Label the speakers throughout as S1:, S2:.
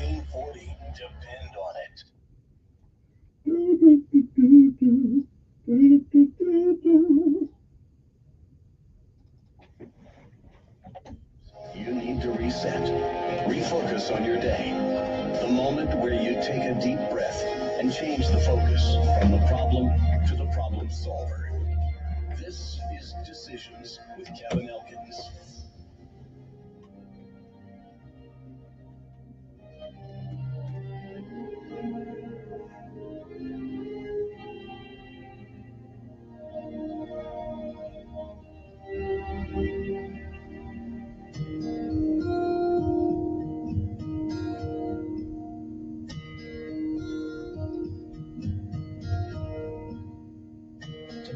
S1: 1440. Depend on it. You need to reset, refocus on your day. The moment where you take a deep breath and change the focus from the problem to the problem solver. This is Decisions with Kevin Elkins.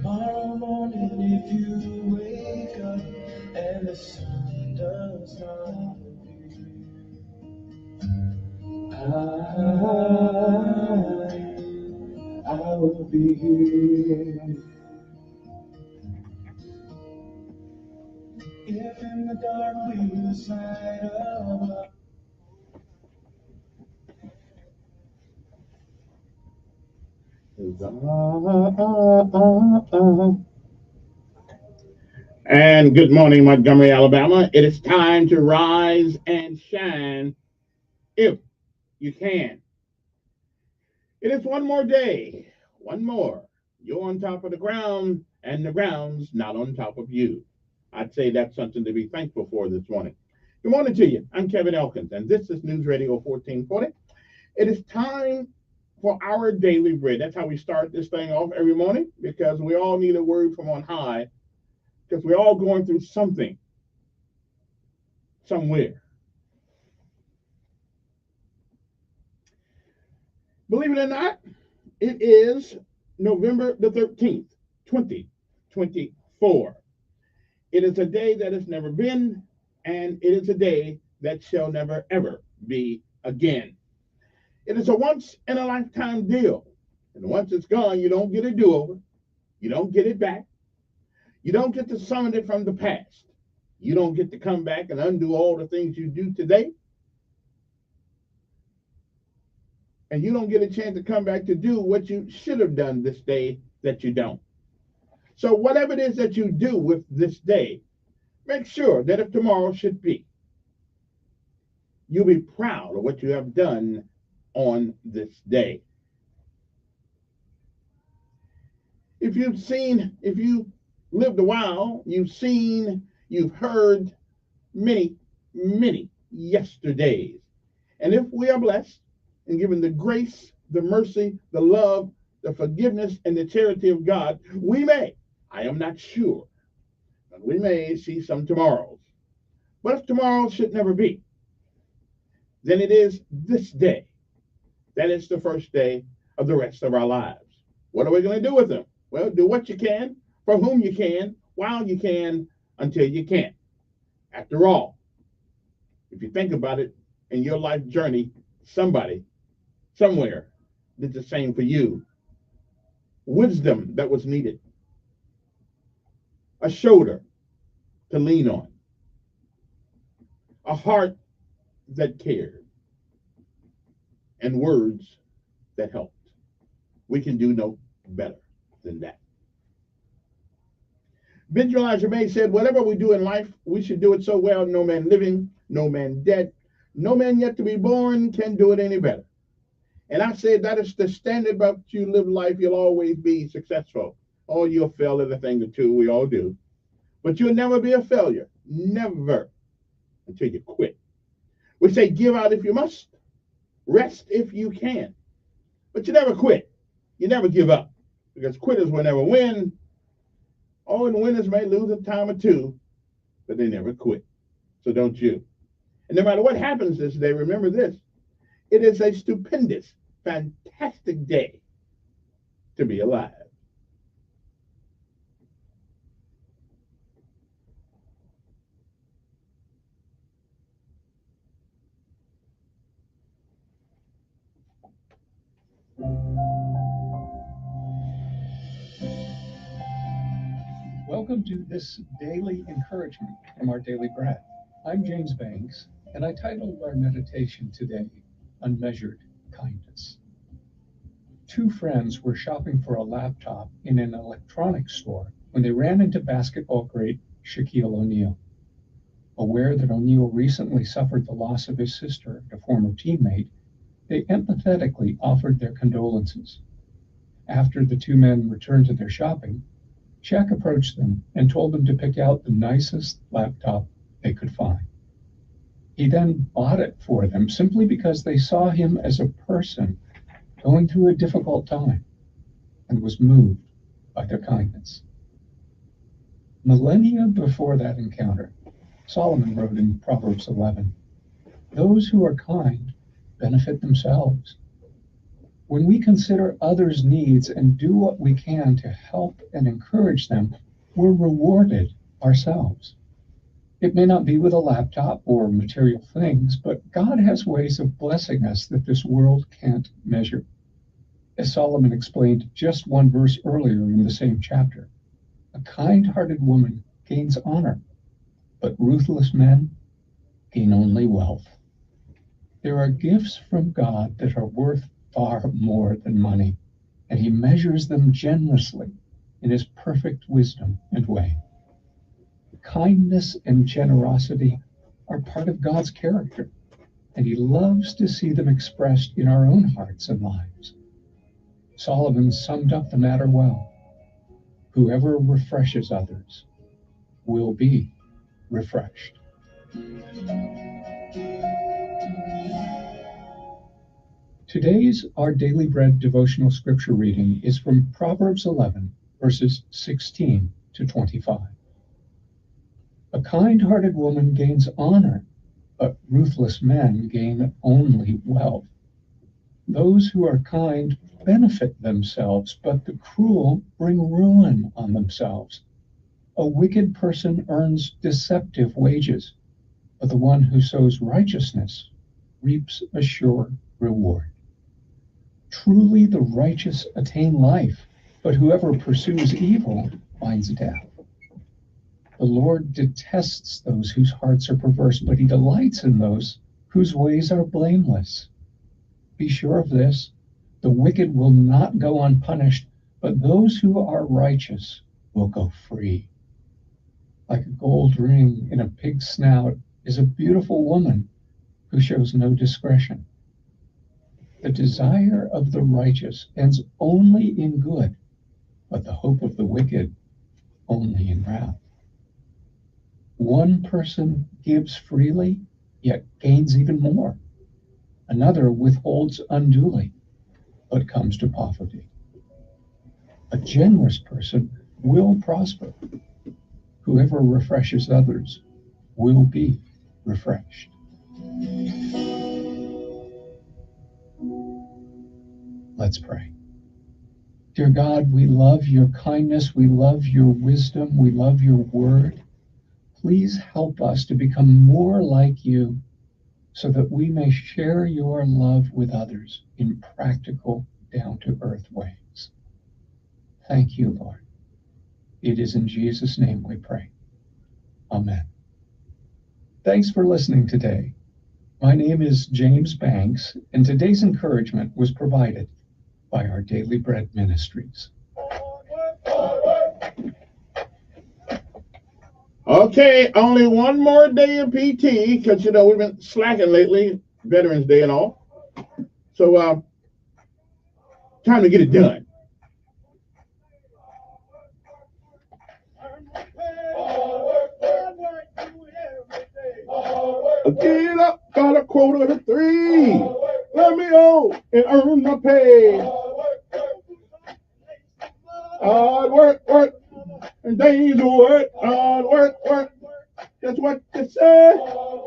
S2: Tomorrow morning, if you wake up and the sun does not appear, I will be here. If in the dark we lose sight of
S3: And good morning, Montgomery, Alabama. It is time to rise and shine if you can. It is one more day, one more. You're on top of the ground, and the ground's not on top of you. I'd say that's something to be thankful for this morning. Good morning to you. I'm Kevin Elkins, and this is News Radio 1440. It is time for our daily bread. That's how we start this thing off every morning because we all need a word from on high because we're all going through something somewhere. Believe it or not, it is November the 13th, 2024. It is a day that has never been, and it is a day that shall never, ever be again. It is a once in a lifetime deal. And once it's gone, you don't get a do over. You don't get it back. You don't get to summon it from the past. You don't get to come back and undo all the things you do today. And you don't get a chance to come back to do what you should have done this day that you don't. So, whatever it is that you do with this day, make sure that if tomorrow should be, you'll be proud of what you have done on this day. If you lived a while, you've heard many, many yesterdays. And if we are blessed and given the grace, the mercy, the love, the forgiveness, and the charity of God, we may, I am not sure, but we may see some tomorrows. But if tomorrow should never be, then it is this day. That is the first day of the rest of our lives. What are we going to do with them? Well, do what you can, for whom you can, while you can, until you can't. After all, if you think about it, in your life journey, somebody, somewhere, did the same for you. Wisdom that was needed, a shoulder to lean on, a heart that cared, and words that helped. We can do no better than that. Benjamin Elijah May said, whatever we do in life, we should do it so well, no man living, no man dead, no man yet to be born can do it any better. And I said that is the standard by which you live life, you'll always be successful. Oh, you'll fail at a thing or two, we all do. But you'll never be a failure, never, until you quit. We say give out if you must, rest if you can. But you never quit. You never give up. Because quitters will never win. Oh, and winners may lose a time or two, but they never quit. So don't you. And no matter what happens this day, remember this. It is a stupendous, fantastic day to be alive.
S4: Welcome to this daily encouragement from our daily bread. I'm James Banks, and I titled our meditation today,
S5: unmeasured kindness. Two friends were shopping for a laptop in an electronics store when they ran into basketball great Shaquille O'Neal. Aware that O'Neal recently suffered the loss of his sister, a former teammate, they empathetically offered their condolences. After the two men returned to their shopping, Shaq approached them and told them to pick out the nicest laptop they could find. He then bought it for them simply because they saw him as a person going through a difficult time and was moved by their kindness. Millennia before that encounter, Solomon wrote in Proverbs 11, "Those who are kind benefit themselves." When we consider others' needs and do what we can to help and encourage them, we're rewarded ourselves. It may not be with a laptop or material things, but God has ways of blessing us that this world can't measure. As Solomon explained just one verse earlier in the same chapter, a kind-hearted woman gains honor, but ruthless men gain only wealth. There are gifts from God that are worth far more than money, and he measures them generously in his perfect wisdom and way. Kindness and generosity are part of God's character, and he loves to see them expressed in our own hearts and lives. Solomon summed up the matter well. Whoever refreshes others will be refreshed. Today's Our Daily Bread devotional scripture reading is from Proverbs 11, verses 16 to 25. A kind-hearted woman gains honor, but ruthless men gain only wealth. Those who are kind benefit themselves, but the cruel bring ruin on themselves. A wicked person earns deceptive wages, but the one who sows righteousness reaps a sure reward. Truly the righteous attain life, but whoever pursues evil finds death. The Lord detests those whose hearts are perverse, but he delights in those whose ways are blameless. Be sure of this, the wicked will not go unpunished, but those who are righteous will go free. Like a gold ring in a pig's snout is a beautiful woman who shows no discretion. The desire of the righteous ends only in good, but the hope of the wicked only in wrath. One person gives freely, yet gains even more. Another withholds unduly, but comes to poverty. A generous person will prosper. Whoever refreshes others will be refreshed. Let's pray. Dear God, we love your kindness, we love your wisdom, we love your word. Please help us to become more like you so that we may share your love with others in practical, down-to-earth ways. Thank you, Lord. It is in Jesus' name we pray. Amen. Thanks for listening today. My name is James Banks, and today's encouragement was provided by Our Daily Bread Ministries.
S3: Okay, only one more day of PT because we've been slacking lately, Veterans Day and all. So time to get it done. Get up, got a quota of 3. Let me go and earn my pay. Hard work, and days of work. Hard work. That's what they say. Hard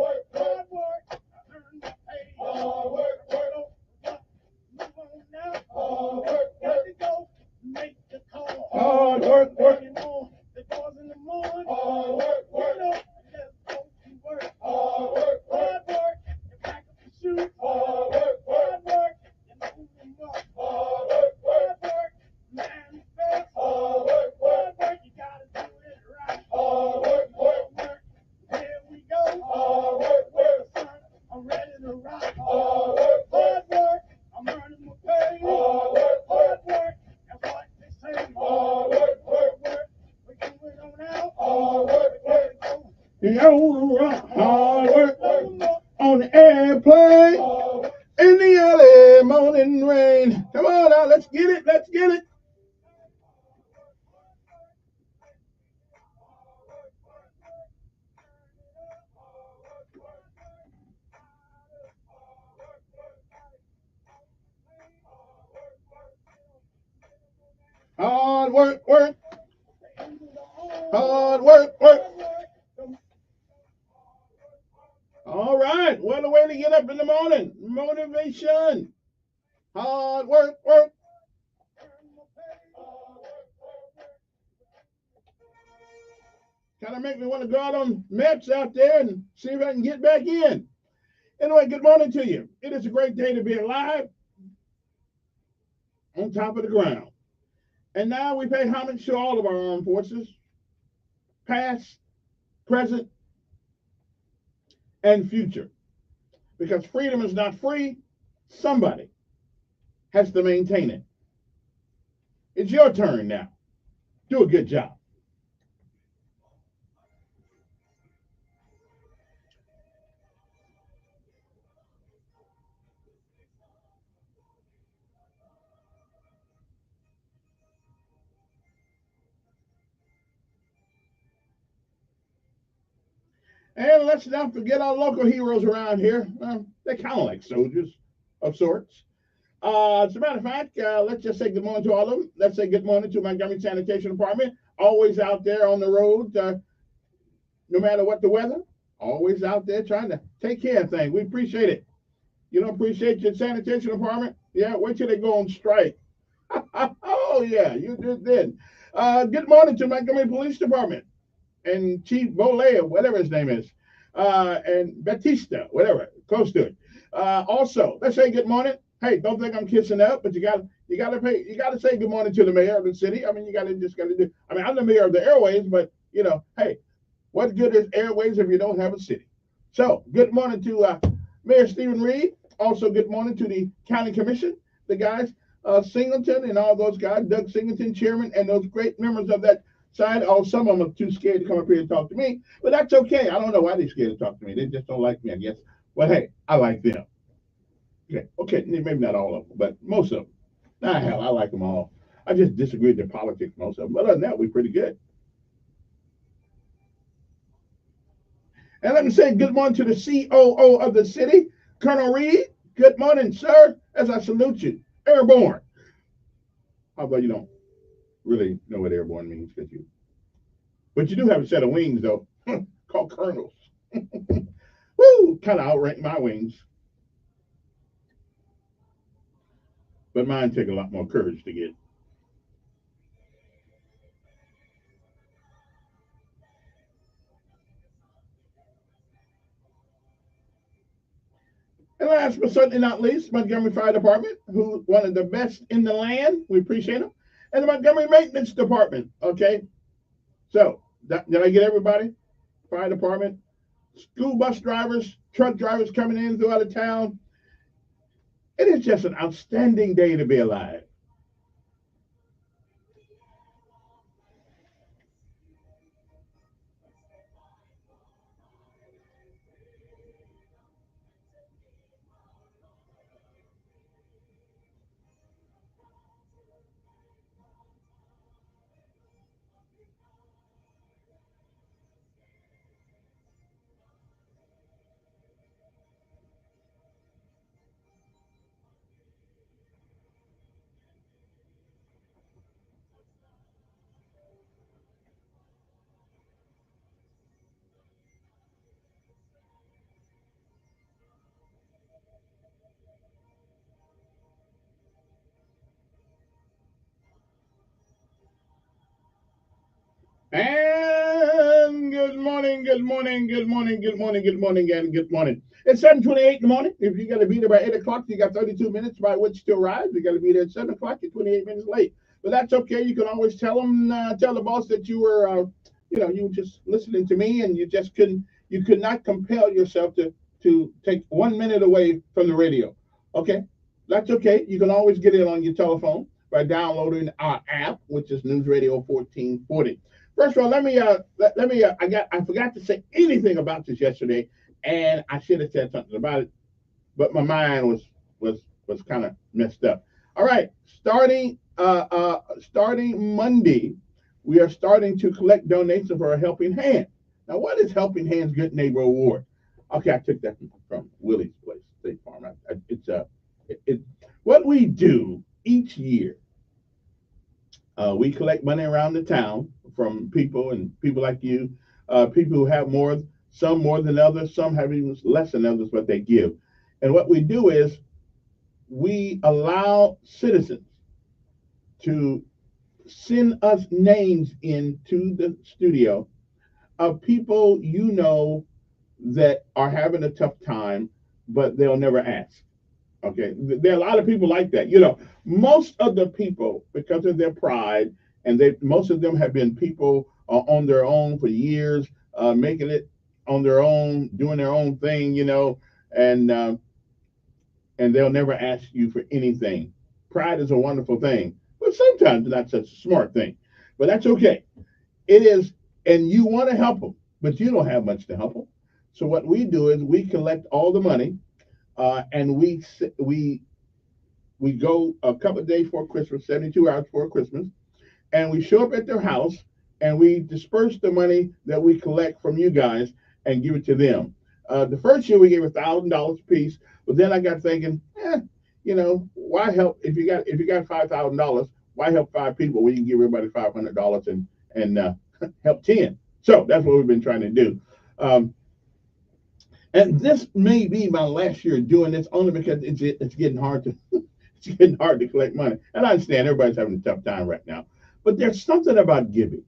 S3: work. Hard work on the airplane in the early morning rain. Come on now, let's get it, let's get it. Hard work, work, hard work, work. All right, what a way to get up in the morning. Motivation. Hard work, work. Kind of make me want to go out on maps out there and see if I can get back in. Anyway, good morning to you. It is a great day to be alive on top of the ground. And now we pay homage to all of our armed forces, past, present, and future. Because freedom is not free, somebody has to maintain it. It's your turn now. Do a good job. And let's not forget our local heroes around here. They're kind of like soldiers of sorts. As a matter of fact, let's just say good morning to all of them. Let's say good morning to Montgomery Sanitation Department, always out there on the road, no matter what the weather, always out there trying to take care of things. We appreciate it. You don't appreciate your sanitation department? Yeah, wait till they go on strike. Oh, yeah, you just did. Good morning to Montgomery Police Department and Chief Bolay, or whatever his name is, and Batista, whatever, close to it. Also, let's say good morning. Hey, don't think I'm kissing up, but you gotta say good morning to the mayor of the city. I mean, you gotta do. I mean, I'm the mayor of the airways, but hey, what good is airways if you don't have a city? So, good morning to Mayor Stephen Reed. Also, good morning to the county commission, the guys, Singleton and all those guys, Doug Singleton, chairman, and those great members of that side. Oh, some of them are too scared to come up here and talk to me, but that's okay. I don't know why they're scared to talk to me. They just don't like me, I guess. But hey, I like them. Okay, maybe not all of them, but most of them. Nah, hell, I like them all. I just disagree with their politics, most of them. But other than that, we're pretty good. And let me say good morning to the COO of the city, Colonel Reed. Good morning, sir, as I salute you. Airborne. How about you don't really know what airborne means, but you do have a set of wings, though, called colonels. Woo, kind of outrank my wings. But mine take a lot more courage to get. And last but certainly not least, Montgomery Fire Department, who one of the best in the land. We appreciate them. And the Montgomery Maintenance Department. Okay. So, did I get everybody? Fire Department, school bus drivers, truck drivers coming in throughout the town. It is just an outstanding day to be alive. And good morning, good morning, good morning, good morning, good morning, and good morning. It's 7:28 in the morning. If you got to be there by 8 o'clock, you got 32 minutes by which to arrive. You got to be there at 7 o'clock. You're 28 minutes late. But that's okay. You can always tell them, tell the boss that you were, you were just listening to me, and you could not compel yourself to take 1 minute away from the radio. Okay, that's okay. You can always get it on your telephone by downloading our app, which is News Radio 1440. First of all, let me I forgot to say anything about this yesterday, and I should have said something about it, but my mind was kind of messed up. All right, starting Monday, we are starting to collect donations for a Helping Hand. Now, what is Helping Hands Good Neighbor Award? Okay, I took that from Willie's place, State Farm. It's what we do each year. We collect money around the town from people and people like you, people who have more, some more than others, some have even less than others, but they give. And what we do is we allow citizens to send us names into the studio of people you know that are having a tough time, but they'll never ask. Okay, there are a lot of people like that. You know, most of the people, because of their pride, and they most of them have been people on their own for years, making it on their own, doing their own thing. You know, and uh, and they'll never ask you for anything. Pride is a wonderful thing, but sometimes not such a smart thing. But that's okay. It is, and you want to help them, but you don't have much to help them. So what we do is we collect all the money, and we go a couple of days before Christmas, 72 hours before Christmas, and we show up at their house and we disperse the money that we collect from you guys and give it to them. The first year we gave $1,000 a piece, but then I got thinking, you know, why help if you got $5,000? Why help five people when you can give everybody $500 and help 10? So that's what we've been trying to do. Um, and this may be my last year doing this only because it's getting hard to it's getting hard to collect money. And I understand everybody's having a tough time right now. But there's something about giving.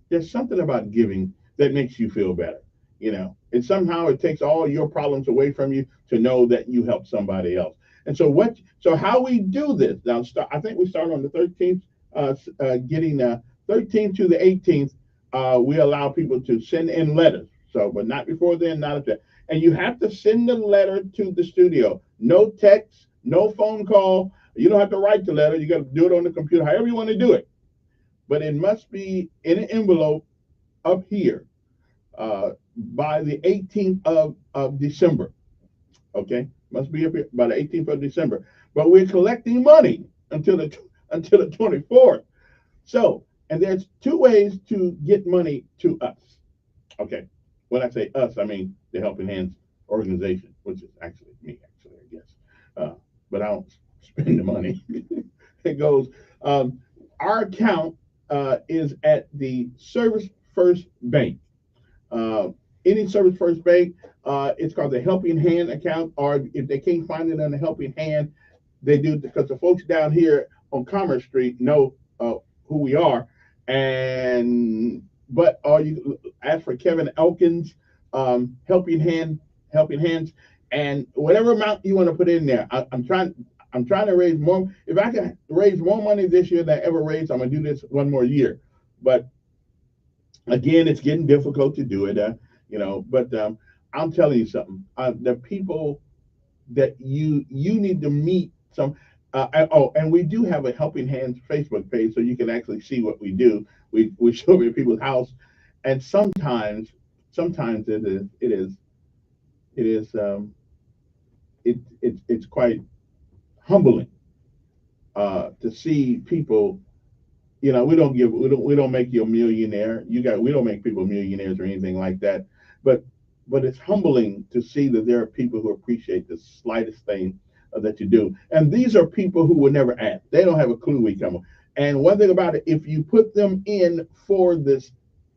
S3: There's something about giving that makes you feel better. You know, and somehow it takes all your problems away from you to know that you help somebody else. And so so how we do this now? I think we start on the 13th, getting 13th to the 18th. We allow people to send in letters. So, but not before then, not after. And you have to send the letter to the studio. No text, no phone call. You don't have to write the letter. You got to do it on the computer, however you want to do it. But it must be in an envelope up here by the 18th of December. Okay, must be up here by the 18th of December. But we're collecting money until the 24th. So, and there's two ways to get money to us. Okay, when I say us, I mean the Helping Hands organization, which is actually me, actually, I guess. But I don't spend the money. It goes. Our account is at the Service First Bank. Uh, any Service First Bank, it's called the Helping Hand account, or if they can't find it on the Helping Hand, they do, because the folks down here on Commerce Street know who we are. And but you ask for Kevin Elkins, Helping Hands, and whatever amount you want to put in there. I'm trying to raise more. If I can raise more money this year than I ever raised, I'm gonna do this one more year. But again, it's getting difficult to do it. You know, but I'm telling you something. The people that you need to meet some. And we do have a Helping Hands Facebook page, so you can actually see what we do. We show up at people's house, and sometimes it is it's quite humbling to see people. You know, we don't make you a millionaire. We don't make people millionaires or anything like that. But it's humbling to see that there are people who appreciate the slightest thing that you do. And these are people who would never ask. They don't have a clue we come. And one thing about it, if you put them in for this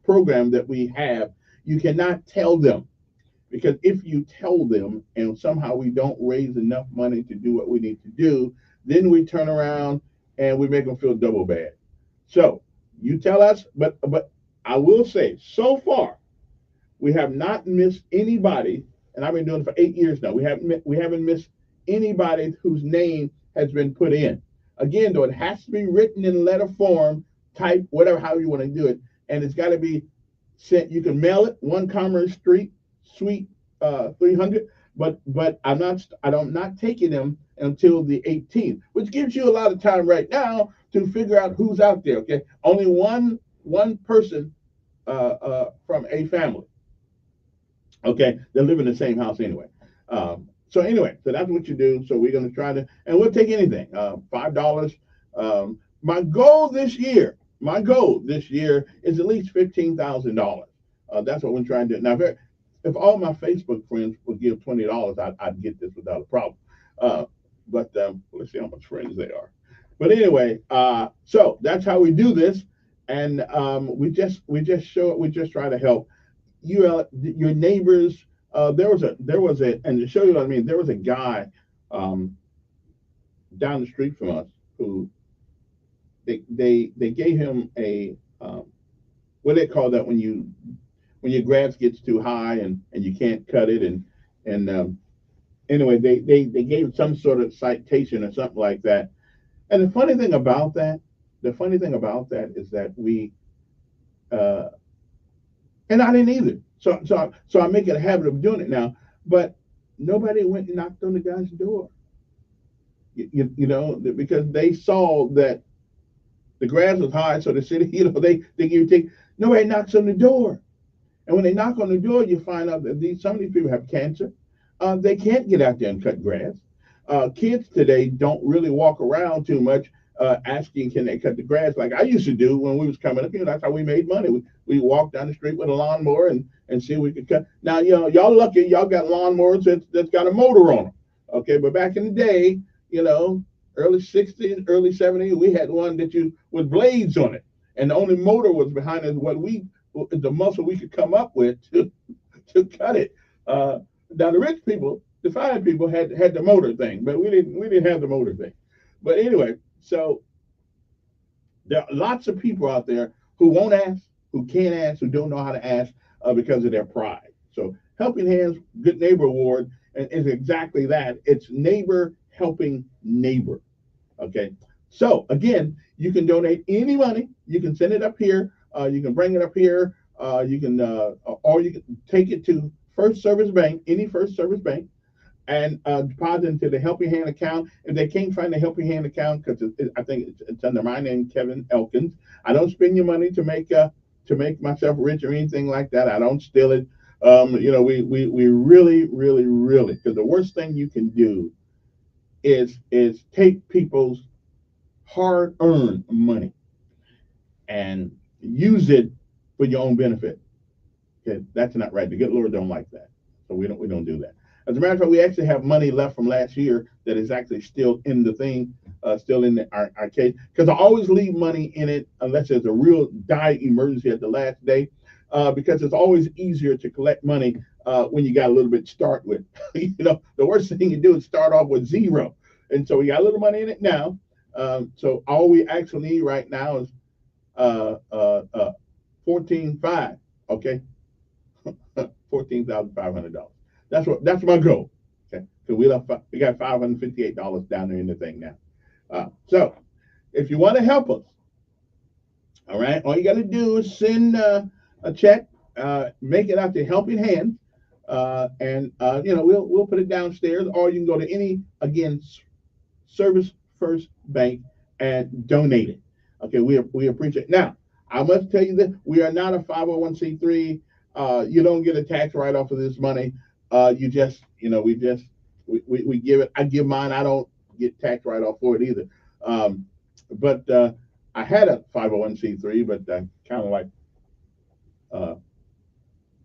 S3: program that we have, you cannot tell them, because if you tell them and somehow we don't raise enough money to do what we need to do, then we turn around and we make them feel double bad. So you tell us, but I will say, so far we have not missed anybody, and I've been doing it for 8 years now. We haven't missed anybody whose name has been put in. Again, though, it has to be written in letter form, type, whatever, however you want to do it, and it's got to be sent. You can mail it, 1 Commerce Street, Suite 300. But I'm not taking them until the 18th, which gives you a lot of time right now to figure out who's out there. Okay, only one person from a family. Okay, they live in the same house anyway. So anyway, so that's what you do. So we're going to try to, and we'll take anything. $5. My goal this year is at least $15,000. That's what we're trying to do. Now, if all my Facebook friends would give $20, I'd get this without a problem. Uh, but let's see how much friends they are. But anyway, so that's how we do this, and we just try to help your neighbors. There was a, and to show you what I mean, there was a guy um, down the street from us who they gave him a what they call that when your grass gets too high and you can't cut it and anyway they gave him some sort of citation or something like that. And the funny thing about that is that we uh, and I didn't either. So I make it a habit of doing it now. But nobody went and knocked on the guy's door. You know, because they saw that the grass was high, so the city, they give you take. Nobody knocks on the door, and when they knock on the door, you find out that some of these people have cancer. They can't get out there and cut grass. Kids today don't really walk around too much asking can they cut the grass like I used to do when we was coming up. That's how we made money. We walked down the street with a lawnmower and see if we could cut. Now y'all lucky y'all got lawnmowers that's got a motor on them. Okay, but back in the day, you know, early '60s, early '70s, we had one that you with blades on it, and the only motor was behind it. The muscle we could come up with to cut it. Now the rich people, the fine people had the motor thing, but we didn't have the motor thing. But anyway, so there are lots of people out there who won't ask, who can't ask, who don't know how to ask because of their pride. So Helping Hands Good Neighbor Award is exactly that. It's neighbor helping neighbor. Okay. So again, you can donate any money. You can send it up here. You can bring it up here. Or you can take it to First Service Bank, any First Service Bank, and deposit into the Helping Hand account. If they can't find the Helping Hand account, because I think it's under my name, Kevin Elkins. I don't spend your money to make myself rich or anything like that. I don't steal it. We really, really, really, because the worst thing you can do is take people's hard-earned money and use it for your own benefit. Okay, that's not right. The good Lord don't like that, so we don't do that. As a matter of fact, we actually have money left from last year that is actually still in the thing, still in our case. Because I always leave money in it unless there's a real dire emergency at the last day, because it's always easier to collect money when you got a little bit to start with. The worst thing you do is start off with zero, and so we got a little money in it now. So all we actually need right now is 14.5. Okay, $14,500. That's my goal. Okay, so we got $558 down there in the thing now. So if you want to help us, all right, all you got to do is send a check, make it out to Helping Hands, and we'll put it downstairs, or you can go to any Service First Bank and donate it. Okay, we appreciate it. Now, I must tell you that we are not a 501c3. You don't get a tax write-off of this money. You just, we give it. I give mine. I don't get tax write-off for it either. But I had a 501c3, but I kind of like uh,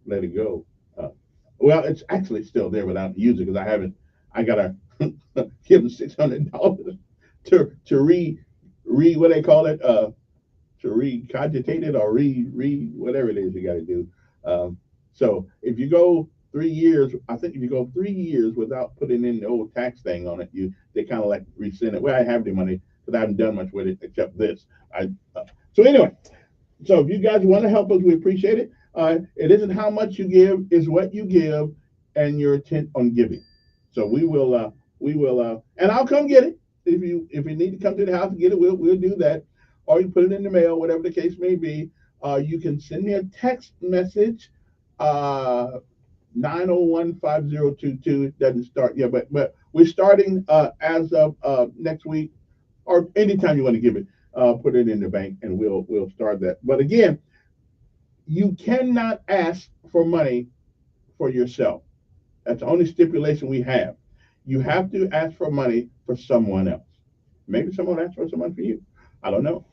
S3: let it go. Well, it's actually still there, but I don't use it because I haven't. I gotta give them $600 to what they call it, to recogitate it or whatever it is you got to do. So if you go 3 years, I think if you go 3 years without putting in the old tax thing on it, they kind of like rescind it. Well, I have the money because I haven't done much with it except this. So anyway, so if you guys want to help us, we appreciate it. It isn't how much you give, it's what you give and your intent on giving. So we will, and I'll come get it. If you need to come to the house and get it, we'll do that. Or you put it in the mail, whatever the case may be. You can send me a text message, 901-5022. It doesn't start yet, but we're starting as of next week, or anytime you want to give it, put it in the bank, and we'll start that. But again, You cannot ask for money for yourself. That's the only stipulation we have. You have to ask for money for someone else. Maybe someone asks for some money for you. I don't know.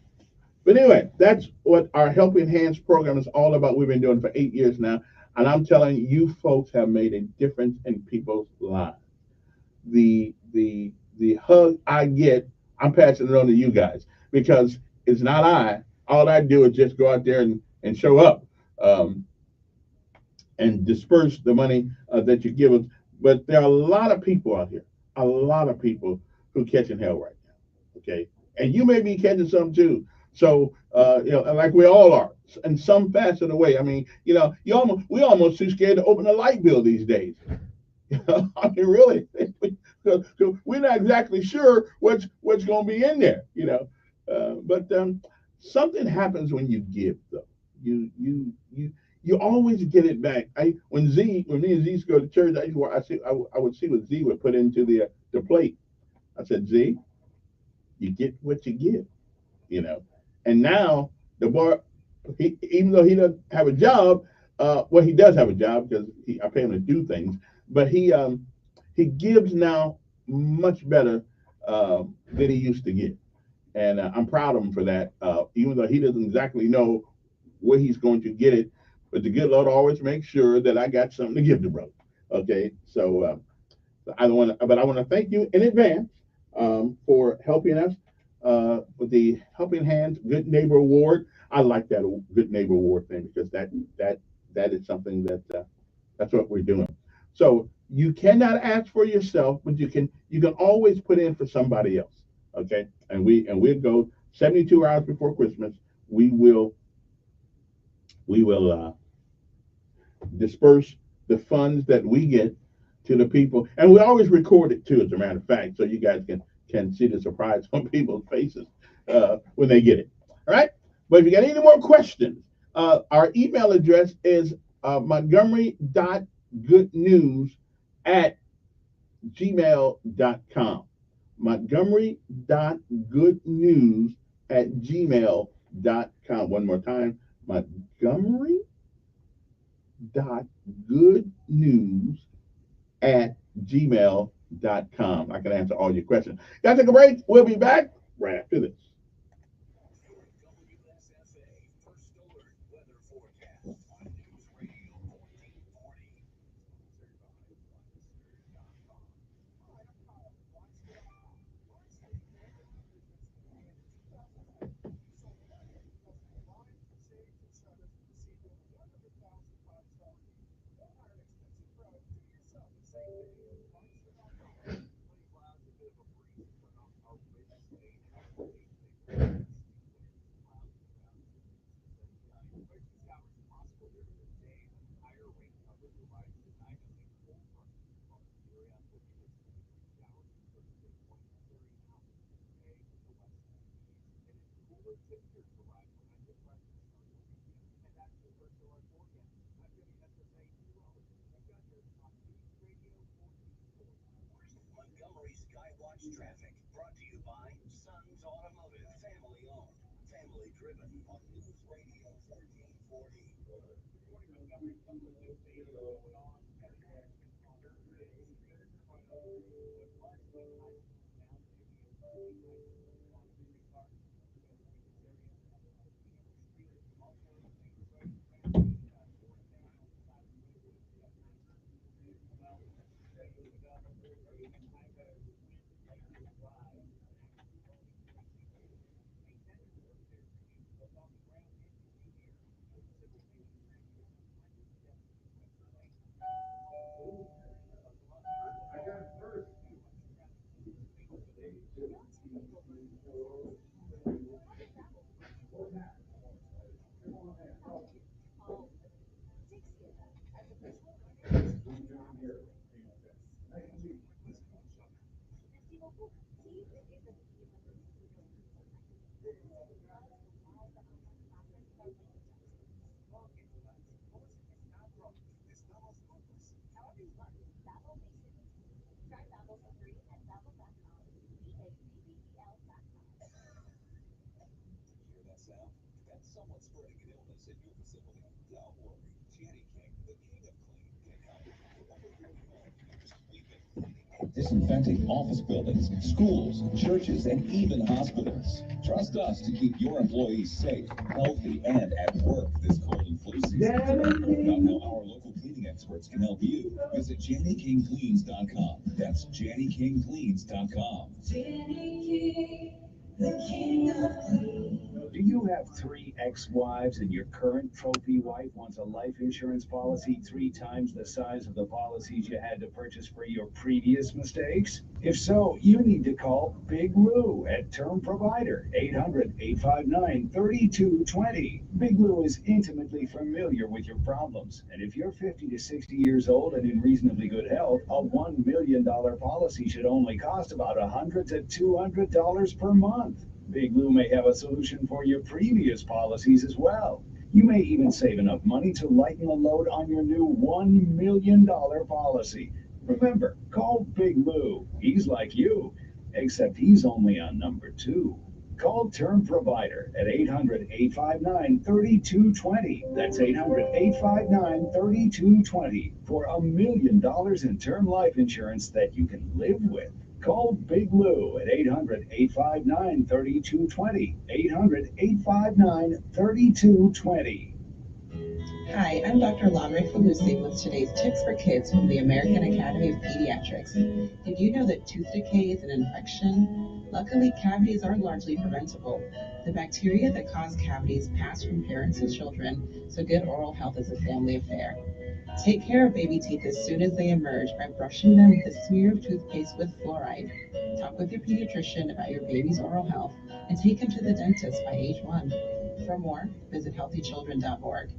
S3: But anyway, that's what our Helping Hands program is all about. We've been doing it for 8 years now. And I'm telling you, you folks have made a difference in people's lives. The hug I get, I'm passing it on to you guys because it's not I. All I do is just go out there and show up. Um, and disperse the money that you give us. But there are a lot of people out here, a lot of people who catching hell right now. Okay, and you may be catching some too. So like we all are, in some facet of the way. I mean, we almost too scared to open a light bill these days. I mean, really, so we're not exactly sure what's going to be in there. But something happens when you give, though. You always get it back. When me and Z used to go to church, I would see what Z would put into the plate. I said, Z, you get what you give, you know. And now the boy, even though he doesn't have a job, well, he does have a job because I pay him to do things, but he gives now much better than he used to give, and I'm proud of him for that. Even though he doesn't exactly know where he's going to get it, but the good Lord always makes sure that I got something to give the brother. Okay, so I don't want to, but I want to thank you in advance for helping us with the Helping Hands Good Neighbor Award. I like that Good Neighbor Award thing because that is something that's what we're doing. So you cannot ask for yourself, but you can always put in for somebody else. Okay, and we'll go 72 hours before Christmas. We will we will disperse the funds that we get to the people, and we always record it too, as a matter of fact, so you guys can see the surprise on people's faces when they get it. All right, but if you got any more questions, our email address is montgomery.goodnews at gmail.com. Montgomery.goodnews at gmail.com. One more time, Montgomery dot good news at gmail.com. I can answer all your questions. Gotta take a break. We'll be back right after this.
S1: Montgomery Skywatch Traffic, brought to you by Sons Automotive, family owned, family driven on News Radio 1340. Hear that sound? That's someone spreading an illness Disinfecting office buildings, schools, churches, and even hospitals. Trust us to keep your employees safe, healthy, and at work this cold and flu season. To learn more about how our local cleaning experts can help you, visit JannyKingCleans.com. That's JannyKingCleans.com. Janny King, the king of clean. Do you have 3 ex-wives and your current trophy wife wants a life insurance policy 3 times the size of the policies you had to purchase for your previous mistakes? If so, you need to call Big Lou at Term Provider, 800-859-3220. Big Lou is intimately familiar with your problems, and if you're 50 to 60 years old and in reasonably good health, a $1 million policy should only cost about $100 to $200 per month. Big Lou may have a solution for your previous policies as well. You may even save enough money to lighten the load on your new $1 million policy. Remember, call Big Lou. He's like you, except he's only on number 2. Call Term Provider at 800-859-3220. That's 800-859-3220 for $1 million in term life insurance that you can live with. Call Big Lou at 800-859-3220. 800-859-3220.
S6: Hi, I'm Dr. Laura Falusi with today's Tips for Kids from the American Academy of Pediatrics. Did you know that tooth decay is an infection? Luckily, cavities are largely preventable. The bacteria that cause cavities pass from parents to children, so good oral health is a family affair. Take care of baby teeth as soon as they emerge by brushing them with a smear of toothpaste with fluoride. Talk with your pediatrician about your baby's oral health and take him to the dentist by age 1. For more, visit healthychildren.org.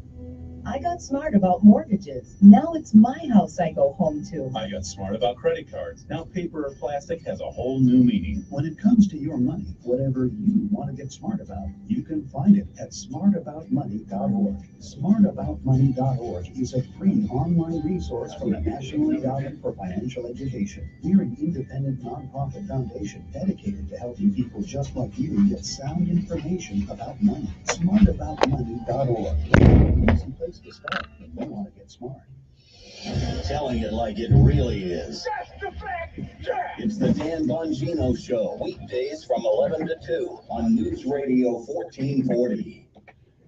S7: I got smart about mortgages. Now it's my house I go home to.
S1: I got smart about credit cards. Now paper or plastic has a whole new meaning. When it comes to your money, whatever you want to get smart about, you can find it at smartaboutmoney.org. Smartaboutmoney.org is a free online resource from the National Endowment for Financial Education. We're an independent nonprofit foundation dedicated to helping people just like you get sound information about money. Smartaboutmoney.org. Easy place to start when you want to get smart. Telling it like it really is. It's the Dan Bongino Show, weekdays from 11 to 2 on News Radio 1440.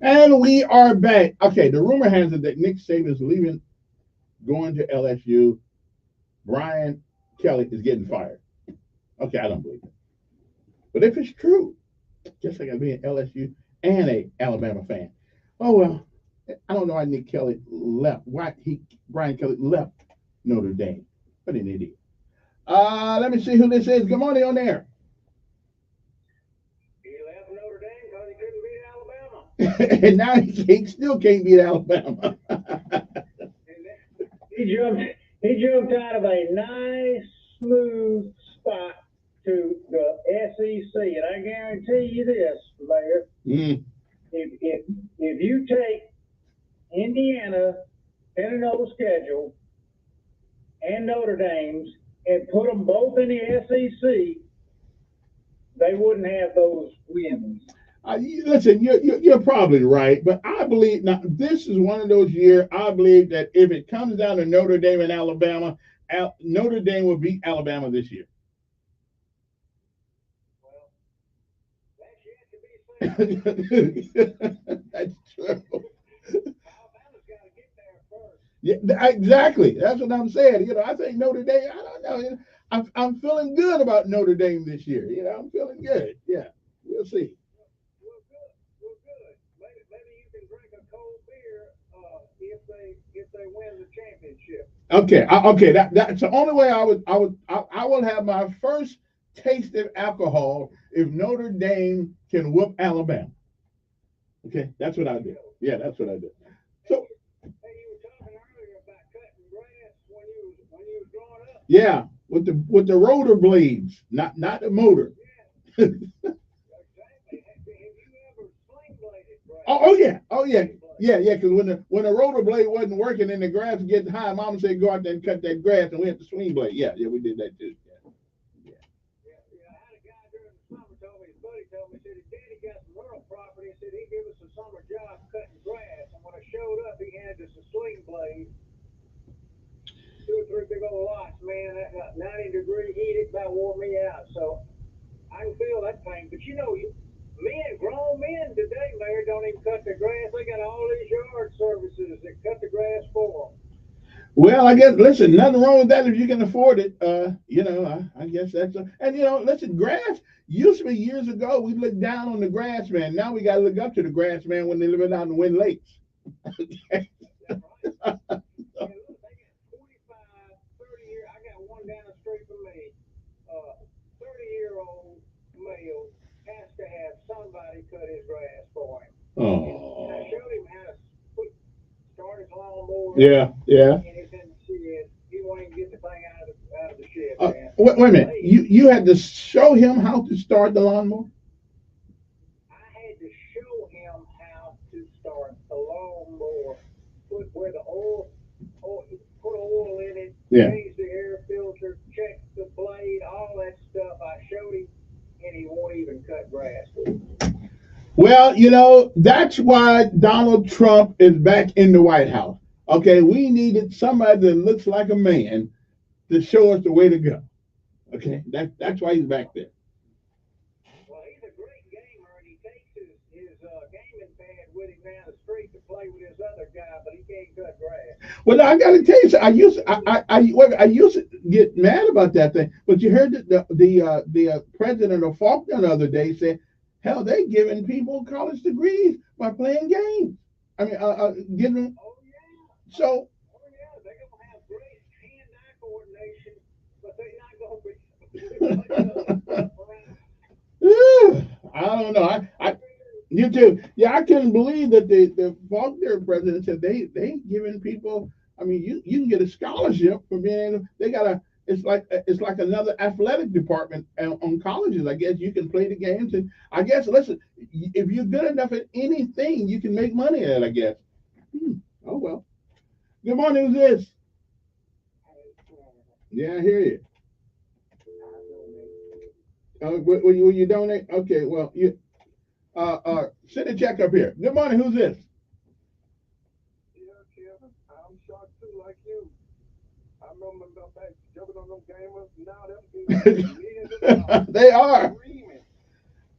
S3: And we are back. Okay, the rumor has it that Nick Saban is leaving, going to LSU. Brian Kelly is getting fired. Okay, I don't believe it. But if it's true, just like I being LSU and a Alabama fan, oh well. I don't know why Nick Kelly left. Brian Kelly left Notre Dame. What an idiot. Let me see who this is. Good morning on there.
S8: He left Notre Dame because he couldn't beat Alabama.
S3: And now he still can't beat Alabama.
S8: He jumped out of a nice, smooth spot to the SEC. And I guarantee you this, Mayor. If you take Indiana, 10-0 schedule, and Notre Dame's, and put them both in the SEC, they wouldn't have those wins.
S3: Listen, you're probably right, but I believe now this is one of those years. I believe that if it comes down to Notre Dame and Alabama, Notre Dame will beat Alabama this year.
S8: Well, that's yet to be seen.
S3: That's true.
S8: Alabama's got to get there first.
S3: Yeah, exactly. That's what I'm saying. I think Notre Dame. I don't know. I'm feeling good about Notre Dame this year. I'm feeling good. Yeah, we'll see.
S8: Well, good. Maybe you can drink a cold beer if they win the championship.
S3: Okay. That's the only way I will have my first taste of alcohol if Notre Dame can whoop Alabama. Okay, that's what I do. Yeah, that's what I do. So.
S8: Hey, you were talking earlier about cutting grass when you was growing up.
S3: Yeah, with the rotor blades, not the motor.
S8: Yeah. Exactly. Have you ever sling bladed grass?
S3: Oh yeah. Because when the rotor blade wasn't working and the grass was getting high, Mama said go out there and cut that grass, and we had the swing blade. Yeah, we did that too.
S8: Yeah. I had a guy during the summer his buddy told me, said his daddy got some rural property, said he'd give us a summer job cutting grass. showed up, he had this sling blade, 2 or 3 big old lots, man. That 90-degree heat, it about wore me out. So I can feel that pain. But grown men today, Mayor, don't even cut their grass. They got all these yard services that cut the grass for them.
S3: Well, I guess, listen, nothing wrong with that if you can afford it. I guess and listen, grass used to be years ago, we looked down on the grass man. Now we got to look up to the grass man when they live out in the Wind Lakes.
S8: That's right. And look, they got 25, 30 year. I got one down the street from me. 30-year-old male has to have somebody cut his grass for him.
S3: Oh.
S8: And I showed him how to start his lawnmower.
S3: Yeah.
S8: And it's in the shed. He won't even get the thing out of the shed, man.
S3: Wait a minute. You had to show him how to start the lawnmower?
S8: I had to show him how to start the lawnmower. Put where the oil, put oil in it, change the air filter, check the blade, all that stuff. I showed him, and he won't even cut grass.
S3: Well, that's why Donald Trump is back in the White House. Okay, we needed somebody that looks like a man to show us the way to go. Okay, that's why he's back there.
S8: Well, he's a great gamer, and he takes his gaming pad with him down the street to play with his other guy, but he can't cut grass.
S3: Well, I got to tell you, I used to get mad about that thing, but you heard the president of Faulkner the other day say, hell, they giving people college degrees by playing games. I mean, giving them.
S8: Oh, yeah.
S3: So.
S8: Oh, yeah, they're going to have great hand-eye coordination, but they're not going to be.
S3: I don't know. You too. Yeah, I couldn't believe that the Faulkner president said they giving people. I mean, you can get a scholarship for being. They got a. It's like another athletic department on colleges. I guess you can play the games, and I guess listen, if you're good enough at anything, you can make money at it. I guess. Oh well. Good morning. Who's this? Yeah, I hear you. Will you donate? Okay. Well, you. Send a check up here. Good morning. Who's this?
S9: Yeah, Kevin. I'm shocked too, like you. I remember back jumping on them gamers. Now them millions of dollars.
S3: They are.
S9: Streaming.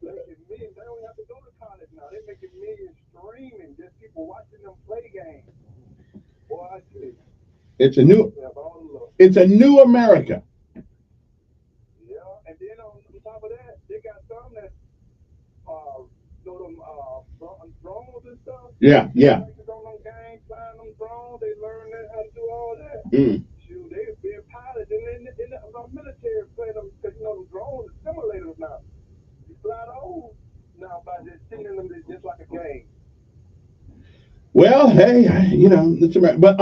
S9: Millions. They don't have to go to college now. They're making millions streaming. Just people watching them play games. Boy, I tell you.
S3: It's a new America.
S9: Yeah, and then on top of that, they got some that them drones and stuff.
S3: Yeah.
S9: On them games, flying them drones, they learn how to do all that. Shoot, they be a pilot, and then the military play them because them drones are simulators now. You fly those now by just sending them just like a game.
S3: Well, hey, it's America. But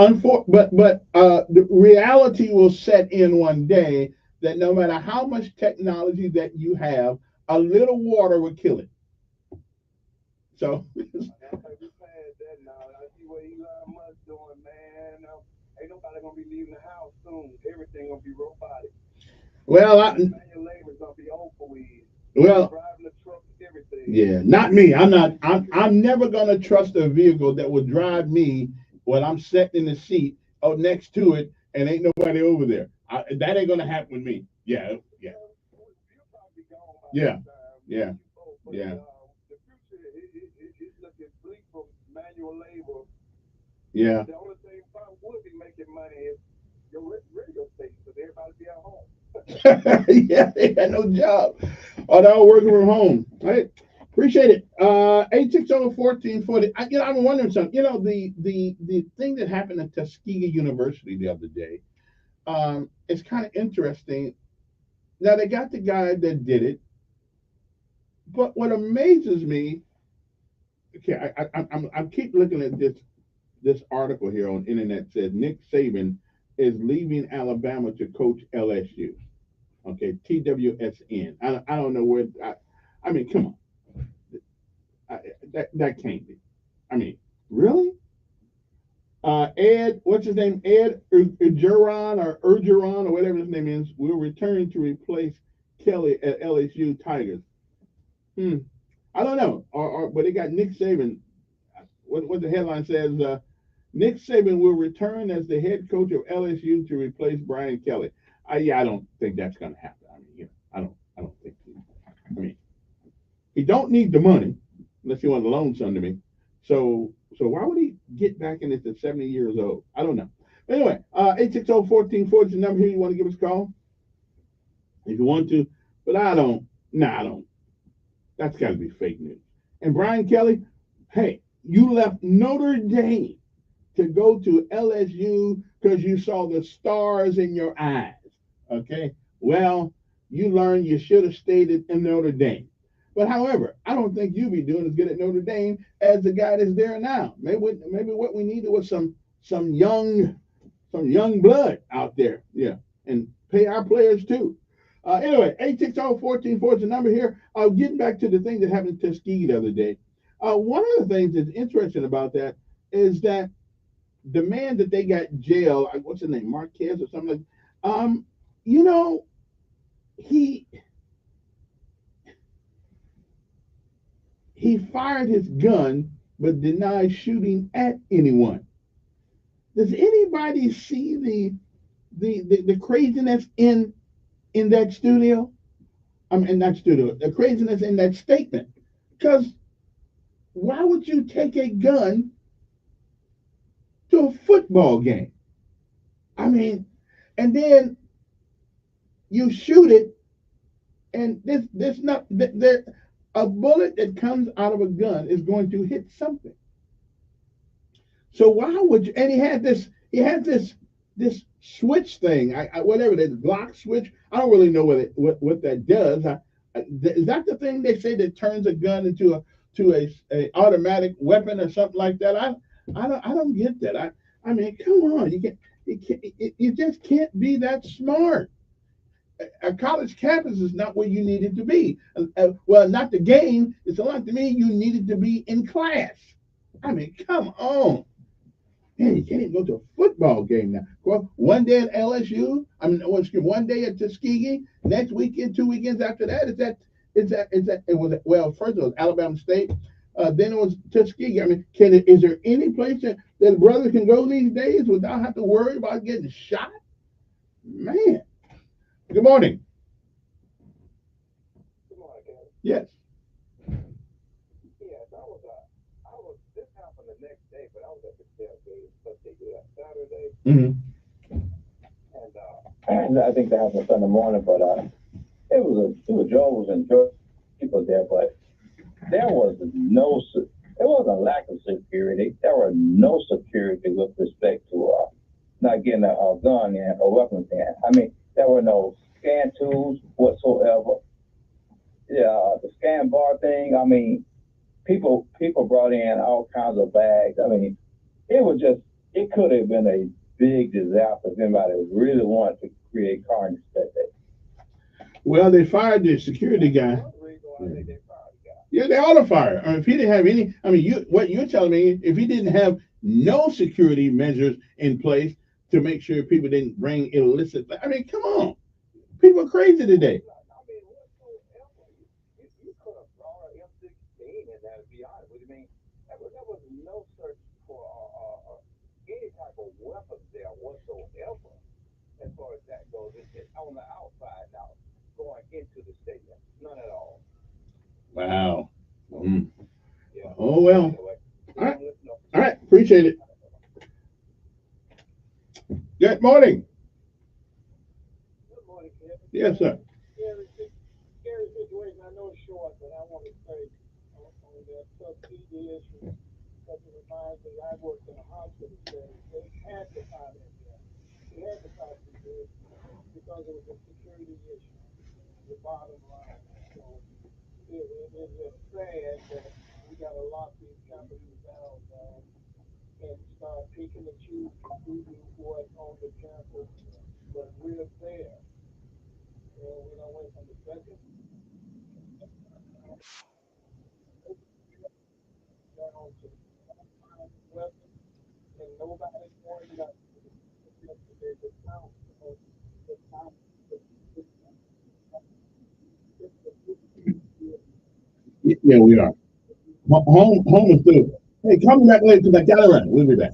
S3: the reality will set in one day that no matter how much technology that you have, a little water will kill it. So.
S9: We passed that now. I see what Elon Musk doing, man. Ain't nobody gonna be leaving the house soon. Everything gonna be robotic.
S3: Well,
S9: manual labor's gonna be over with.
S3: Well,
S9: driving the truck, everything.
S3: Yeah, not me. I'm never gonna trust a vehicle that will drive me when I'm sitting in the seat next to it and ain't nobody over there. That ain't gonna happen with me. Yeah.
S9: The future is looking bleak for manual labor.
S3: Yeah.
S9: The only thing probably would be making money is your radio station, because everybody be at home.
S3: Yeah, they had no job. Or they're all working from home. Right? Appreciate it. 860-1440. I'm wondering something. The thing that happened at Tuskegee University the other day, it's kind of interesting. Now they got the guy that did it, but what amazes me, okay, I keep looking at this article here on internet says Nick Saban is leaving Alabama to coach LSU. Okay, TWSN. I don't know where. I mean, come on. That can't be. I mean, really? Ed, what's his name? Ed Urgeron or whatever his name is, will return to replace Kelly at LSU Tigers. I don't know. But they got Nick Saban. What the headline says, Nick Saban will return as the head coach of LSU to replace Brian Kelly. Yeah, I don't think that's going to happen. I mean, I don't think. I mean, he don't need the money unless he wants to loan some to me. So why would he get back in this at 70 years old? I don't know. But anyway, 860-1440 is the number here. You want to give us a call if you want to, but I don't. I don't. That's got to be fake news. And Brian Kelly, hey, you left Notre Dame to go to LSU because you saw the stars in your eyes. Okay. Well, you learned you should have stayed in Notre Dame. But however, I don't think you'll be doing as good at Notre Dame as the guy that's there now. Maybe what we needed was some young blood out there. Yeah. And pay our players too. Anyway, 860-1440 is the number here. Getting back to the thing that happened in Tuskegee the other day. One of the things that's interesting about that is that the man that they got jailed, what's his name, Marquez or something like, you know, he fired his gun but denied shooting at anyone. Does anybody see the craziness in that studio? In that studio, the craziness in that statement. Because why would you take a gun to a football game? I mean, and then you shoot it, and this not there. A bullet that comes out of a gun is going to hit something. So why would you? And he had this switch thing, whatever that Glock switch. I don't really know what that does. Is that the thing they say that turns a gun into a automatic weapon or something like that? I don't get that. I mean, come on, you just can't be that smart. A college campus is not where you needed to be. Well, not the game. It's like to me, you needed to be in class. I mean, come on. Man, you can't even go to a football game now. Well, one day at LSU, one day at Tuskegee, next weekend, 2 weekends after that, first it was Alabama State, then it was Tuskegee. I mean, is there any place that a brother can go these days without having to worry about getting shot? Man. Good morning.
S9: Good morning, Kevin.
S3: Yes.
S9: Yes, this happened the next day, but I was at the tailgate, but they did that Saturday.
S3: Mm-hmm.
S9: And I think that happened Sunday morning, but it was Joe and people there, but there was a lack of security. There were no security with respect to not getting a gun in or weapons in. I mean, there were no scan tools whatsoever. Yeah, the scan bar thing. I mean, people brought in all kinds of bags. I mean, it could have been a big disaster if anybody really wanted to create carnage that day.
S3: Well, they fired the security guy. Yeah, they ought to fire. If he didn't have any, what you're telling me, if he didn't have no security measures in place to make sure people didn't bring illicit, I mean, come on, people are crazy today.
S9: You could have brought an M16 in there, to be honest with you. I mean, there was no search for any type of weapons there whatsoever. As far as that goes, it's on the outside now, going into the stadium, none at all.
S3: Wow.
S9: Yeah.
S3: Oh well.
S9: Anyway,
S3: all right. Appreciate it. Good morning.
S9: Good morning, Kevin.
S3: Yes, sir.
S9: Scary situation. I know it's short, but I want to say on that Tuskegee issue, that it reminds me, I worked in a hospital setting. They had to fire that guy. They had to fire security because it was a security issue, the bottom line. So it's just sad that we got to lock these companies down and start picking and choosing who do what on the campus. But we're there. And we don't wait from the second. Down to weapons, and nobody's going to the count.
S3: Yeah, we are. Home is through. Hey, come back later because I got to run. We'll be back.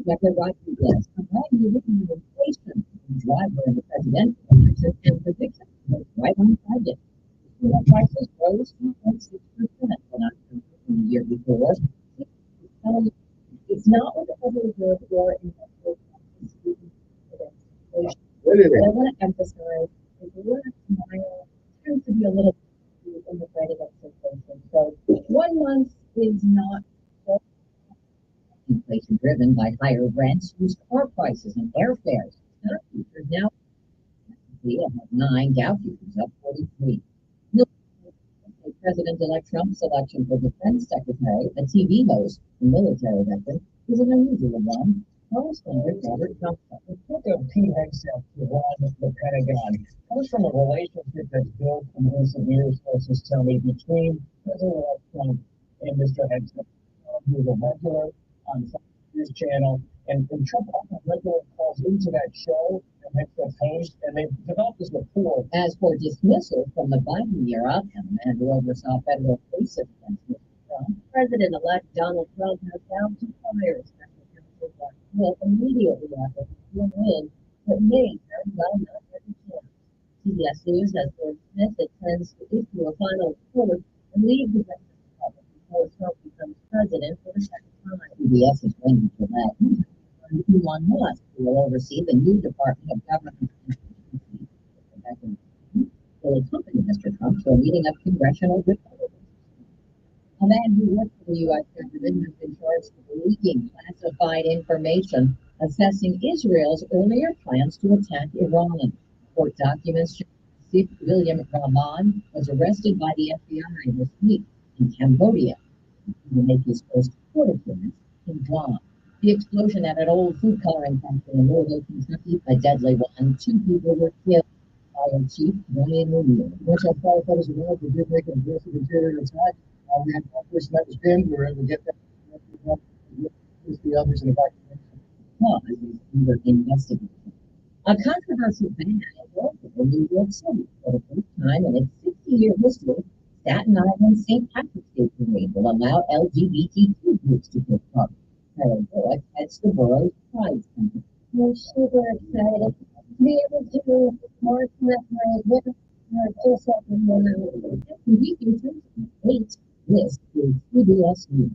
S10: Record writing guest, providing you with an inflation driver in the presidential election and prediction was right on target. Fuel prices rose 2.6% when from the year before. It's not what the Federal Reserve or investors are speaking against inflation. What I want to emphasize is the word tomorrow tends to be a little in the fight against inflation. So 1 month is not inflation driven by higher rents, used car prices, and airfares. Stock futures now at 9, Dow futures up 43. President-elect Trump's selection for defense secretary, a TV host, a military veteran, is an unusual one. Correspondent Robert Trump. The book of Pete Hegseth to run the Pentagon comes from a relationship that's built in recent years, sources tell me, between President-elect Trump and Mr. Hegseth, who's a regular on his channel, and Trump often regularly calls into that show and Hegseth host, and they've developed this rapport. As for dismissal from the Biden era, and the man who oversaw federal cases against Mr. Trump, President-elect Donald Trump has vowed to fire Special Counsel Mark Smith immediately after he flew in, but may very well not have a chance. CBS News has told Smith intends to issue a final report and leave the Justice Department before Trump becomes president for the second time. CBS is waiting for that. Elon Musk, who will oversee the new Department of Government will accompany Mr. Trump to a meeting of congressional Republicans. A man who worked for the U.S. president has been charged with leaking classified information assessing Israel's earlier plans to attack Iran. Court documents show William Rahman was arrested by the FBI this week in Cambodia to make his first court appearance in Guam. The explosion at an old food coloring factory in Louisville, Kentucky, a deadly one. 2 people were killed. Fire Chief Brian O'Neill. Once our firefighters arrived, the big break and burst of interior attack. Our ran first met was pinned. We were able to get that. The others in evacuation. Cause is under investigation. A controversial ban is opened in New York City for the first time in its 60-year history. Staten Island St. Patrick's Day Parade will allow LGBTQ groups to take part. Carol Bullock heads the borough's Pride Center. We're super excited to be able to do more parade with just up in the TV features. 8. This is CBS News.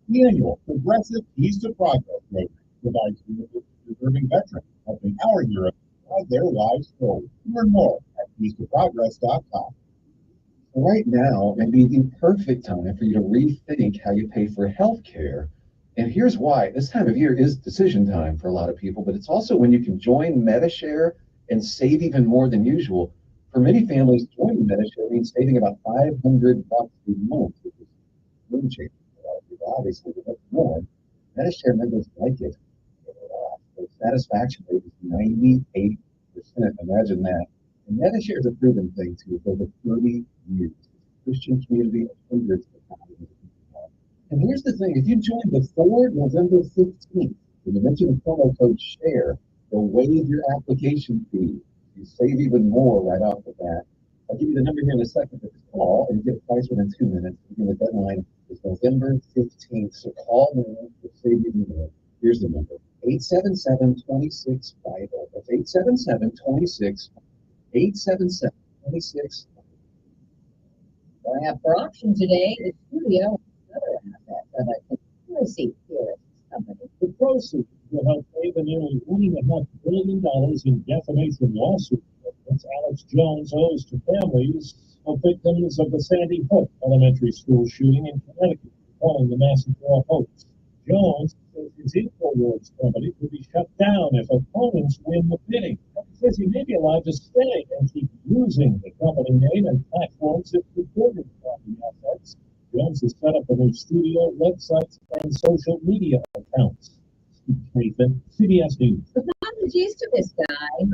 S11: The annual Progressive Peace to Progress program provides deserving veterans, helping our heroes drive their lives forward. Learn more at peacetoprogress.com.
S12: Right now may be the perfect time for you to rethink how you pay for health care. And here's why. This time of year is decision time for a lot of people, but it's also when you can join MediShare and save even more than usual. For many families, joining MediShare means saving about $500 a month, which is game changer. Obviously, that's more. MediShare members like it. The satisfaction rate is 98%. Imagine that. And MediShare is a proven thing too for over 30 years. It's a Christian community of hundreds of thousands of people. And here's the thing, if you join before November 15th, when you mention the promo code SHARE, they'll waive your application fee. You save even more right off the bat. I'll give you the number here in a second, but call and get a price within 2 minutes. Again, the deadline is November 15th. So call now to save you the minute. Here's the number: 877-26-BIBLE. That's 877-26.
S10: Perhaps for auction today, the studio and other assets of a conspiracy theorist company.
S13: The proceeds will help pay the nearly $1.5 billion in defamation lawsuit that Alex Jones owes to families of victims of the Sandy Hook elementary school shooting in Connecticut, calling the massacre a hoax. Jones says his InfoWars company could be shut down if opponents win the bidding. He says he may be allowed to stay and keep using the company name and platforms if reported about the assets. Jones has set up a new studio, websites, and social media accounts. Nathan, CBS News.
S10: Apologies to this guy. The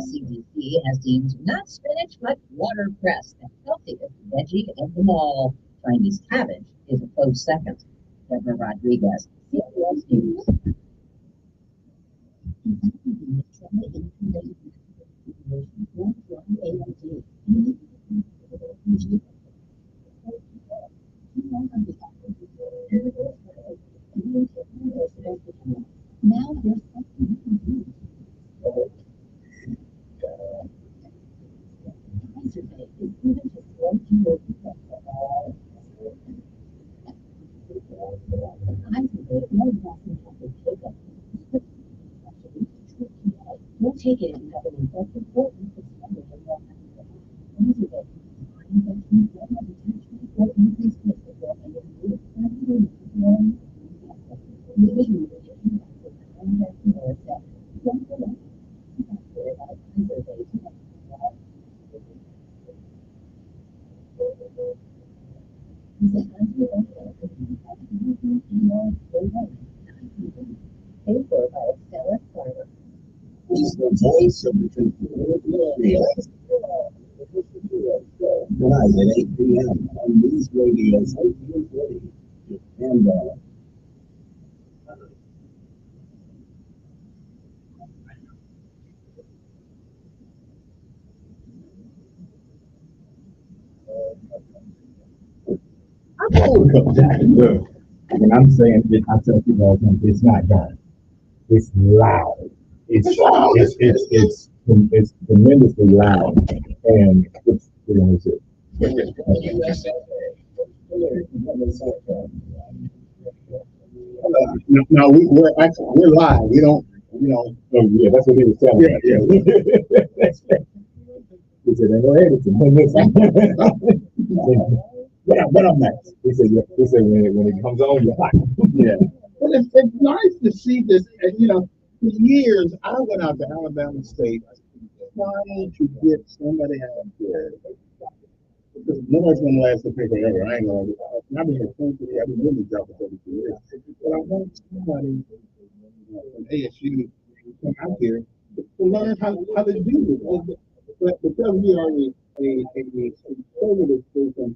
S10: CDC has deemed not spinach but watercress the healthiest veggie of them all. Chinese cabbage is a close second. Deborah Rodriguez, CBS News. Now there's something you can do. Survey is proven to slow your Don't take it if you have an infected throat and suspended in your
S11: He's the voice of the truth. Tonight at 8 p.m. on News Radio 1440. And
S14: I'm told a couple times, look, when I'm saying it, I tell people all the time, it's not done. It's loud. It's tremendously loud, and it's
S11: no, we're live. We don't,
S14: Oh, yeah, that's what he was telling me.
S11: Yeah.
S14: He said, "Go ahead, but I'm next." He said, when it comes on, you're hot."
S11: Yeah. But it's nice to see this. And, for years, I went out to Alabama State trying to get somebody out there. Because nobody's going to last the paper ever. I ain't going to. I've been here 23 years. I've been doing this job for 32 years. But I want somebody from ASU to come out here to learn how to do this. But because we are a conservative system,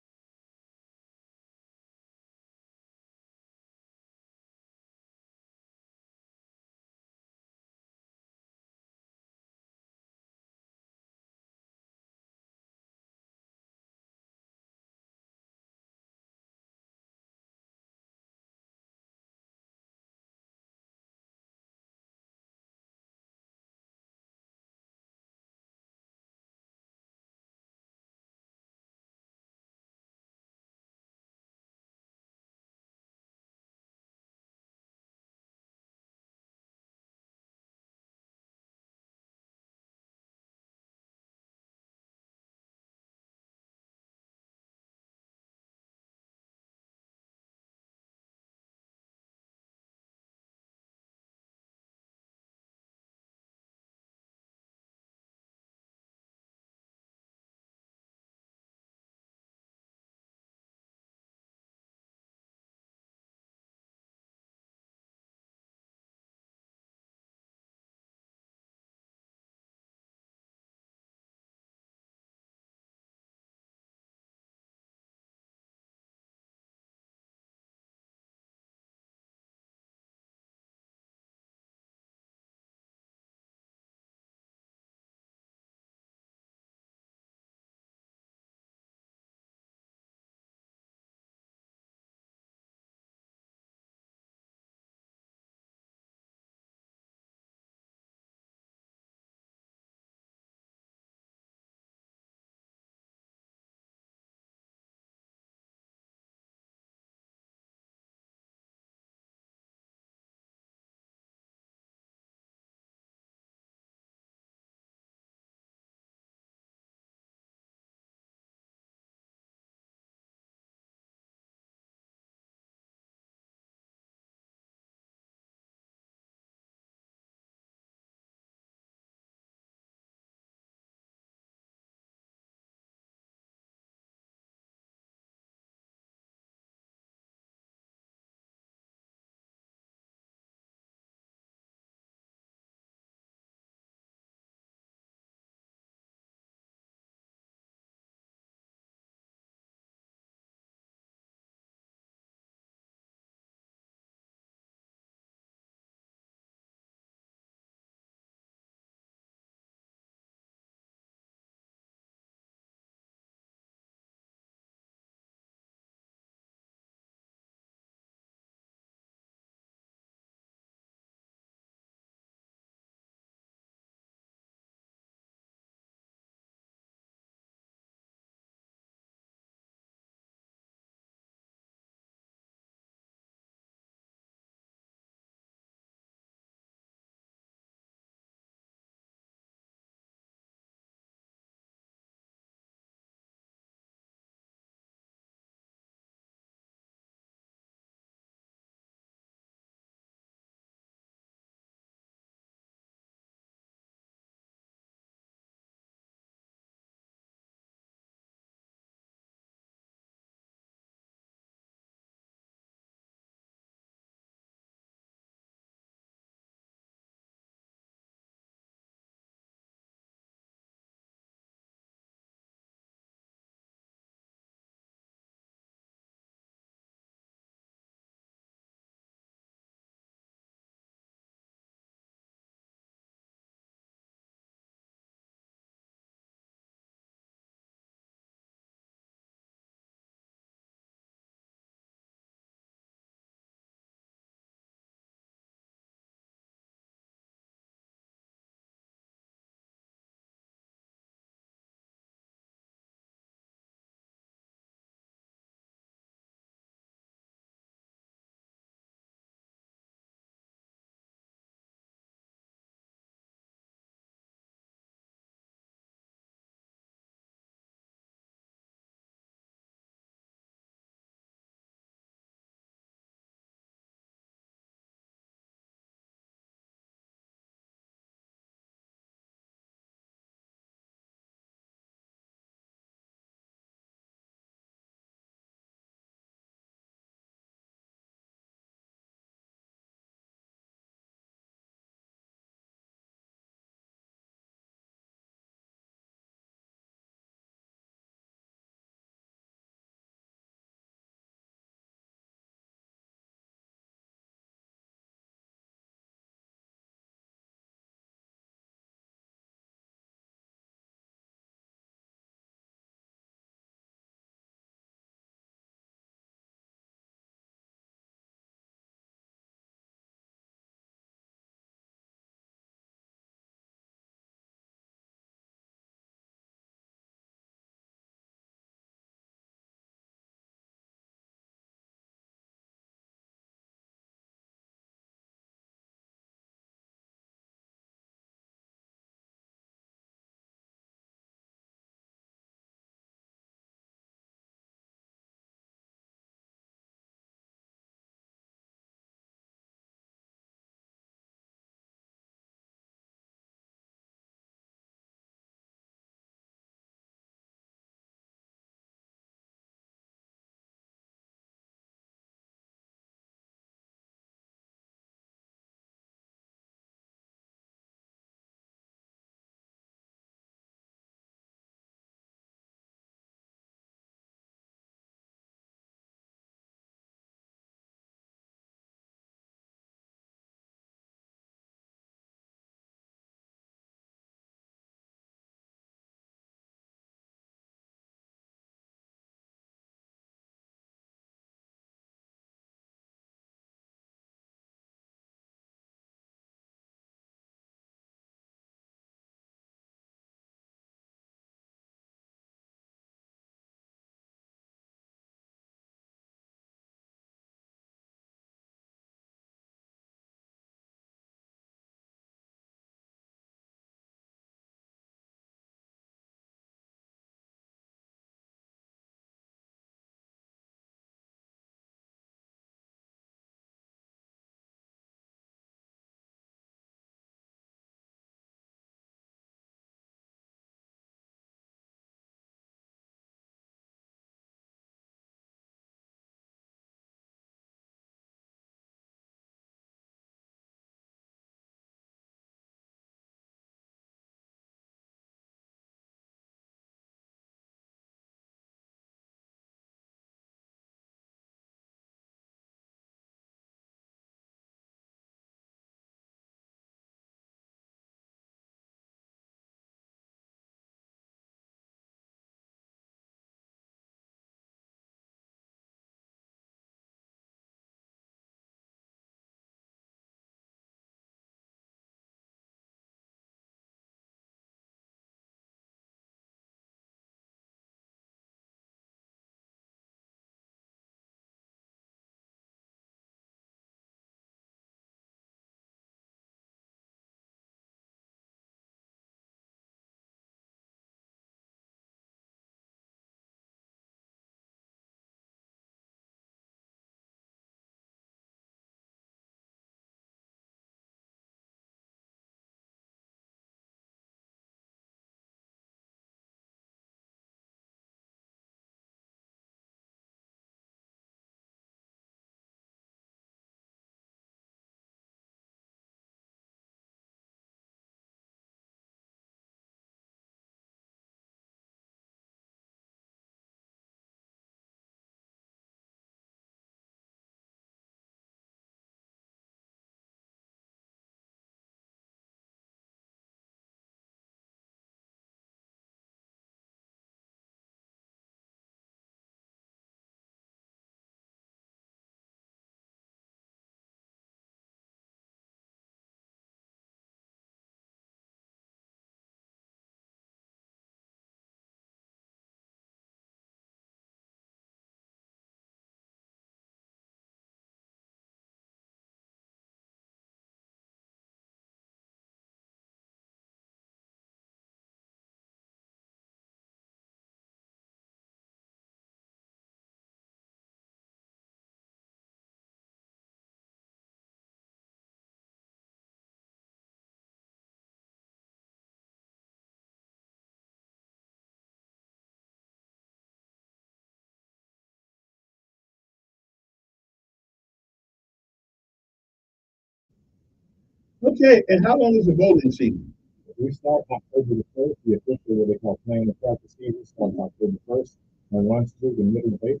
S3: Okay, and how long is the bowling season?
S14: We start October the 1st. The official, what they call playing the practice season, starts October 1st and runs through the middle of April.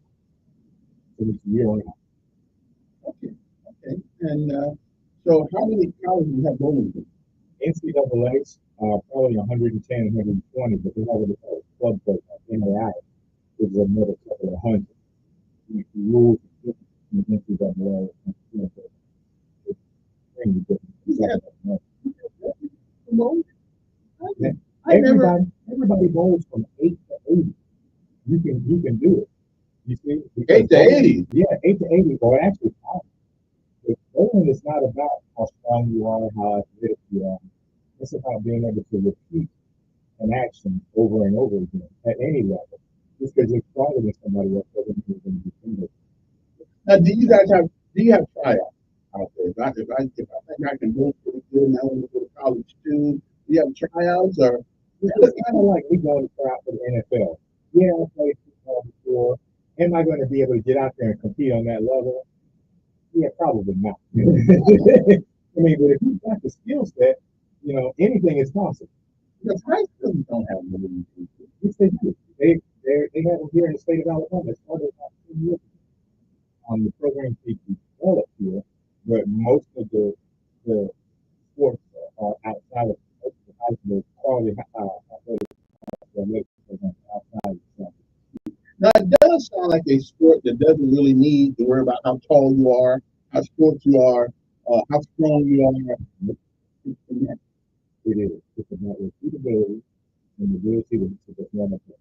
S14: So it's year round.
S3: Okay, okay. And so how many colleges have bowling teams?
S14: NCAA's are probably 110, 120, but they have what they call a club program, NAI, which is another couple of hundred. The rules are different from NCAA and NCAA. It's extremely different. Everybody bowls from 8 to 80. You can do it. You see?
S3: 8 to 80?
S14: Yeah, 8 to 80, or actually 5. Bowling is not about how strong you are, how athletic you are. It's about being able to repeat an action over and over again at any level. Just because you're stronger than somebody else doesn't mean you're going to be stronger.
S3: Now, do you have tryouts out there? If I think I can bowl pretty good and I want to go to college too, do you have tryouts or?
S14: It's kind of like we going to try out for the NFL. Yeah, I played football before. Am I going to be able to get out there and compete on that level? Yeah, probably not. I mean, but if you've got the skill set, anything is possible.
S3: Because high schools don't have bowling teams.
S14: Yes, they do. They have them here in the state of Alabama. It started about 10 years ago. The program is developed here, but most of the sports are outside of the high school, quality athletic programs outside of the campus.
S3: Now, it does sound like a sport that doesn't really need to worry about how tall you are, how short you are, how strong you are.
S14: It is. It's about repeatability and the ability to perform a play.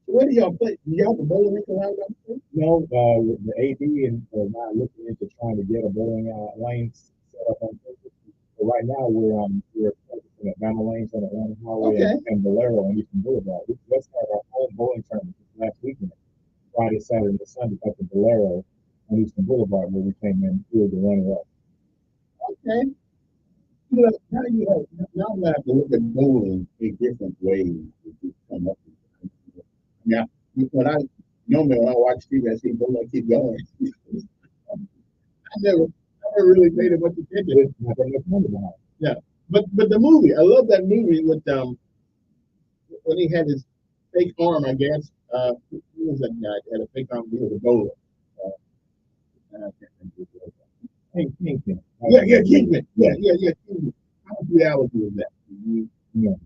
S3: So where do y'all play? Do y'all have a bowling rink around that place?
S14: No, the AD and now looking into trying to get a bowling lane set up on campus. So right now we're practicing at Bama Lanes on Atlanta Highway and Valero on Eastern Boulevard. We just had our home bowling tournament last weekend, Friday, Saturday, and Sunday up at Valero on Eastern Boulevard, where we came in field to run it up.
S3: Okay. Now I'm gonna have to look at bowling in different ways to come up with it. Now, when I watch TV, I see bowling keep going. I never really paid it much attention. Yeah, but the movie, I love that movie with when he had his fake arm, I guess. Who was that guy? He had a fake arm. He was a bowler. I can't remember.
S14: Kingpin.
S3: Yeah, Kingpin. Yeah, Kingpin. How much reality is that? Yeah.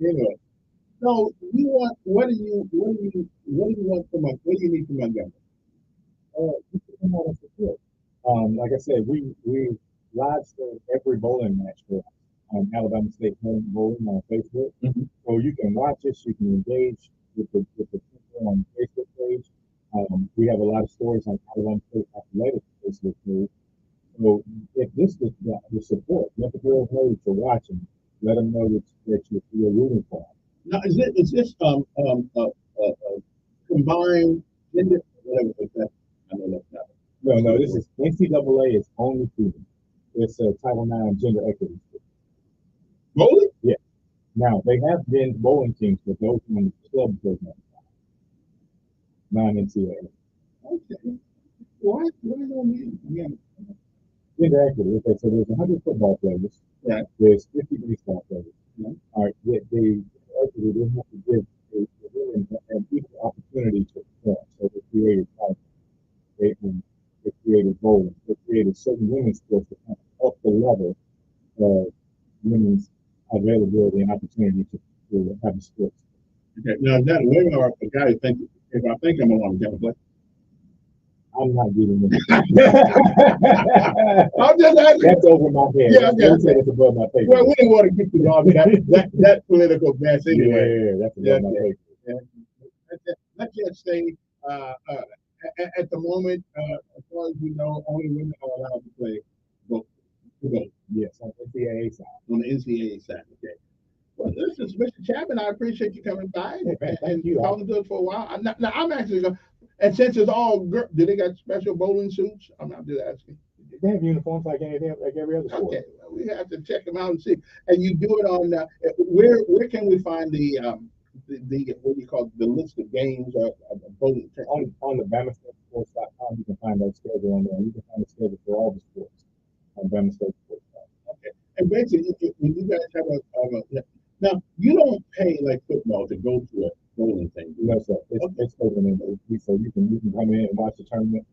S3: Anyway, so what do you want from what do you need from Montgomery?
S14: Support. Like I said, we live stream every bowling match for Alabama State Home Bowling on Facebook.
S3: Mm-hmm.
S14: So you can watch us, you can engage with the people on the Facebook page. We have a lot of stories on Alabama State Athletics Facebook page. So if this is the support, let the girls know that you're watching. Let them know that you're rooting for them.
S3: Now, is this combined gender? Whatever that. I know that's not.
S14: No. This is NCAA is only female. It's Title IX gender equity.
S3: Bowling?
S14: Yeah. Now they have been bowling teams, but those are on the club program, non-NCAA.
S3: Okay. Why don't we? Yeah.
S14: Gender equity. Okay, so there's 100 football players.
S3: Right.
S14: There's 50 baseball players.
S3: Yeah.
S14: All right. They have to give a women an equal opportunity to perform. So they created they created bowling. They created certain women's sports to kind of up the level of women's availability and opportunity to have a sport.
S3: Okay. Now that women are a guy who thinks if I think I'm gonna to play.
S14: I'm not getting it.
S3: I'm just asking.
S14: That's over my head.
S3: Yeah,
S14: that's above my pay.
S3: Well, we didn't want to get you off that political mess anyway.
S14: Yeah, that's above my pay.
S3: Let's just say at the moment, as far as you know, only women are allowed to play both.
S14: Yes, on the NCAA side.
S3: On the NCAA side, okay. Well, this is Mr. Chapman. I appreciate you coming by and talking to us for a while. Now I'm actually going, and since it's all girl, do they got special bowling suits? I'm not just asking.
S14: They have uniforms like anything, like every other sport.
S3: Okay, well, we have to check them out and see. And you do it on where can we find the what do you call it, the list of games of bowling
S14: on the Bama BamaStateSports.com. You can find that schedule on there. You can find the schedule for all the sports on BamaStateSports.com.
S11: Okay. And basically, when you guys have a now you don't pay like football to go to a bowling thing.
S14: No, sir. It's open in so you can come in and watch the tournament,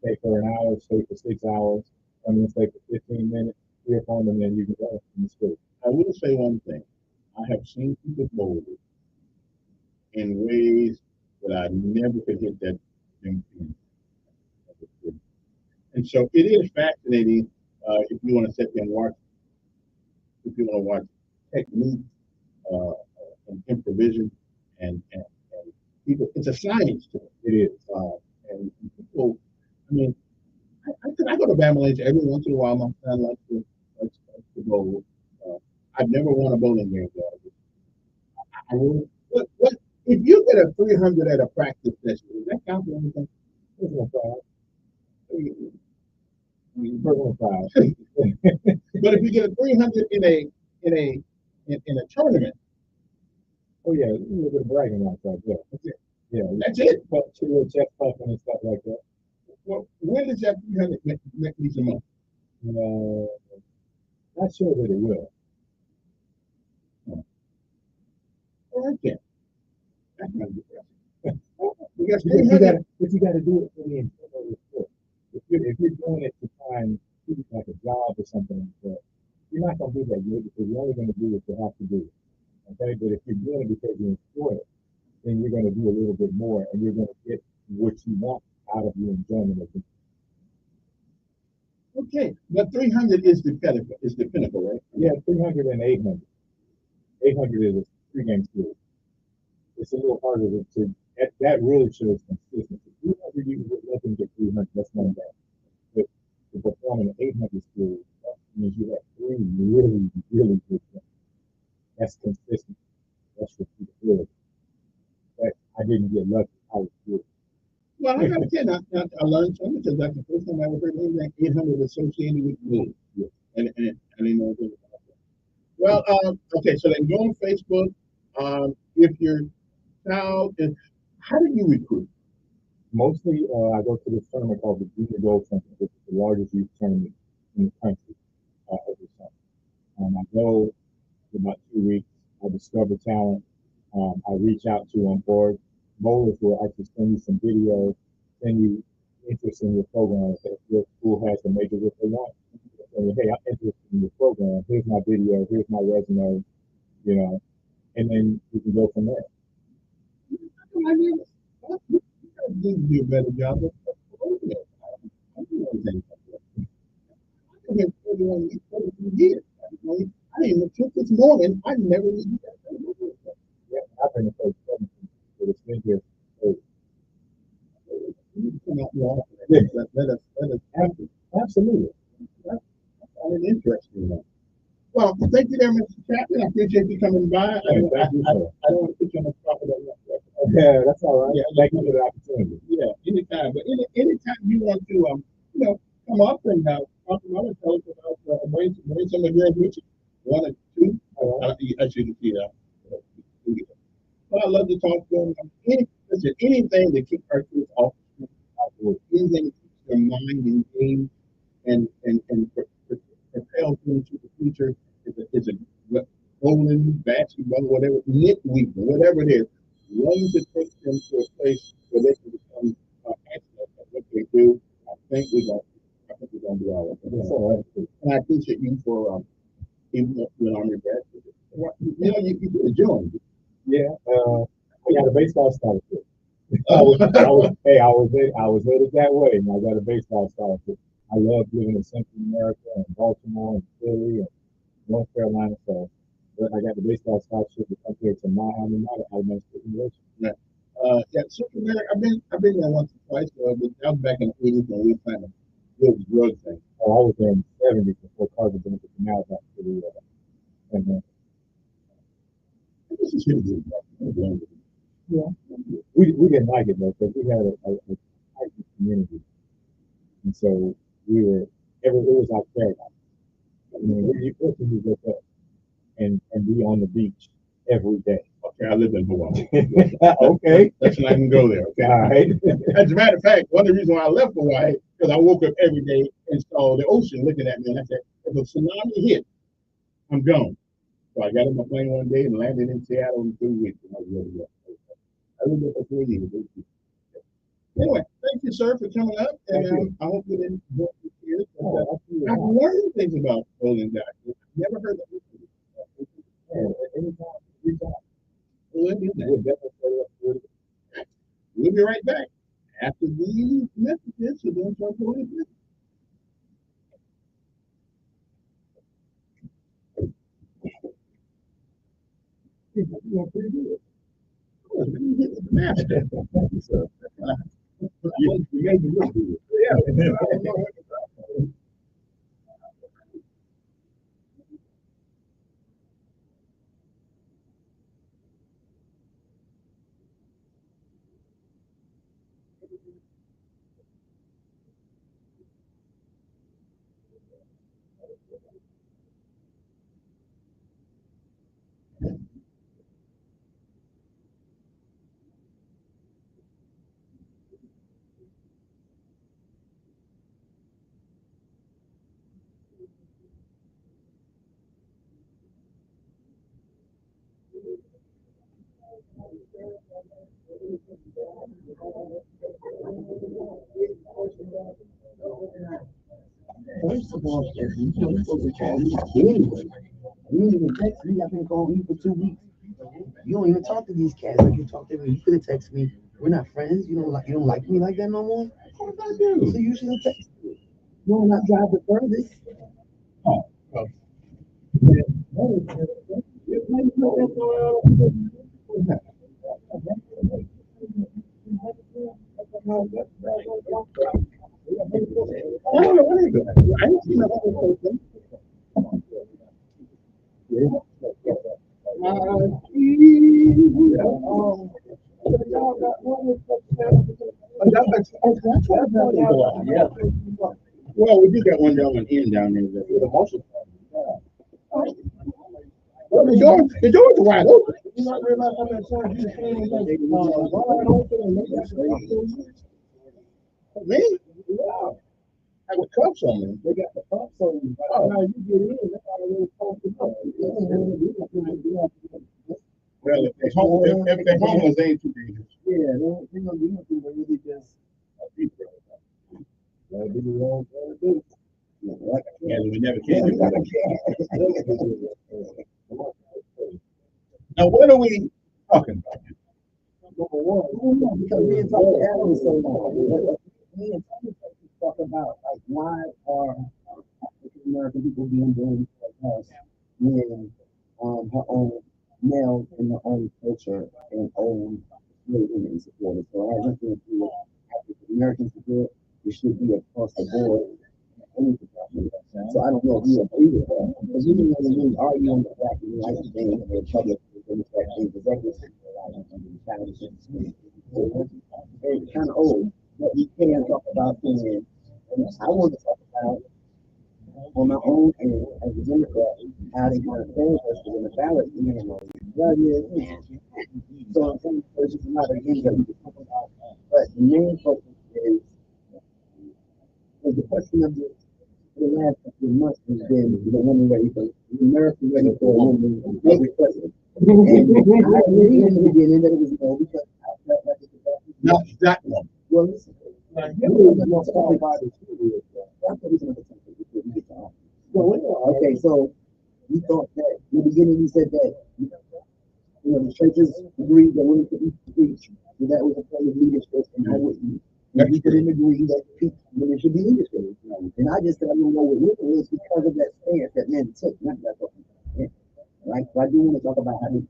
S14: stay for an hour, stay for 6 hours, stay for 15 minutes, 3 or 4, and then you can go in the school.
S11: I will say one thing. I have seen people bowl in ways that I never could hit that thing. And so it is fascinating if you want to sit there and watch, if you want to watch technique and improvisation and people, it's a science to it. It is. And people, I mean, I go to Bama Lanes every once in a while. My son likes to bowl. I've never won a bowling game. I will. What if you get a 300 at a practice session? Does that count for anything? Personal foul. But if you get a 300 in a tournament,
S14: oh yeah, a little bit of bragging rights right there.
S11: That's it.
S14: Yeah,
S11: that's it.
S14: But your chest puffing and stuff like that.
S11: Well, when does that 300 make me some money?
S14: Not sure that it will.
S11: Well, I can't. That's not depressing.
S14: But you got to do it for the intent of the sport. If you're doing it to try and keep it like a job or something like that, you're not going to do that good because you're only going to do what you have to do. Okay, but if you're doing it because you enjoy it, then you're going to do a little bit more, and you're going to get what you want out of your enjoyment of it.
S11: Okay, but 300 is the pinnacle, right?
S14: Yeah, 300 and 800. 800 is a 3-game series. It's a little harder to that really shows consistency. 300 you can get nothing to 300. That's not bad. But to perform an 800 series, that means you have 3 really, really good games. That's consistent. That's repeatability. That I didn't get lucky. I was good.
S11: Well, I got to tell you, I learned something because that's the first time I ever heard anything 800 associated with me. Yeah. And I didn't know anything about that. Well, okay, so then go on Facebook. If your child is, how do you recruit?
S14: Mostly, I go to this tournament called the Junior Gold Tournament, which is the largest youth tournament in the country every summer. I go for about 2 weeks. I discover talent. I reach out to them, or bowlers will actually send you some videos, send you interest in your program. If your school has a major that they want, say, hey, I'm interested in your program. Here's my video. Here's my resume. And then you can go from there.
S11: I need to do a better job. I didn't even this morning. I never even
S14: yeah, I've been a coach for the spin here. Absolutely.
S11: I find it interesting. Well, thank you there, Mr. Chapman. I appreciate you coming by. I don't want to put you on the spot with that.
S14: Yeah, that's all right. Yeah, thank you for the opportunity.
S11: Yeah, anytime. But anytime you want to, come up and talk about it, tell us about bring some of your with you. 1 or 2. I shouldn't see that. But I love to talk to them. Anything that keeps our kids off the street, anything that keeps their mind engaged and propels them to the future is a bowling, basketball, whatever, knitweaving, whatever it is. Wanting to take them to a place where they can become excellent at what they do. I think we're gonna do all of it. And I appreciate you for even when I'm your best. You do a job.
S14: Yeah, I got a baseball scholarship. I was headed that way, and I got a baseball scholarship. I love living in Central America and Baltimore and Philly and North Carolina. So, but I got the baseball scholarship to come here to my alma mater, Alabama State University.
S11: Yeah. Central America. I've been there once or twice. But that was back in the 80s when we were trying to build the drug thing.
S14: Oh, I was there in the 70s before Carter built the canal back to the
S11: This is really good.
S14: Yeah. We didn't like it though, because we had a tight community. And so it was our paradise. I mean, you could wake up and be on the beach every day.
S3: Okay, I live in Hawaii.
S11: Okay.
S3: Let's not even go there. Okay.
S11: All right.
S3: As a matter of fact, one of the reasons why I left Hawaii because I woke up every day and saw the ocean looking at me, and I said, if a tsunami hit, I'm gone. So I got on my plane one day and landed in Seattle in 2 weeks, and I was ready to go. I lived there for 3 years. Anyway, thank you, sir, for coming up, and I hope you didn't enjoy this year. I've learned things about oil and gas. I've never heard of it. We'll be right back after these messages. So don't jump away. You're pretty good. Oh, you hit the master. You made me look good. Yeah.
S15: First of all, you know, you're supposed to call me anyway. You didn't even text me. I've been calling you for 2 weeks. You don't even talk to these cats like you talk to me. You could have texted me. We're not friends. You don't like me like that no more. Of course I do. So you should have texted me. You will not drive the furthest.
S3: Oh, well. I don't know what they do. I ain't seen the whole person. Well, we did got one down in down there. Well, the doors are wide open. You not realize how that song you seen wide open and me? Yeah. I got cups on them. They got the cups on them. Now you get in, that's how they supposed to go. Well, if they homeless, they ain't too dangerous.
S15: Yeah, they're gonna do nothing but really just that'd be the wrong thing to do.
S3: Yeah, we never can. Now, what are we talking about?
S15: Number one, because me and Dr. Allen so long. Me and Tommy talk about like why are African American people being born like us when her own male in their own culture and own religion and supported. So I have nothing to do with African American support. It should be across the board. So I don't know if you agree with that. Because you know when we argue on the black and white thing and the public Democrat thing, the executive it's kind of old, but we can talk about things. And I want to talk about on my own and as a Democrat, how they kind of manifested in the ballot, you know, so I'm saying there's just a lot of things that we can talk about. But the main focus is the question of the last couple of months has been the woman ready for America ready for a woman president. And I believe in the beginning that it was no because I felt like it was
S3: not that one.
S15: Well, listen, okay, so we thought that in the beginning we said that you know the churches agreed that women could preach, so that was a part of leadership, and I wouldn't. And we couldn't agree that women should be leadership. And I just said I don't know what women is because of that stance that men took, not that fucking. Right? So I do want to talk about how they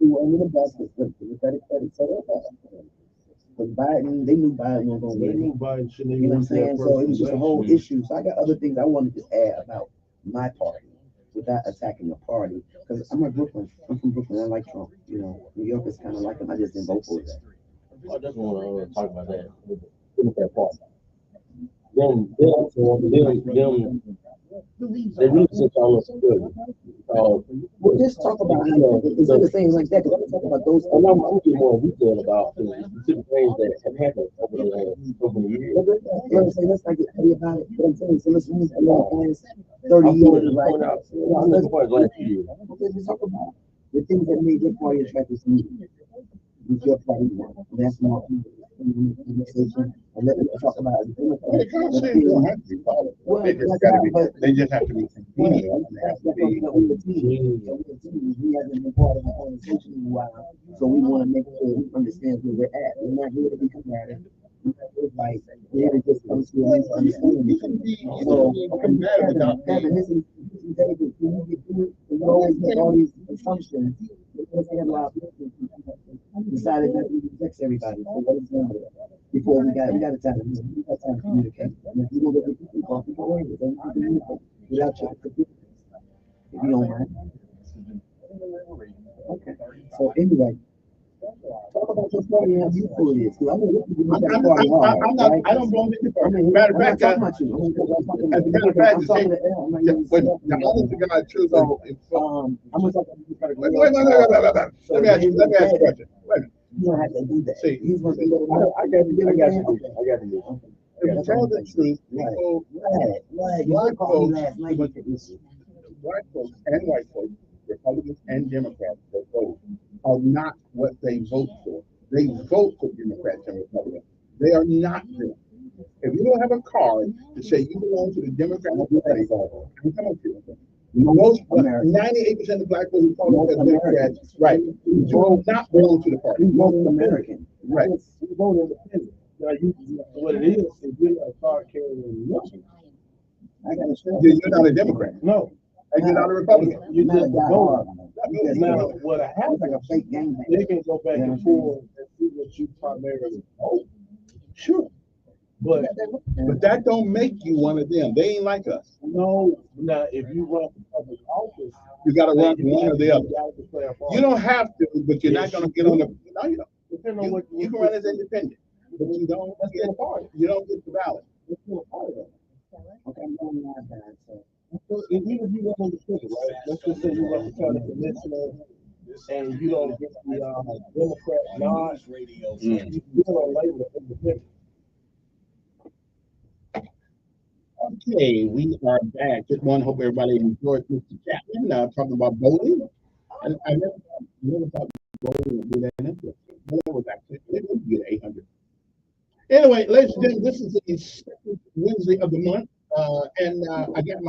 S15: were under the bus with Democratic credit set up. Because Biden, they knew Biden was going to win. You know what I'm saying? So it was just a whole issue. So I got other things I wanted to add about my party without attacking the party. Because I'm from Brooklyn. I like Trump. You know, New York is kind of like him. I just didn't vote for that.
S16: I just want to talk about that. Democrat Party. They represent almost good.
S14: So
S15: Well, just talk about instead of things like that, because I'm talking about those.
S14: I'm talking more detail about the specific things that have happened over the years.
S15: Let's not get petty about it. But I'm saying, so let's use the last 30 years, right? Let's talk about the things that made your party attractive to me. With your party, that's more conversation. And let's talk about it.
S3: They don't have to be followed. They just have to be convenient. They have to be.
S15: We haven't been part of the conversation in a while, so we want to make sure we understand where we're at. We're not here to be combative. It's like we're here to just come to an understanding. So, Kevin, this is David. When you get through it, you always make all these assumptions. Because they have a lot of people decided that we reject everybody. So what is going on? Before we got a time. We got time to communicate. And if you don't get the people, people away with them, you can communicate without your if you don't mind. Okay. So anyway, talk about your party and how beautiful it is. I
S3: don't belong to the party. Matter of fact, as a matter of fact, the honest to God truth.
S15: I'm gonna talk
S3: Let me ask you a question. Wait a minute.
S15: You don't have to do that.
S3: See,
S15: he's gonna do
S14: that. I got you.
S3: To tell the truth, people, black folks and white folks, Republicans and Democrats that vote are not what they vote for. They vote for Democrats and Republicans. They are not them. If you don't have a card to say you belong to the Democratic Party, I'm coming to you. Most 98% of black people who call themselves Democrats, right, do not belong to the party.
S15: Most American,
S3: right?
S14: We vote independent. Now, what it is you're not a card carrying election.
S15: I got to say,
S3: you're not a Democrat.
S14: No.
S3: And you're not a Republican.
S14: You're just a voter. Now, what happens?
S15: Like a fake game.
S14: They can go back and forth and see what you primarily vote.
S3: Sure. But that don't make you one of them. They ain't like us.
S14: No. Now, if you run for public office,
S3: you got to run one or the other. You don't have to, but you're not going to get on the. No, you don't.
S14: Depending on what
S3: you can run as independent, but you don't get a party. You don't get the ballot.
S15: Okay, I'm going on that.
S14: So if you run on the ticket, right? Let's just say you run for county commissioner and you don't get the Democrat nod, you're going to label it independent.
S3: Okay, we are back. Just want to hope everybody enjoyed Mr. Chapman talking about voting. And I never thought voting would be that interesting. Well, that was actually, it would get 800. Anyway, ladies and gentlemen, this is the second Wednesday of the month. And I got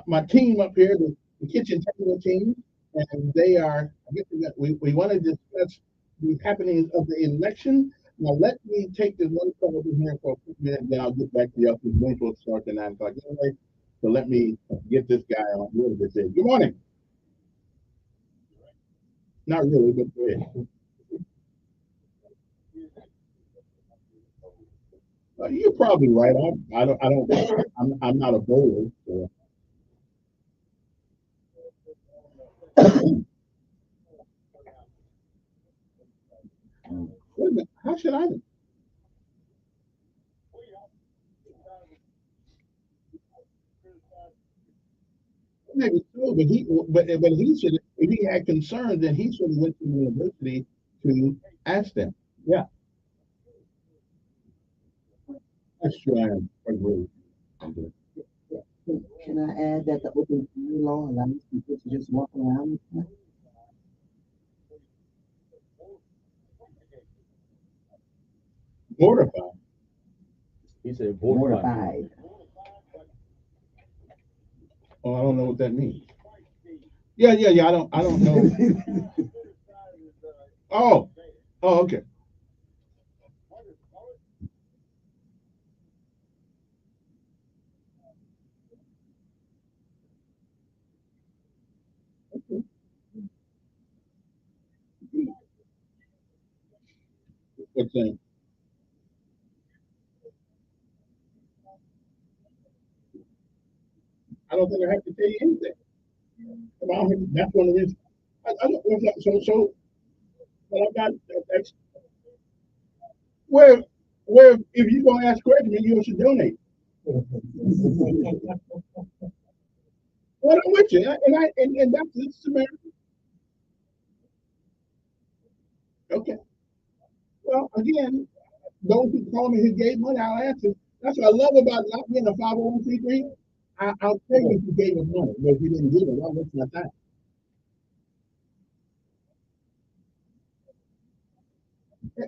S3: my team up here, the kitchen table team, and they are, I guess we want to discuss the happenings of the election. Now, let me take this one fellow over here for a quick minute, then I'll get back to you. Because we're supposed to start at 9 o'clock anyway. So let me get this guy on. Good morning. Not really, but go ahead. You're probably right. I'm not a bowler. So. Wait a minute. How should I know? Maybe so, but he should, if he had concerns, then he should have went to the university to ask them. Yeah. That's true. I agree.
S15: Can I add that the open carry law allows people to just walk around with that?
S3: Mortified.
S14: He said
S15: mortified.
S3: Oh, I don't know what that means. Yeah. I don't know. Oh, okay. What's that? I don't think I have to tell you anything. That's one of the reasons. I don't. So. Well, I got that's where if you're gonna ask questions, you should donate. Well, I'm with you, and that's this America. Okay. Well, again, those who call me who gave money, I'll answer. That's what I love about not being a 501c3. I'll tell you if you gave us money, but if you didn't give it, I'll let you know that.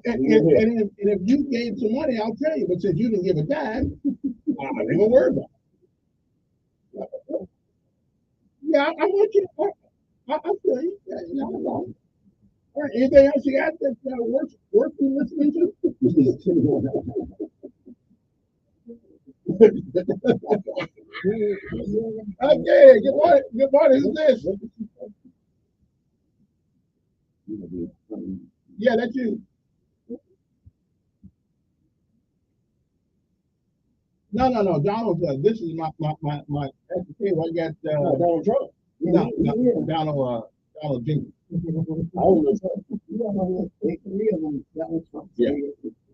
S3: And if you gave some money, I'll tell you. But since you didn't give a dime, I'm not even worried about it. Yeah, I want you. I feel you. Yeah, you're not wrong. All right. Anything else you got that's worth you listening to? Okay. Good morning. Good morning. Who's this? Yeah, that's you. No. Donald, this is my SK. I got Donald Trump. No, Donald Jenkins. Yeah.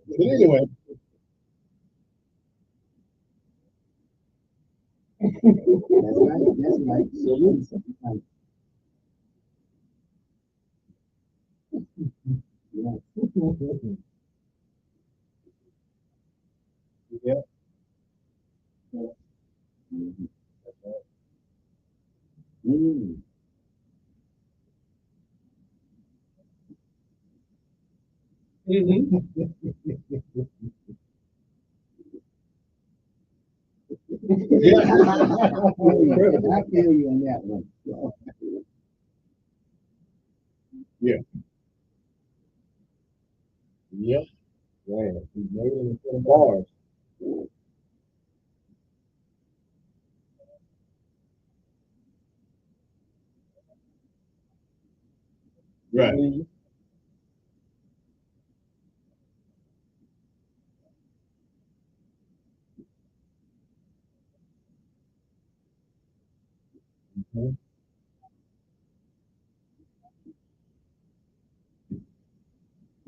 S3: But anyway. That's right. Yeah. Mm. Mm-hmm. Yeah. I feel you on that one. Yeah. Yep. Yeah. He made it in bars. Right. Mm-hmm.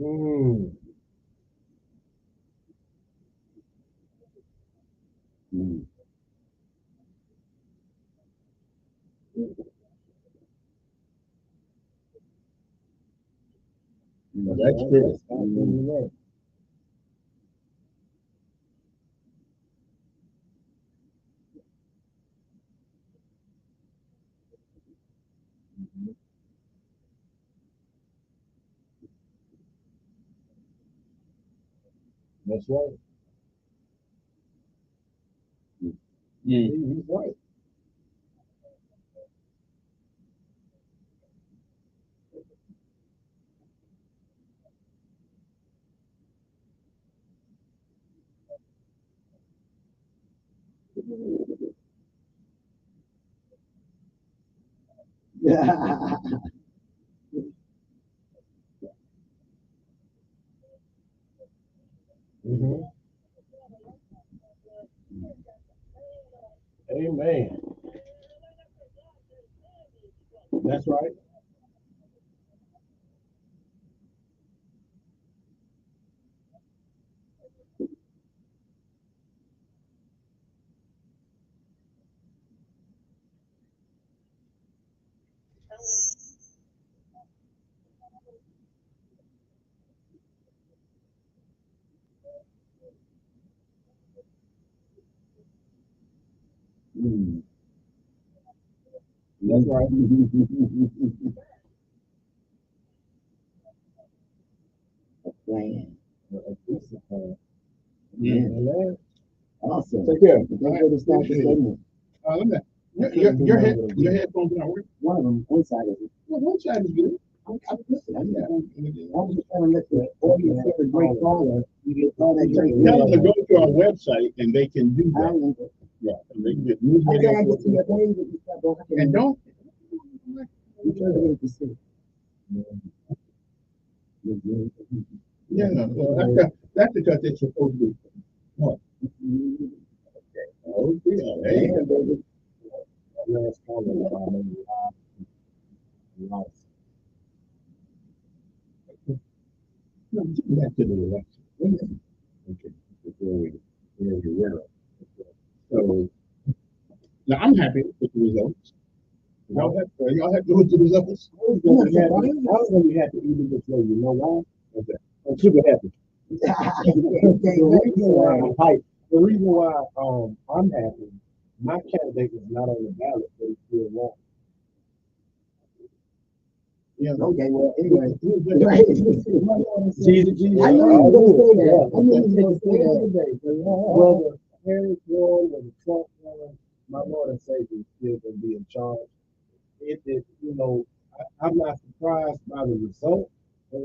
S3: Mm. Mm. That's true. Mm-hmm. That's right. He's right. Mm-hmm. Amen. That's right. Mm. That's right. A plan. Yeah. Amen. Awesome. Take care. That's where to start the segment. Let me. Your headphones are not working. One of them, one side is it. Well, one side is good. I'm listening. I was just trying to let the audience hear a great caller. You get all that great. Tell them to go to our website and they can do that. Yeah, and they can get news video. And don't. Yeah, well, that's because it's supposed to be. What? Okay. Oh, yeah. Hey, baby. Last caller. Back to the election. Okay. Where we were. So now I'm happy with the results. Y'all have to go to the levels.
S14: I was gonna be happy even this way. You know why? I'm super happy. The reason why I'm happy, my candidate is not on the ballot, but it's still wrong.
S15: Yeah. Okay. Well, anyway.
S14: Jesus.
S15: I know you were going to say that. I knew you were going to say that.
S14: Whether Harris won, whether Trump won, my Lord and Savior is still going to be in charge. I'm not surprised by the result. No,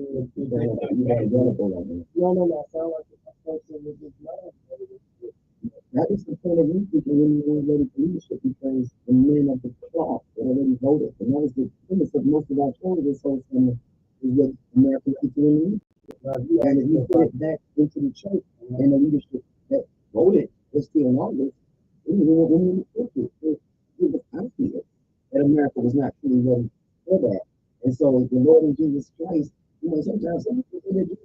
S14: I sound like a person with this mind.
S15: That is the point of view people when you were ready for leadership because the men of the cloth that already voted. And that was the premise of most of our candidates whole summer is what American people in leadership. And if you put it back into the church and the leadership that voted was still in office, it was all women in the pulpit. It was obvious that America was not truly ready for that. And so the Lord and Jesus Christ, sometimes some people say that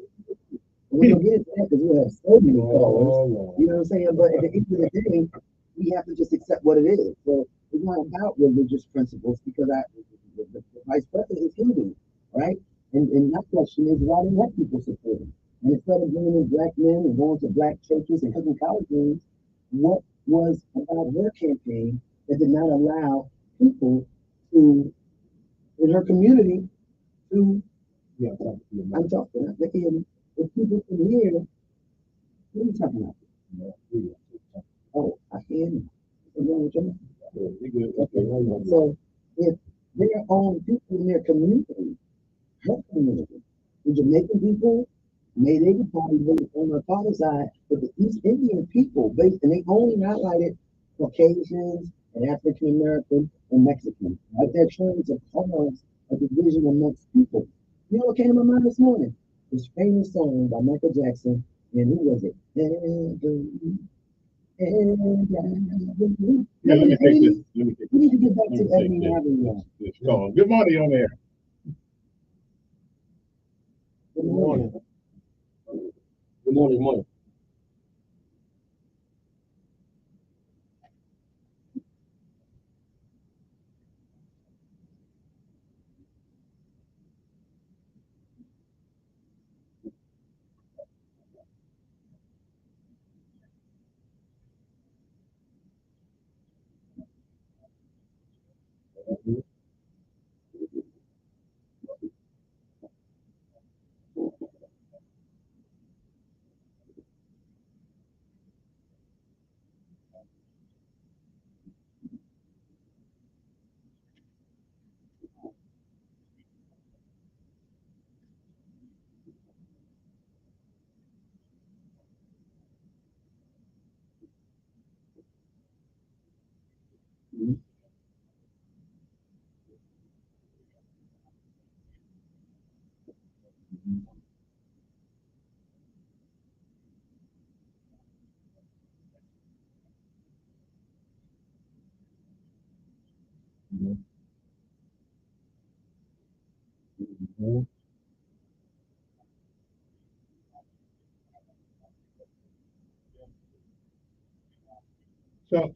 S15: we're gonna get into that because we have so many callers. You know what I'm saying? But at the end of the day, we have to just accept what it is. So it's not about religious principles because the vice president is Hindu, right? And my question is, why do white people support him? And instead of bringing in black men and going to black churches and cooking collard greens, what was about her campaign that did not allow people to, in her community, to, I'm talking, if people can hear, what are you talking about? Oh, I hear you. So if their own people in their community, her community, the Jamaican people made everybody vote on her father's side, but the East Indian people, and they only highlighted Caucasians and African American and Mexican. Like they're trying to cause a division amongst people. You know what came to my mind this morning? This famous song by Michael Jackson, and who was it?
S3: Yeah, let me take this.
S15: We need to get back to Ebony Avenue.
S3: Good morning on there.
S15: Good morning.
S14: Good morning. Good morning.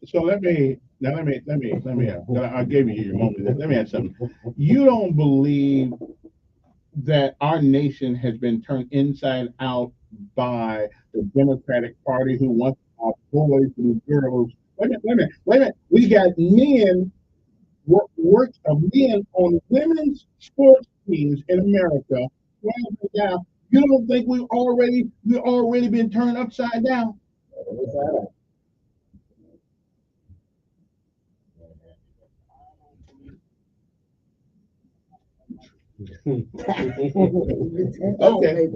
S3: So let me I gave you your moment. Let me ask something. You don't believe that our nation has been turned inside out by the Democratic Party who wants our boys and girls. Wait a minute. We got men work of men on women's sports teams in America. Now, you don't think we've already been turned upside down? Okay.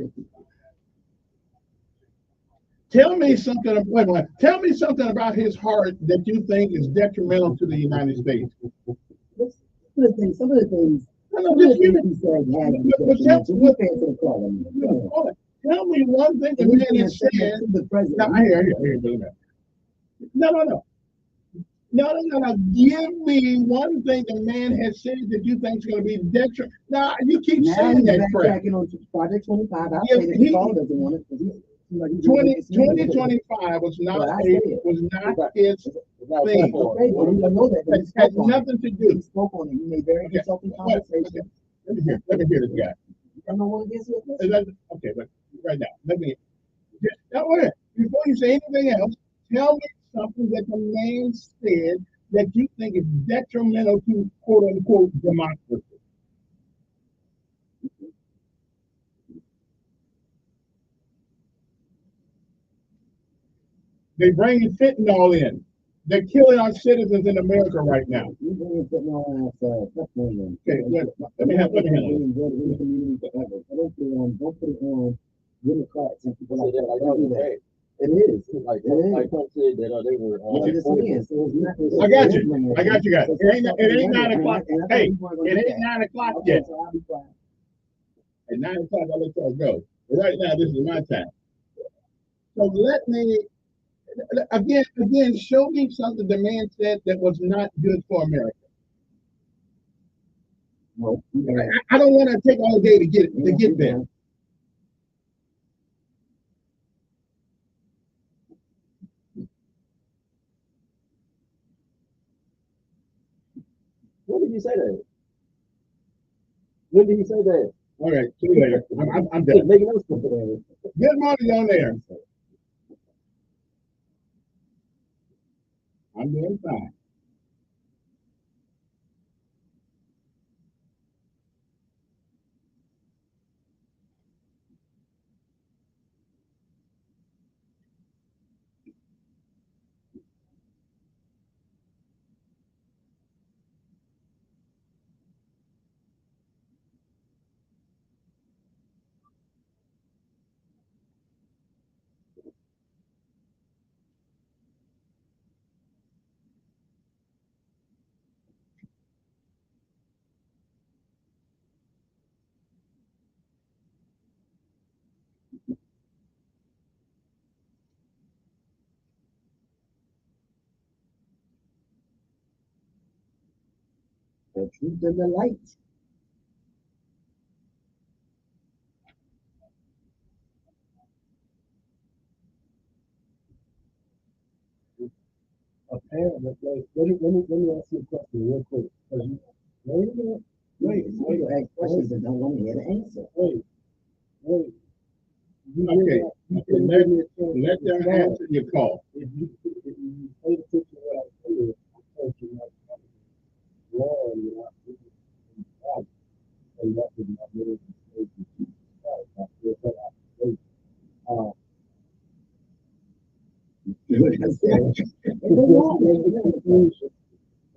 S3: Tell me something. Wait a minute. Tell me something about his heart that you think is detrimental to the United States.
S15: Some of the things he said
S3: tell me one thing the man has said. No. Give me one thing the man has said that you think is going to be detrimental. Now you keep saying that crap.
S15: On Project 25. I'll say that Paul doesn't want it.
S3: 2025 was not his thing.
S15: Okay, but we don't know that.
S3: It had nothing to do.
S15: He spoke on it. He made very consulting conversation.
S3: Let me hear this guy.
S15: You don't know what it is?
S3: Okay, but right now, wait. Before you say anything else, tell me something that the man said that you think is detrimental to quote unquote democracy. They bringing fentanyl in. They're killing our citizens in America right now.
S15: You bring fentanyl in.
S3: Okay, let me have it.
S15: Don't put it on Democrats and people like that. It is.
S16: Like Trump said that they were.
S3: I got you guys. It ain't 9 o'clock. Hey, it ain't 9 o'clock yet. At 9 o'clock, I'll let y'all go. But right now, this is my time. So let me again show me something the man said that was not good for America.
S15: No,
S3: I don't want to take all day to get there.
S16: When did you say that? When did he say that?
S3: All right, see you later. I'm done.
S16: Making us good
S3: morning on there. I'm doing fine.
S15: The truth and the light.
S13: Apparently, let me ask you a question real quick. Wait a minute.
S15: You ask questions and don't want to hear the answer.
S13: Wait.
S3: Okay, let them answer your call.
S13: If you pay attention to what I said, I told you not to law, you're not doing God. So that would not really be Jesus Christ. I feel that I say,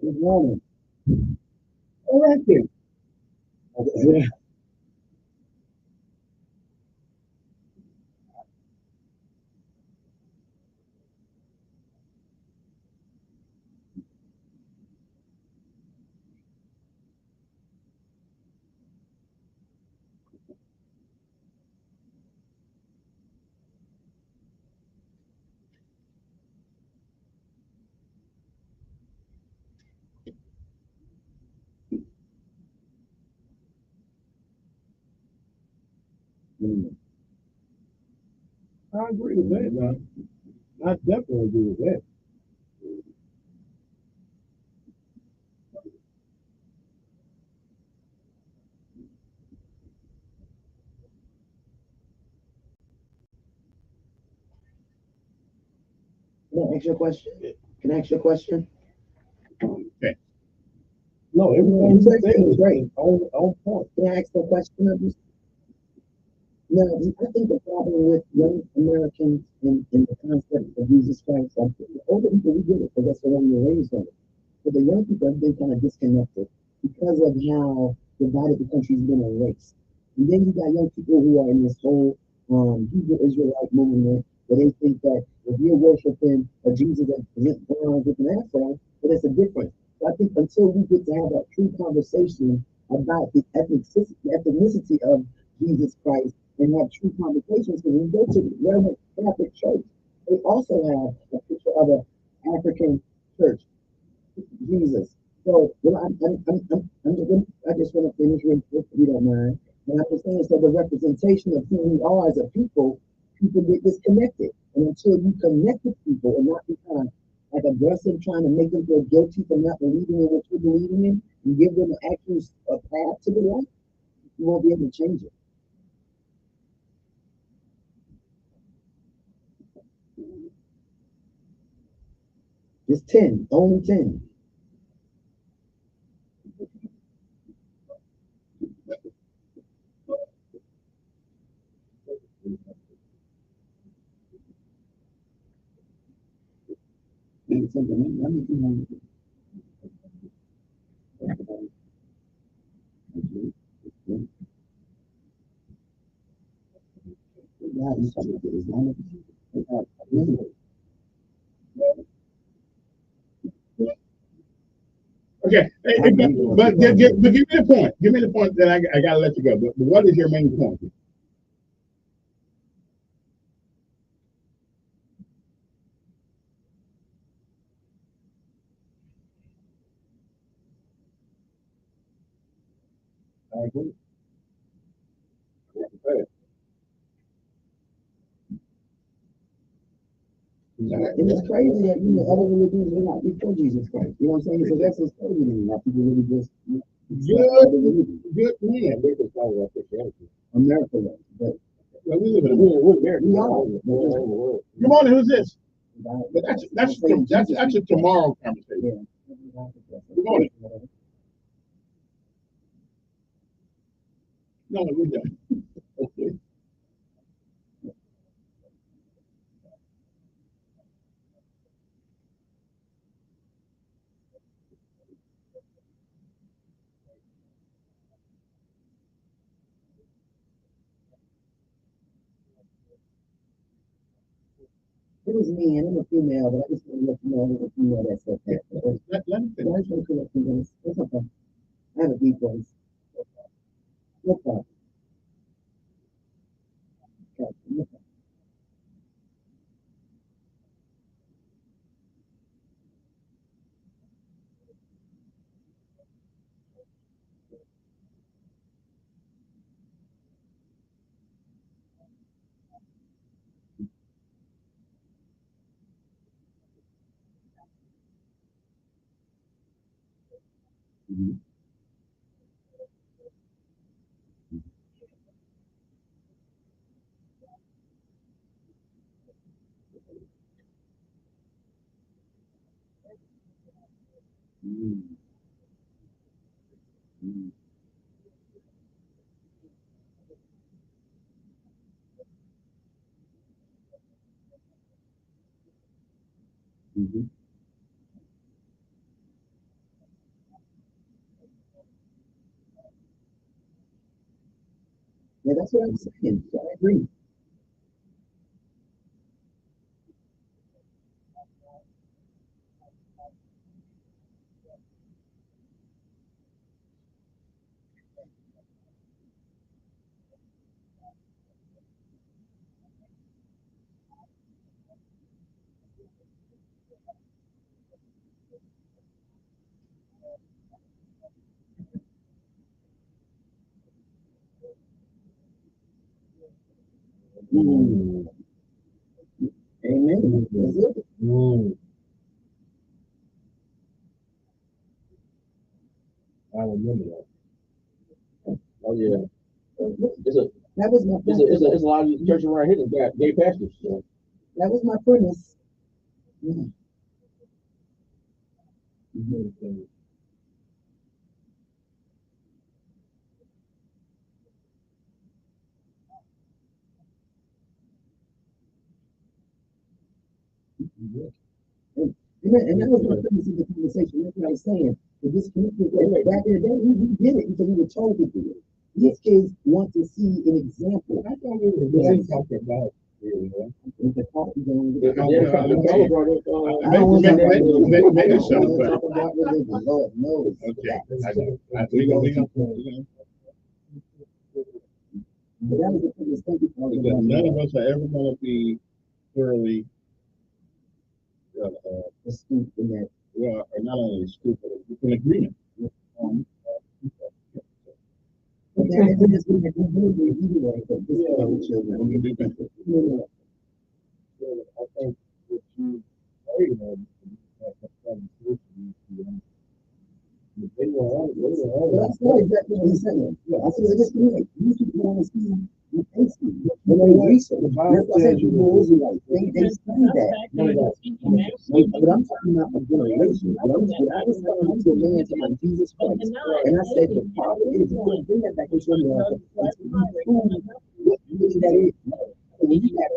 S15: Good morning.
S3: All right then.
S13: I agree with that, man. I definitely agree with that.
S15: Can I ask you a question?
S3: Okay.
S13: No, everything you said was great. On point.
S15: Can I ask a question? Now, I think the problem with young Americans in the concept of Jesus Christ, the older people, we get it because that's the way we were raised on it. But the young people have been kind of disconnected because of how divided the country's been on race. And then you got young people who are in this whole Hebrew Israelite movement where they think that if you're worshiping a Jesus that isn't brown with an afro, but it's a difference. So I think until we get to have that true conversation about the ethnicity of Jesus Christ and have true conversations, because when you go to the Roman Catholic Church, they also have a picture of an African church, Jesus. So I just want to finish real quick, if you don't mind. And I'm just saying, so the representation of who we are as a people people get disconnected. And until you connect with people and not be kind of like aggressive, trying to make them feel guilty for not believing in what you're believing in, and give them an actual path to the light, you won't be able to change it. Just 10, only 10.
S3: Okay, but give me the point. Give me the point that I gotta let you go. But what is your main point?
S14: I agree.
S15: And it's crazy that other religions are not before Jesus Christ. You know what I'm saying? So that's what's crazy to me. That people really just
S3: Good man.
S15: America was, but
S3: we live in America.
S15: We are.
S3: Good morning. Who's this? But that's a tomorrow conversation. Good morning. No, we're done. Okay.
S15: It was me, and I'm a female, but I just want to let you know I'm a female that said that.
S3: Let me finish.
S15: I just want to correct you guys. It's okay. I have a deep voice. No problem. Okay. No problem. Yeah, that's what I'm saying. So I agree. Amen. That's it.
S14: I remember that. Oh yeah.
S15: That was my
S14: It's a lot of churches around here that got gay pastors. So.
S15: That was my premise. And that was my premise of the conversation. That's what I was saying. The disconnected back in the day, we did it because we were told to do it. These kids want to see an example.
S14: I thought we were really talking about
S15: the coffee going.
S3: Maybe so, but
S15: Lord knows.
S3: okay.
S15: But that was the biggest thing
S3: Because none of us are ever going to be thoroughly
S15: astute in that.
S3: Well, or not only astute, but in agreement.
S14: I think what you say,
S15: that's not exactly what he's saying. I said, listen, you should want to see the tasty. When they research, that's why I said you know Israelites. They see that. But I'm talking about a generation. What I was talking to a man to like Jesus Christ. And I said, the problem is you can't bring that back into America. What that is. When you got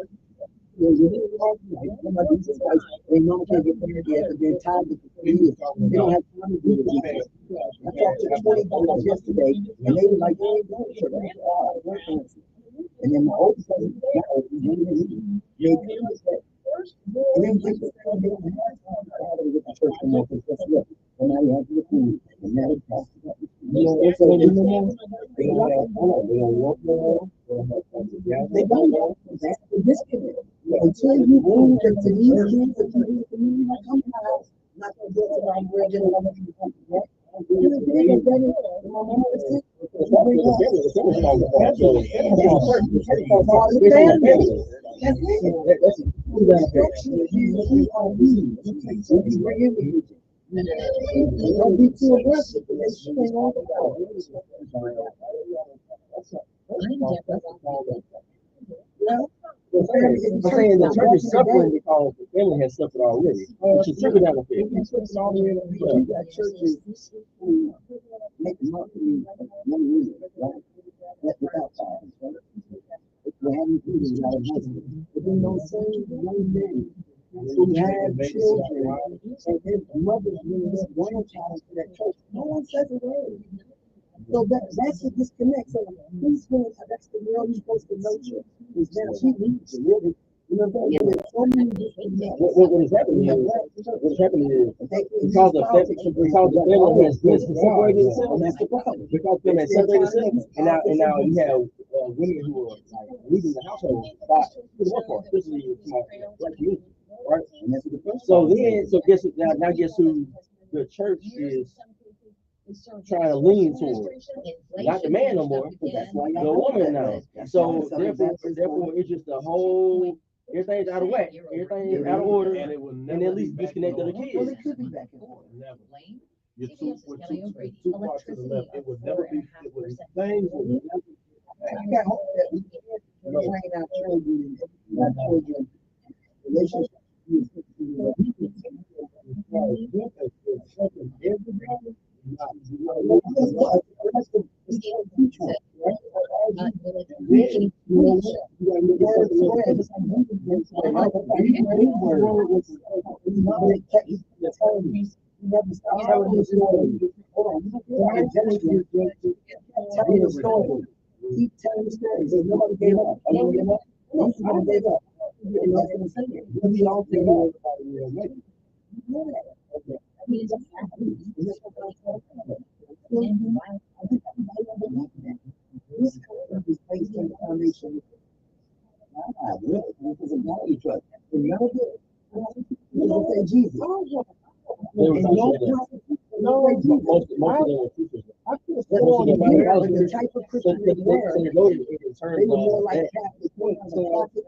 S15: Jesus Christ, when mom can't get married yet, but they're tied to the years. They don't have time to do it. I talked to 20 guys yesterday, and they were like, they ain't going to church. And then my oldest cousin, they and then they just they don't have time to get to church anymore because guess what? And now you have to get food, and now they cost you know what's so in the morning? They don't work no more. They don't know. That's the disconnect. Until you prove that to these kids that you need to community like come to my house, not gonna get to my bread and I'm gonna come to that. Don't be too aggressive.
S14: I'm saying the church is suffering because the family has suffered already. It's a trickle down effect.
S15: You got churches who make money without tithes, right? We're having people out of business. But then those same young men who have children and their mothers bring this grandchild to that church, no one says a word. So that's a disconnect. So who's going to, that's the world you're supposed to nurture. Is now she needs to really, you know what I'm saying? There's so many disconnects.
S14: What is happening is, because the family has separated itself, because the family has separated itself, and now you have women who are like leaving the household by the workforce, especially black community, right? So guess who the church is trying to lean towards, not the man no more, the woman now. So therefore, it's just the whole, everything's out of whack, everything's out of order, and at least disconnect the kids.
S15: Well, it could be back and forth.
S14: You're too far to the left. It would never be. It would things would never.
S15: I got hope that we can train our children, relationships. Keep telling stories. Nobody gave up. Nobody gave up. And that's what I'm saying. We all think this country is based on the foundation. This is a value trust. And none of it, you don't say Jesus.
S14: Most of them were teachers.
S15: The type of Christian they were, they were more like Catholic.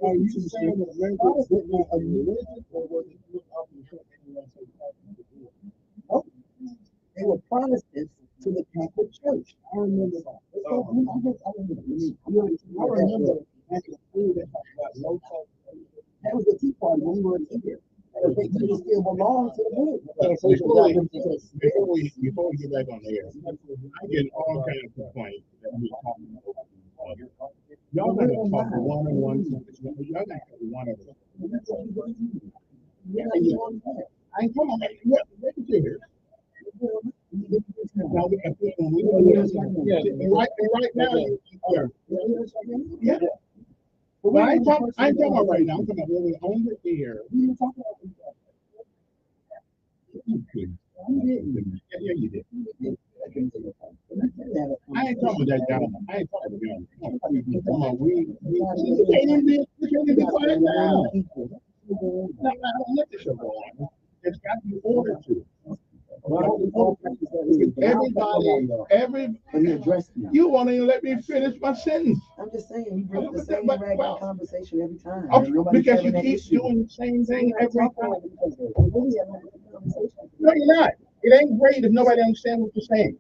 S15: Are you saying that Americans didn't know a religion, or was it they were Protestants to the Catholic Church? I remember that. That was the Tea Party when we were here. They still belong to the group.
S11: Before we get back on the air, I get all kinds of complaints that we're talking about. Y'all gotta talk one-on-one. Y'all gotta have one of them. I ain't talking about let me hear. Now we can put on right now. Yeah. But I ain't talking about right now. I'm talking about when we're on the air. Yeah, you did. I ain't talking about that guy. I ain't talking about him. Come on, you can't even be quiet now. Let the show go on. It's got to be ordered to.
S3: You won't even let me finish my sentence.
S15: I'm just saying, you bring the same regular conversation every time.
S3: Because you keep doing the same thing every time. No, you're not. It ain't great if nobody understands what you're saying.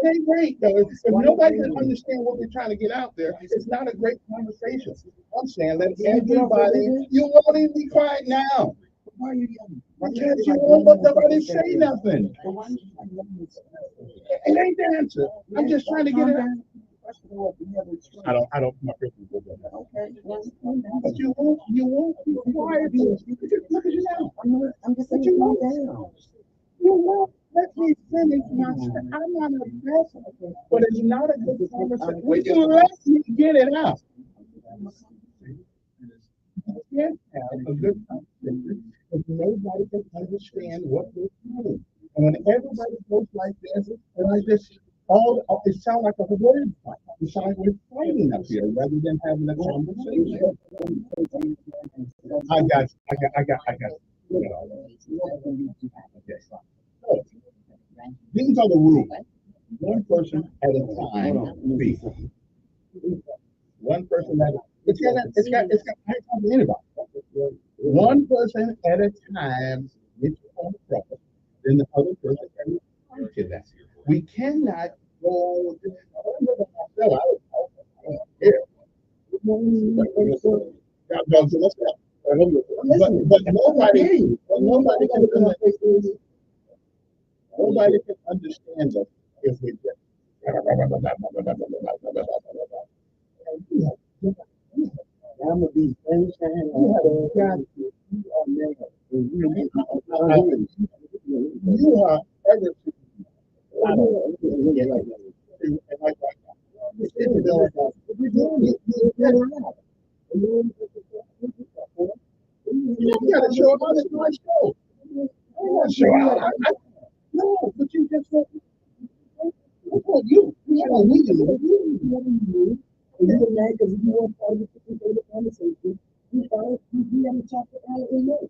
S3: It ain't great though. If nobody can understand what we're trying to get out there, it's not a great conversation. I'm saying let everybody. You won't even be quiet now.
S15: Why are you yelling?
S3: Because you won't let nobody say nothing. It ain't the answer. I'm just trying to get it out. I don't. My person will go down. But you won't be quiet. Look at you now.
S15: I'm just saying, calm down.
S3: You won't let me finish my sentence. I'm not aggressive, but it's not a good conversation. When you let me get it out, you can't have a good conversation if nobody can understand what we're saying. And when everybody goes like this, and I just it sounds like a word fight. It sounds like we're fighting up here rather than having a conversation. I got. So, these are the rules. One person at a time. Please. One person at a time. It's got I ain't talking to anybody. One person at a time gets on the process, then the other person can respond to that. We cannot go I don't care. But nobody can understand us if we just
S15: I'm gonna be sunshine.
S3: You are ever you gotta show up on this my show. No, but you just said you don't need to.
S15: You get mad because you want part of the conversation. You haven't talked to Alan yet.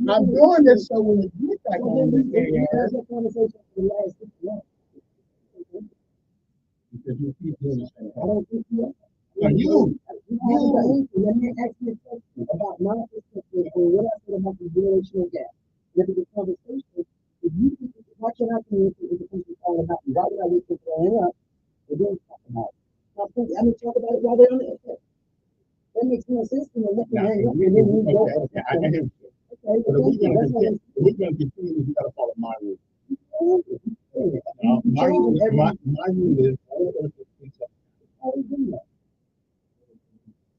S15: I'm
S3: doing this so when you get back on the
S15: conversation for the last 6 months.
S3: Because you keep doing the same.
S15: I don't think you
S3: Let
S15: me ask you a question about my perspective and what I said about the generational gap. With the conversation, if you think how can I communicate with the people all about why would I wait for growing up and then talk about it? I mean, talk about it while they're on the internet. That makes no sense to me. Let me hang up and then we go.
S3: Okay, I can hear you. We're going to continue. You got to follow my rules. My rule is
S15: how we do that.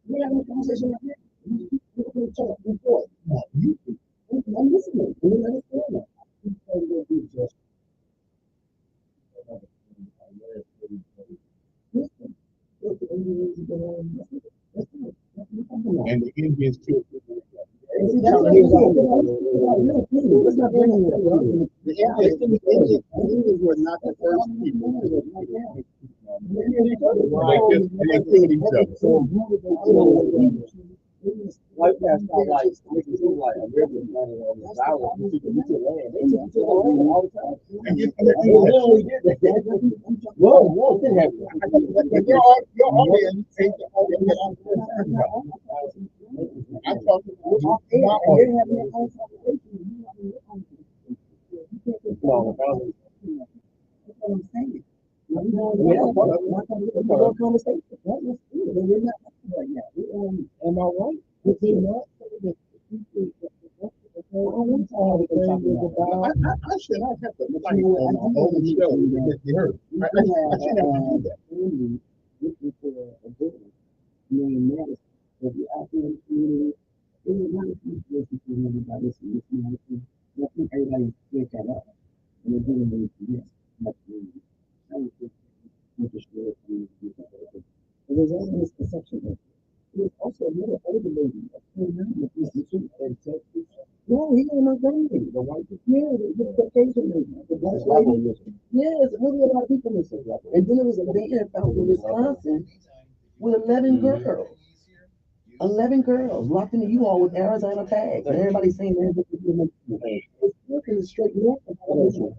S15: We're having a conversation right here. We're going to talk before. I'm listening. We understand that.
S3: And the Indians too.
S15: The
S3: Indians were not the first people. They killed each other.
S16: Like that's not like making it like a river running on the island. You took land. They took land all the time. Whoa, didn't happen.
S3: Your audience ain't the audience I'm talking about. I'm talking about my audience.
S15: Am I right? If you're not,
S3: I should not have to fight on my own show to get you heard. I should have to do that.
S15: Looking for a business, medicine. If you're out there in the community, there's a lot of people listen to everybody. I think everybody pick that up. And they're doing this. There's also a misconception that there's also another older lady that came out with this and said, no, he ain't no baby. The white the Caucasian lady, the black lady. Yeah, it's really a lot of people missing. And then there was a man out in Wisconsin with 11 girls. 11 girls locked into you all with Arizona tags. And everybody's saying that it's working straight north of Arizona.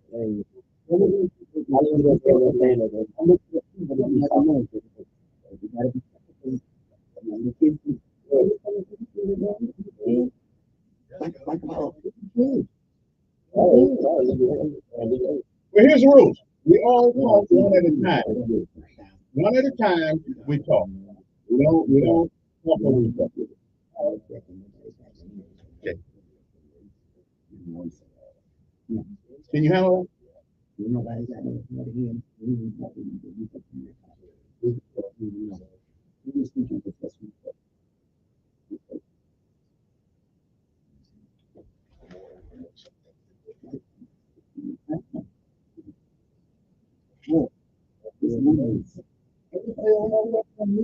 S15: Like about 50 kids.
S3: Well, here's the rules. We all talk one at a time. One at a time, we talk. We don't talk over each other. Okay. Can you handle that?
S15: Nobody got no again.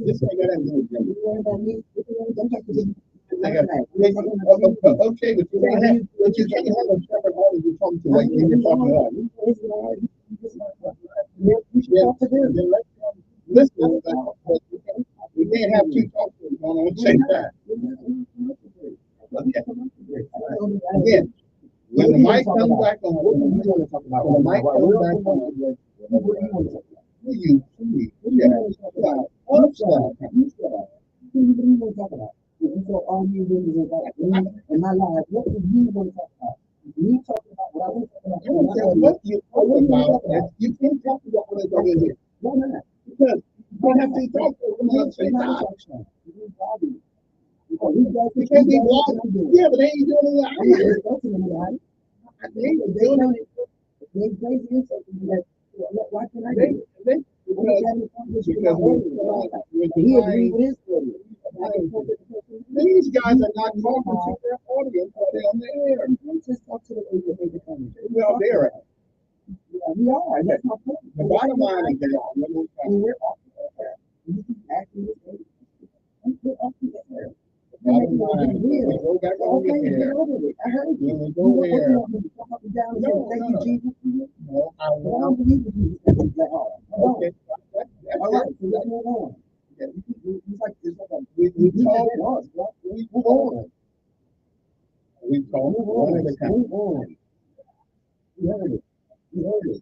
S3: This ain't got anything to do okay, but you can't have a separate audience you're talking to like you're talking to us. Listen, we can't have two talkers going on at the same time. Okay. Again, when the mic comes back on, when the mic comes back on,
S15: in my life, what do you want to talk about? You talking about what I want to talk about.
S3: I don't care what you're talking about. You can't talk about what it's over here.
S15: No, no, no.
S3: Because you don't have to talk to them at the same time. Because they blocked. Yeah, but they ain't doing it out here. They ain't doing it.
S15: They crazy. Why can't I do it?
S3: These guys are not talking to their audience, but they're on the air.
S15: Just talk to the
S3: Well, they're
S15: we are. That's my point.
S3: The bottom line is that
S15: we're off the air. You keep acting this way. We're off the air.
S3: Bottom line, we go back on the air.
S15: I heard you.
S3: When we go there.
S15: No, thank you, Jesus.
S3: No, I
S15: don't believe you.
S3: Okay.
S15: All right, so let's move on. It's like
S3: we talk. We move on. We talk one at a time.
S15: Move on. You heard it. You heard it.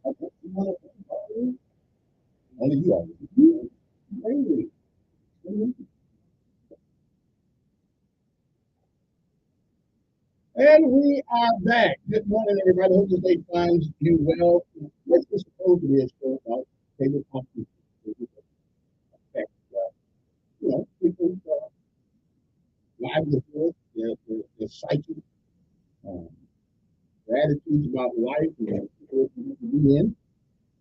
S3: Only you are.
S15: Crazy.
S3: And we are back. Good morning, everybody. Hope that they find you well. Let's just suppose it is for about table coffee. You know, people's livelihood, their psyche, their attitudes about life, and the situation to be in.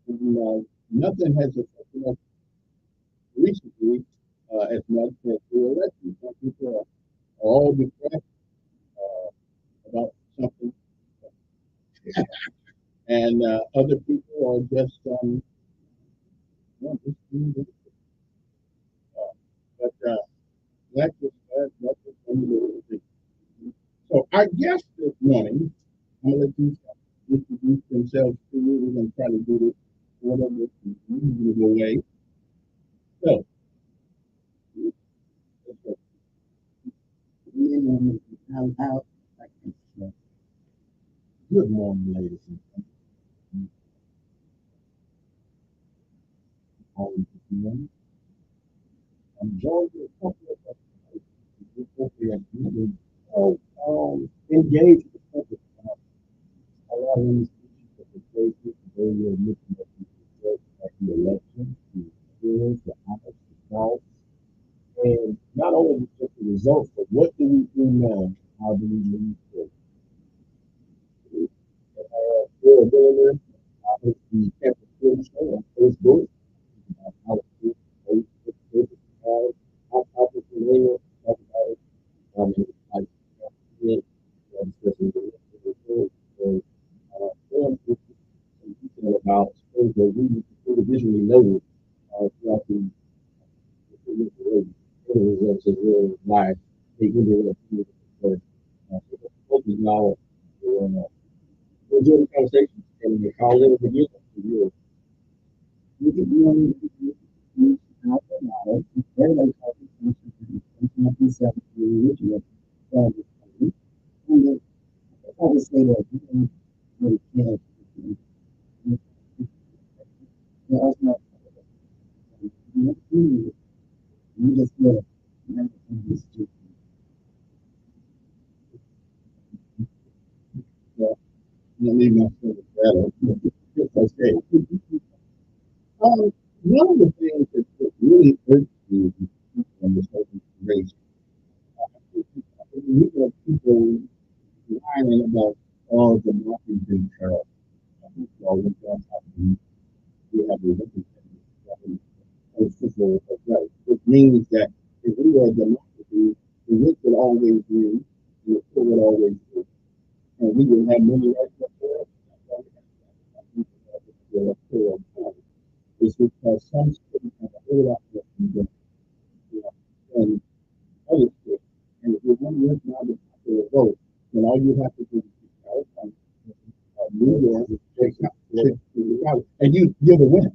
S3: And nothing has affected us recently as much as the election. Some people are all depressed about something. And other people are just, that's just one of the things. So our guest this morning, I'm going to let you introduce themselves to you. We're going to try to do this whatever reasonable way. So, good morning, ladies and gentlemen. I'm joined with a couple of engaged with the subject. A lot of these issues that are facing today, we're looking at the election, the experience, the honors, the faults, and not only just the results, but what do we do now? How do we move forward? We're doing this. I the campus Twitter show on Facebook. How to Facebook, how topics related, talk about it. Like, especially about things that we individually noted throughout the results as well as why they ended up here. Hopefully y'all enjoy the conversation and call in again.
S15: Everybody calls it Constitution, original. So, I would say that really can't. You just feel it.
S11: Let me know better. Okay. One of the things that really hurts me on this whole race, you have people whining about all the nothing been terrible. All the jobs happening. We have a representative of right, which means that if we are a democracy, the rich will always win, and the poor will always win. And we will have many rights up there. It's because some states have a whole lot more people than other states. And if you're going to now the popular vote, then all you have to do is New York, and you're the winner.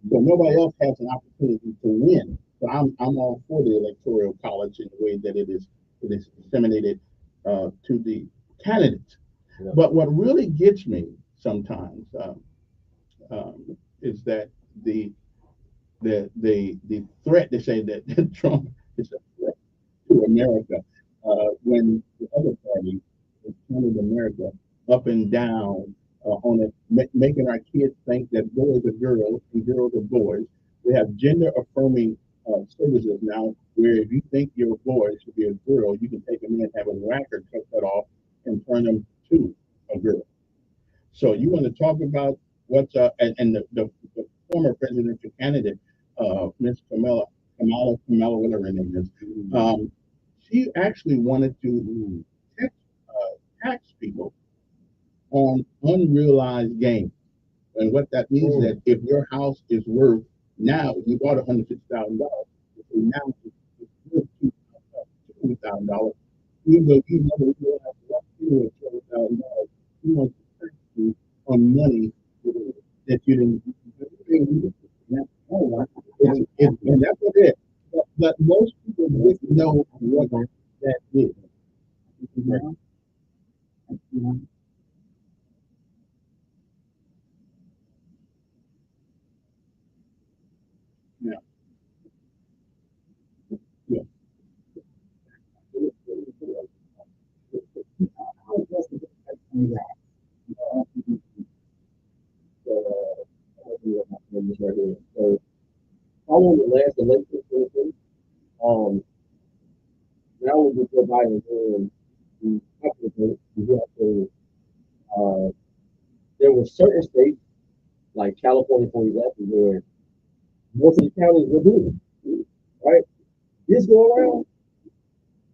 S11: So nobody else has an opportunity to win. So I'm all for the electoral college in the way that it is disseminated to the candidates. Yeah. But what really gets me sometimes is that the threat they say that Trump is a threat to America when the other party is turning America up and down on it, making our kids think that boys are girls and girls are boys. We have gender affirming services now where if you think your boy should be a girl, you can take them in, have a whacker cut off, and turn them to a girl. So you want to talk about what's and the former presidential candidate, Miss Kamala, whatever her name is, she actually wanted to tax people on unrealized gain. And what that means is that if your house is worth now, you bought $150,000, now it's worth $2,000. Even though you never will have to $20,000, you want to tax you on money that you didn't. And that's what it is. But most people wouldn't know what that is. Yeah. Yeah.
S15: So, following the last election, um, now we're providing the applicants, you have to, there were certain states, like California, for example, where most of the counties were doing it, right? This go around,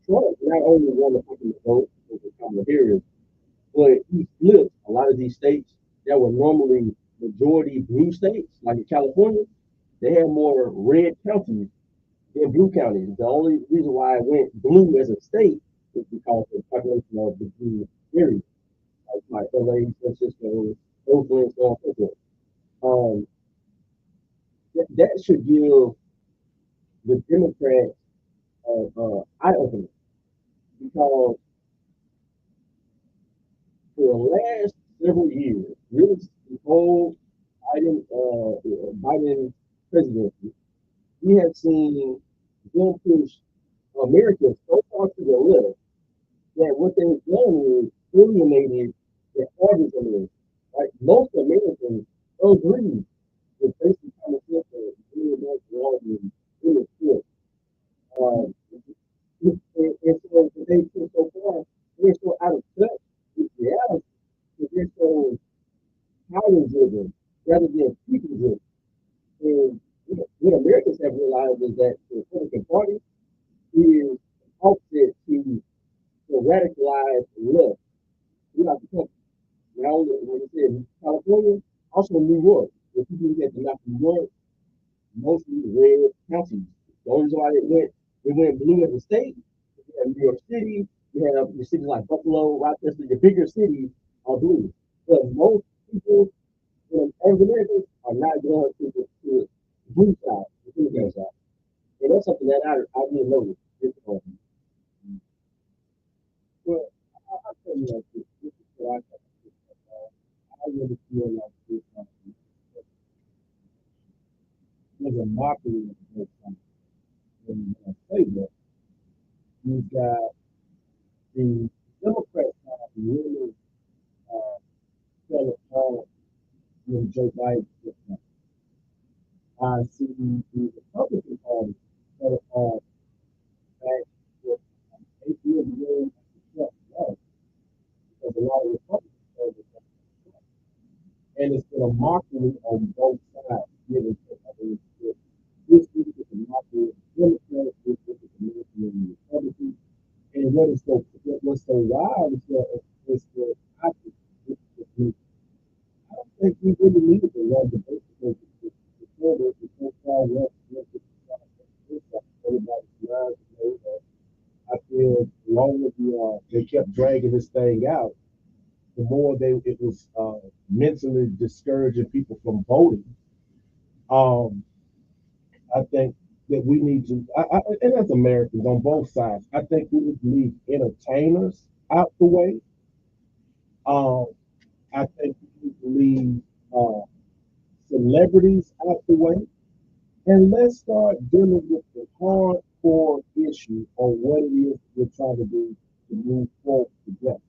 S15: Trump not only won the popular vote with the Kamala Harris, but he flipped a lot of these states that were normally majority blue states, like in California, they had more red counties than blue counties. The only reason why it went blue as a state is because of the population of the blue areas, like LA, San Francisco, Oakland, so on and so forth. That should give the Democrats eye opener because for the last several years, really the whole Biden presidency, we have seen them push America so far to the left that what they've done is alienated the average American. Like most Americans agree with basic common sense and universal laws in the field. And so they feel so far, they're so out of touch with reality, that they're so power driven rather than people driven. And what Americans have realized is that the Republican Party is opposite to the radicalized left throughout the country. Now, like I said, California, also New York. If you look at the map of New York, mostly red counties. The only reason why it went blue as a state, you have New York City, you have your cities like Buffalo, Rochester, the bigger cities are blue. But most people in Americans are not going to the blue side, the Democrat side.
S16: And that's something that I didn't know. Well, I'll tell you like this. This is what I thought. I really feel like this there's a mockery of this when I say that. You've got the Democrats have really fell apart when Joe Biden took office. I see the Republican Party fell apart back with 8 years ago after Trump left, because a lot of Republicans started to. And it's been a mockery on both sides. Given this week is a mockery of the Democrats, this week is a mockery of the Republicans. And what's so wild is that I don't think we really needed to run debate because the so far everybody's lives. I feel the longer they kept dragging this thing out, the more it was mentally discouraging people from voting. I think that we need to, and as Americans on both sides, I think we need to leave entertainers out the way. Um, I think we need to leave celebrities out the way, and let's start dealing with the hardcore issue on what it is we're trying to do to move forward together.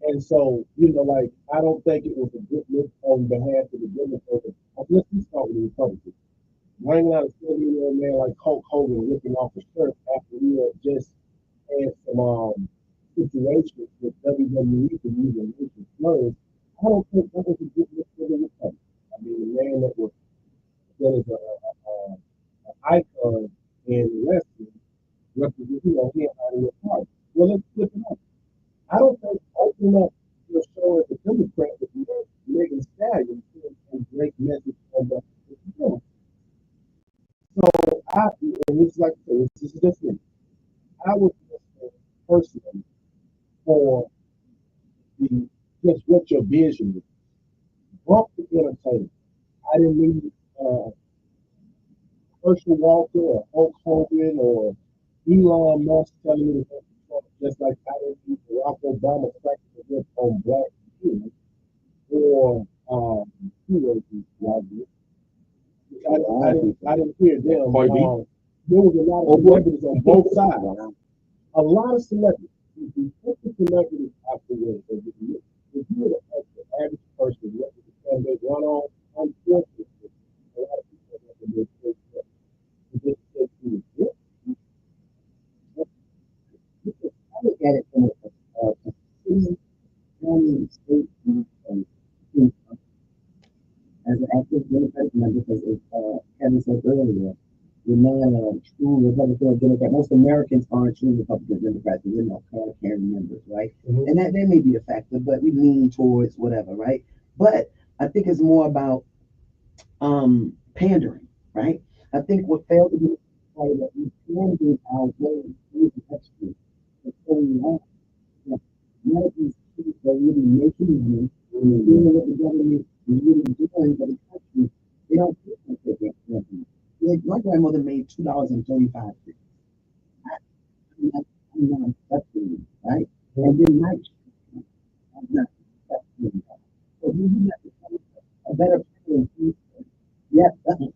S16: And so, like, I don't think it was a good look on behalf of the Democrats. Let's just start with the Republicans. Bringing out a 70-year-old man like Hulk Hogan ripping off his shirt after he had just had some situations with WWE for using racial slurs. I don't think that was a good look for the Republicans. I mean, the man that is an icon in wrestling represents, him out of your party. Well, let's flip it up. I don't think opening up your show as a Democrat with Megan Stallion and great message on the film. So and it's like I said, this is just me. I would personally for just what your vision is. Bump the entertainment. I didn't need Herschel Walker or Hulk Hogan or Elon Musk telling me to vote for Trump, just like I didn't need Barack Obama cracking the whip on black people or who was this like this? I didn't hear them. There was a lot of celebrities on both sides. A lot of celebrities. If you put the celebrities out the way, if you were to ask the average person what they run on, unfortunately, a lot of people have to make this
S15: I look at it from a city, county, state, and as an active Democratic member, because as Kevin said earlier, we're not a true Republican or Democrat. Most Americans aren't true Republican Democrats. We're not card-carrying members, right? Mm-hmm. And that may be a factor, but we lean towards whatever, right? But I think it's more about pandering, right? I think what failed to be that we pandered our way through the country for so long. None of these people are really making money. Doing what the government is really doing for the country, they don't feel like they get revenue. My grandmother made $2.35. I'm not accepting it, right? And then my I'm not accepting that. So you have to come a better person. Yes, that's what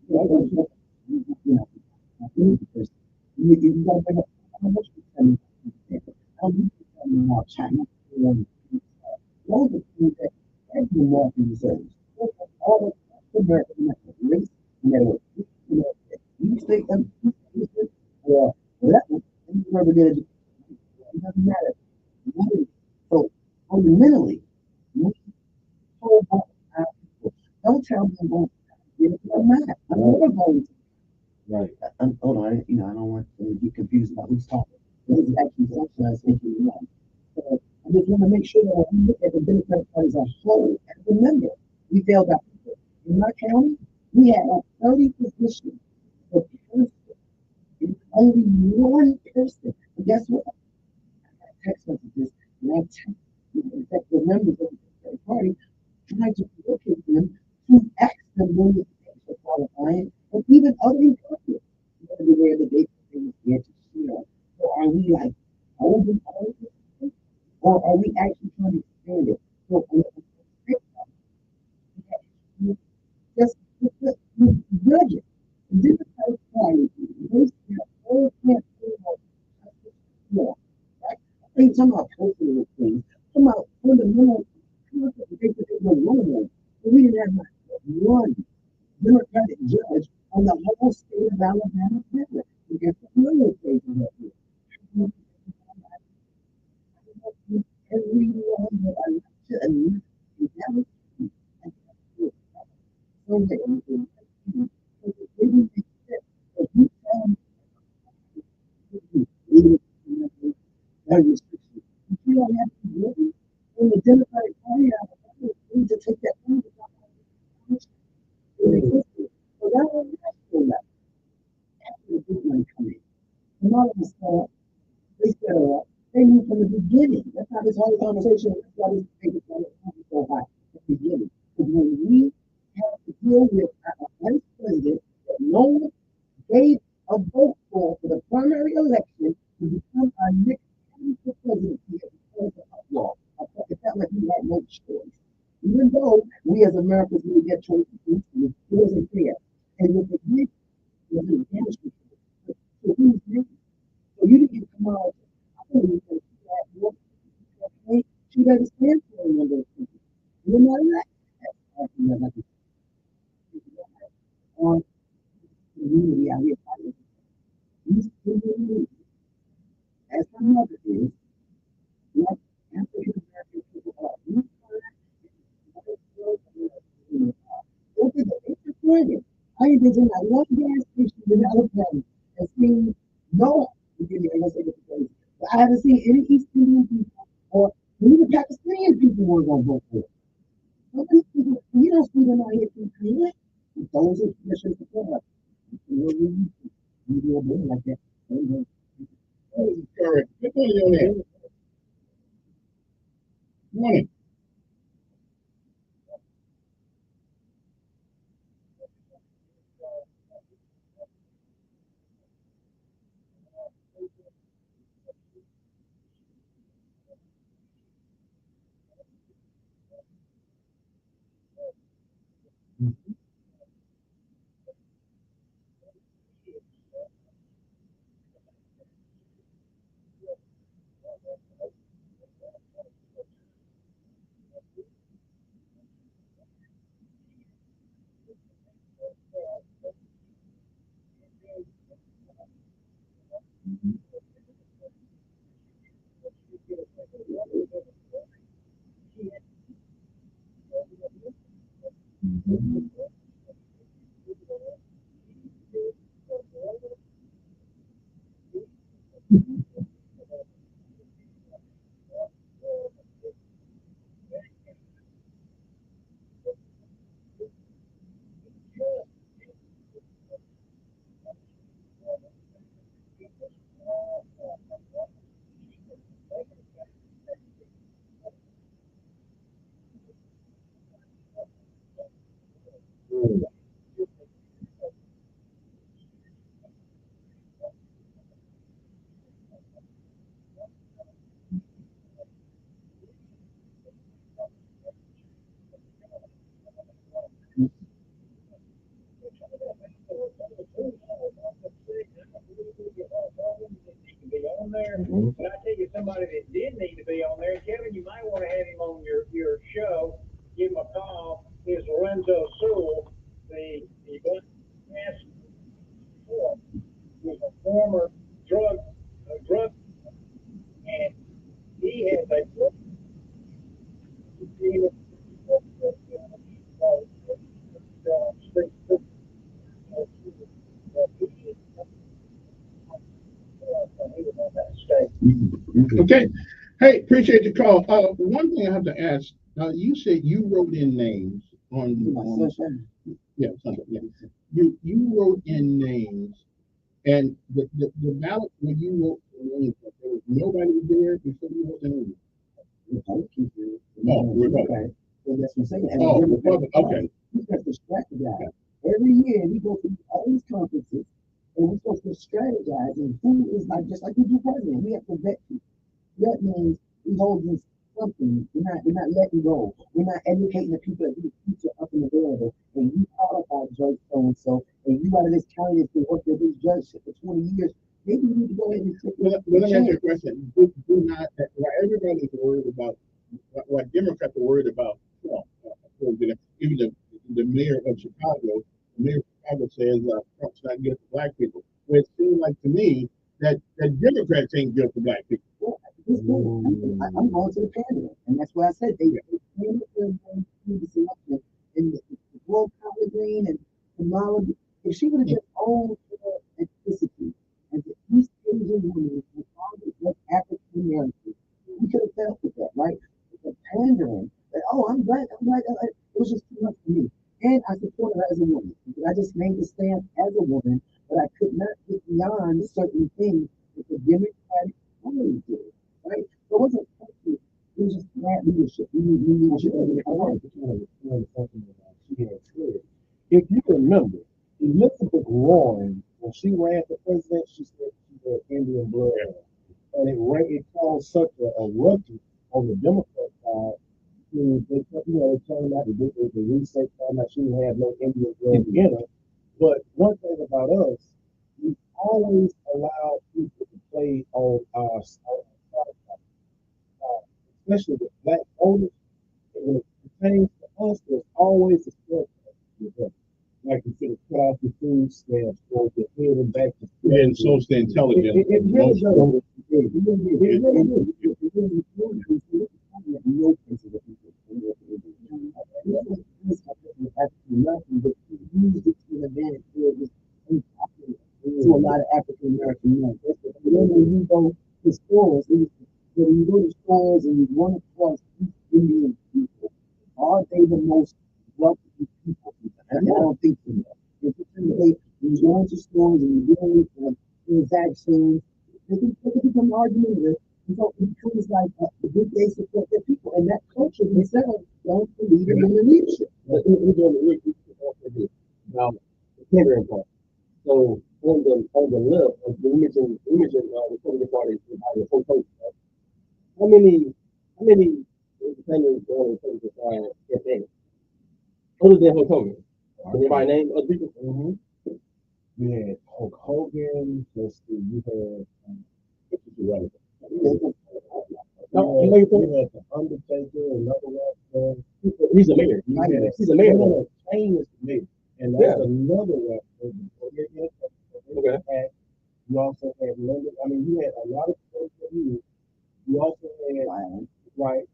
S15: you got to bring up how much you spend. How much you spend on China. Those are things that every American deserves. All of American race, no matter what you say, or whatever, you never get it. It doesn't matter. So fundamentally, we told our people, don't tell me I'm going to get it. I'm not. I'm never going to. Right. Hold on. I don't want to be confused about who's talking. This is actually something I was thinking about. So I just want to make sure that when we look at the Democratic Party as a whole, as a member, we failed out. In my county, we had 30 positions for person. It's only one person. But guess what? I got text messages and I text the executive members of the Democratic Party trying to locate them to ask them when the states are qualifying, and even other incumbents, whether they we like open, or are we actually trying to expand it? So just judge it. This is how it's trying. They say, oh, can't say no. Right? I ain't talking about personal things. I'm talking about fundamental concepts that they could go wrong on. We didn't have one Democratic judge on the whole state of Alabama. We got the criminal cases up here. Everyone that I lecture and never so that you can maybe make sense. If you tell me that restriction, if you don't have to do it, then the Democratic Party need to take that thing. So that was natural that after the big one coming. And all of a sudden, they set it up. They knew from the beginning. That's how this whole conversation, that's why this thing is so high at the beginning. Because when we have to deal with a vice president that no one gave a vote for the primary election to become our next candidate for presidency as opposed to outlaw. It felt like we had no choice. Even though we as Americans really get choices, it wasn't fair. And with the great was in the industry. So who's next? So you didn't come out. I don't even think that she doesn't stand for one of those things. You're not right. On community out here fighting. These communities, as my mother is, like African American people are. Look at the disappointed. I ain't been to like one gas station in Alabama and seen no. But I haven't seen any East Indian people or even Pakistani people who are going to vote for it. But these people, you don't see them out here thinking that. Those are traditions of God. You do a thing like that.
S3: Correct. Good morning on there. Morning.
S8: On there, and I tell you somebody that did need to be on there. Kevin, you might want to have him on your show. Give him a call. Is Lorenzo Sewell, the was a former drug, and he has a
S3: Okay. Hey, appreciate the call. One thing I have to ask. You said you wrote in names on yeah, Sunday, yeah. You wrote in names, and the ballot when you wrote the names, there was nobody there before you wrote the names. Oh, Republican.
S15: So that's what I'm saying.
S3: Oh, Republican. Okay.
S15: We got distracted guys. Every year we go through all these conferences and we're supposed to strategizing who is like just like we do president. We have to vet people. That means we holding something. We're not letting go. We're not educating the people that do the future up and available. And you qualify judge so and so, and you out of this county that's been working with this judge for 20 years. Maybe you need to go ahead and take
S3: Well, let me ask you a question. Do not, everybody's worried about what Democrats are worried about Trump. Even the mayor of Chicago, the mayor of Chicago says Trump's not good for black people. Well, it seems like to me that Democrats ain't good for black people.
S15: I'm going to the panel, and that's why I said they came to the selection. And the World Collard Green and Kamala, if she would have just owned her ethnicity as an East Asian woman with all the African Americans, we could have felt with that, right? The pandering that, oh, I'm black, it was just too much for me. And I support her as a woman. I just made the stand as a woman, but I could not get beyond certain things that the Democratic Party did, right? So it wasn't it was just bad leadership. We need leadership.
S16: If you remember, Elizabeth Warren, when she ran for president, she said she had Indian blood. And it caused such a ruckus on the Democrat side. They turned out to do the research, found out she had no Indian blood in her. But one thing about us, we always allow people to play on our side, especially with black voters. When it pertains to us, there's always a struggle with them. Like you said, cut off your food stamps, or your head and back.
S3: And so stay intelligent.
S16: It really does. It really
S15: to a lot of African American men. Then when you go to stores, when you go to stores and you run across East Indian people, are they the most wealthy people? And I don't think so. If you go into stores and you're dealing with transactions, they can become argumentative. And so it becomes like the good they support their people. And that culture themselves don't believe in the leadership.
S16: Now, the pandering part. So on the left, we mentioned the Republican Party is so close. How many independents on the Republican side campaign? Other than Hulk Hogan. Anybody name other people?
S11: Mm-hmm. You had Hulk Hogan. Let's see. You had you had the Undertaker, another wrestler.
S16: He's the mayor. He's the mayor.
S11: No, Kane is the mayor. And that's another wrestler. Okay. You also had Linda. I mean, you had a lot of people. You also had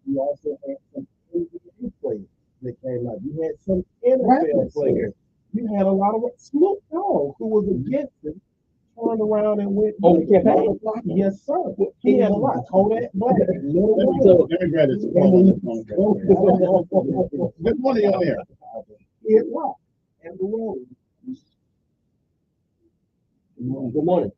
S11: You also had some NBA players that came out. You had some NFL players. You had a lot of Snoop Dogg, who was against him, turned around and went.
S16: Oh, the campaign?
S11: Yes, sir. He had a lot. Kodak Black.
S3: Let me grab this. Good morning on there.
S11: He had what? And the road.
S16: Good morning.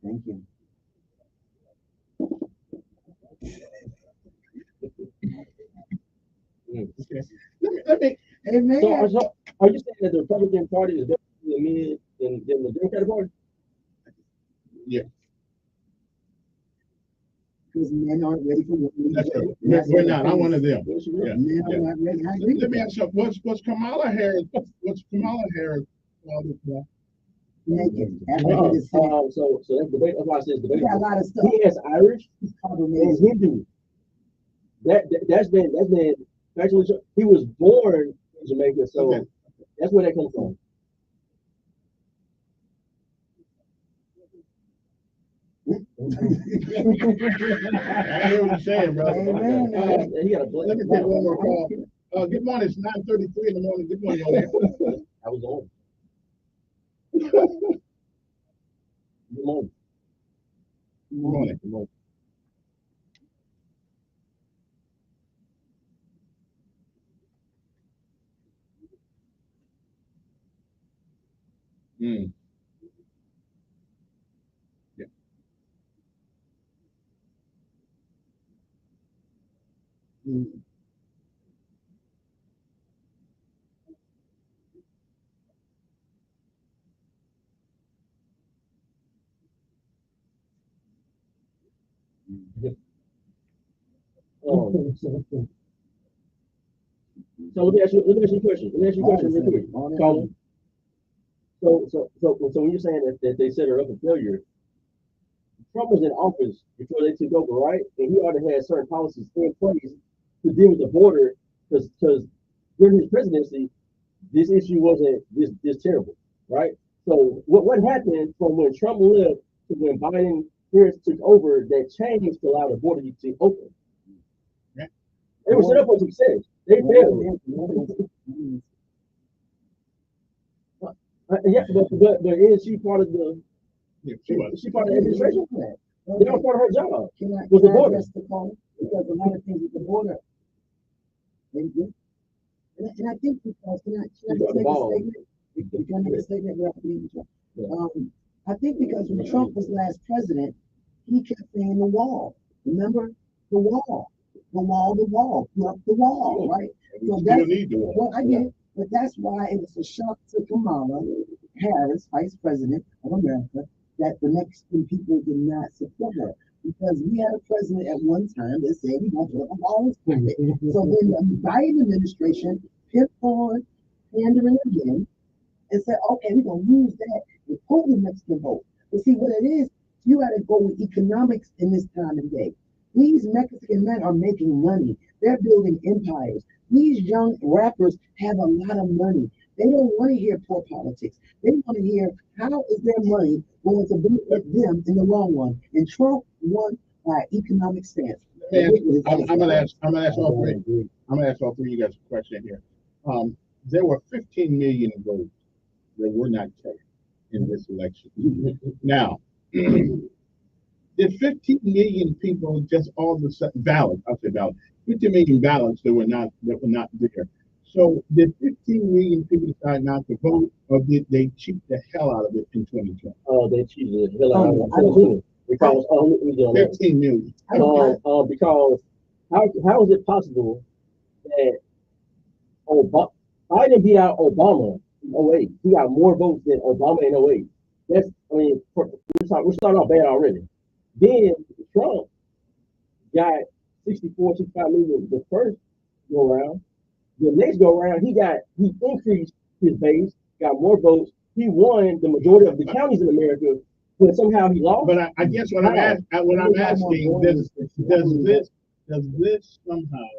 S15: Thank you.
S3: Okay. Let me.
S16: So are you saying that the Republican Party is better for men than the Democratic Party?
S3: Yeah.
S15: Because men aren't ready for what
S3: we're not. I'm one of them.
S15: Yeah. Men are not ready. I agree.
S3: Let me ask you, what's Kamala Harris? What's Kamala Harris?
S15: Naked.
S16: So that's debate. That's why I said debate.
S15: Yeah, a lot of stuff.
S16: He has Irish and Hindu. That's been actually he was born in Jamaica, so that's where that comes from.
S3: hear what you're saying, brother.
S15: Amen.
S17: He got a black.
S3: Let me take one more call. Good morning. It's 9:33 in the morning. Good morning, y'all.
S17: I was on. Good morning.
S3: Good morning.
S17: Good morning.
S3: Mm. Yeah. Mm.
S17: So let me ask you a question. Let me ask you a question real quick. So when you're saying that they set her up for failure, Trump was in office before they took over, right? And he already had certain policies in place to deal with the border because during his presidency, this issue wasn't this terrible, right? So what happened from when Trump left to when Biden first took over that changed to allow the border to open?
S3: Yeah.
S17: They were set up for success. They failed. Yeah, but is she part of the?
S3: Yeah,
S17: she part of the administration? They don't part of her job.
S15: Can I
S17: Was the border?
S15: address the call? Because a lot of things with the border. And I think because can I make a statement? Can I make a statement? I think because when Trump was last president, he kept saying the wall. Remember the wall, the wall, the wall, the wall, right? So that's
S3: need the wall.
S15: Well, I get it, but that's why it was a shock to Kamala Harris, Vice President of America, that the Mexican people did not support her. Because we had a president at one time that said we want to put up a wall. So then the Biden administration kept on pandering again and said, okay, we're going to use that and pull the Mexican vote. But see, what it is, you got to go with economics in this time and day. These Mexican men are making money. They're building empires. These young rappers have a lot of money. They don't want to hear poor politics. They want to hear how is their money going to benefit them in the long run. And Trump won by economic stance.
S3: I'm gonna ask all three. I'm gonna ask all three of you guys a question here. There were 15 million votes that were not taken in this election. Now, did 15 million people just all of a sudden ballots? I'll say ballots. 15 million ballots that were not there. So did 15 million people decide not to vote, or did they cheat the hell out of it in 2020?
S17: Oh, they cheated the hell out of it. Because
S3: 15 million.
S17: Because how is it possible that Biden beat out Obama in 08? He got more votes than Obama in 08. That's we're starting off bad already. Then Trump got 64, 65 million the first go around. The next go around, he increased his base, got more votes. He won the majority of the counties in America, but somehow he lost.
S3: But I guess what I'm asking, does this somehow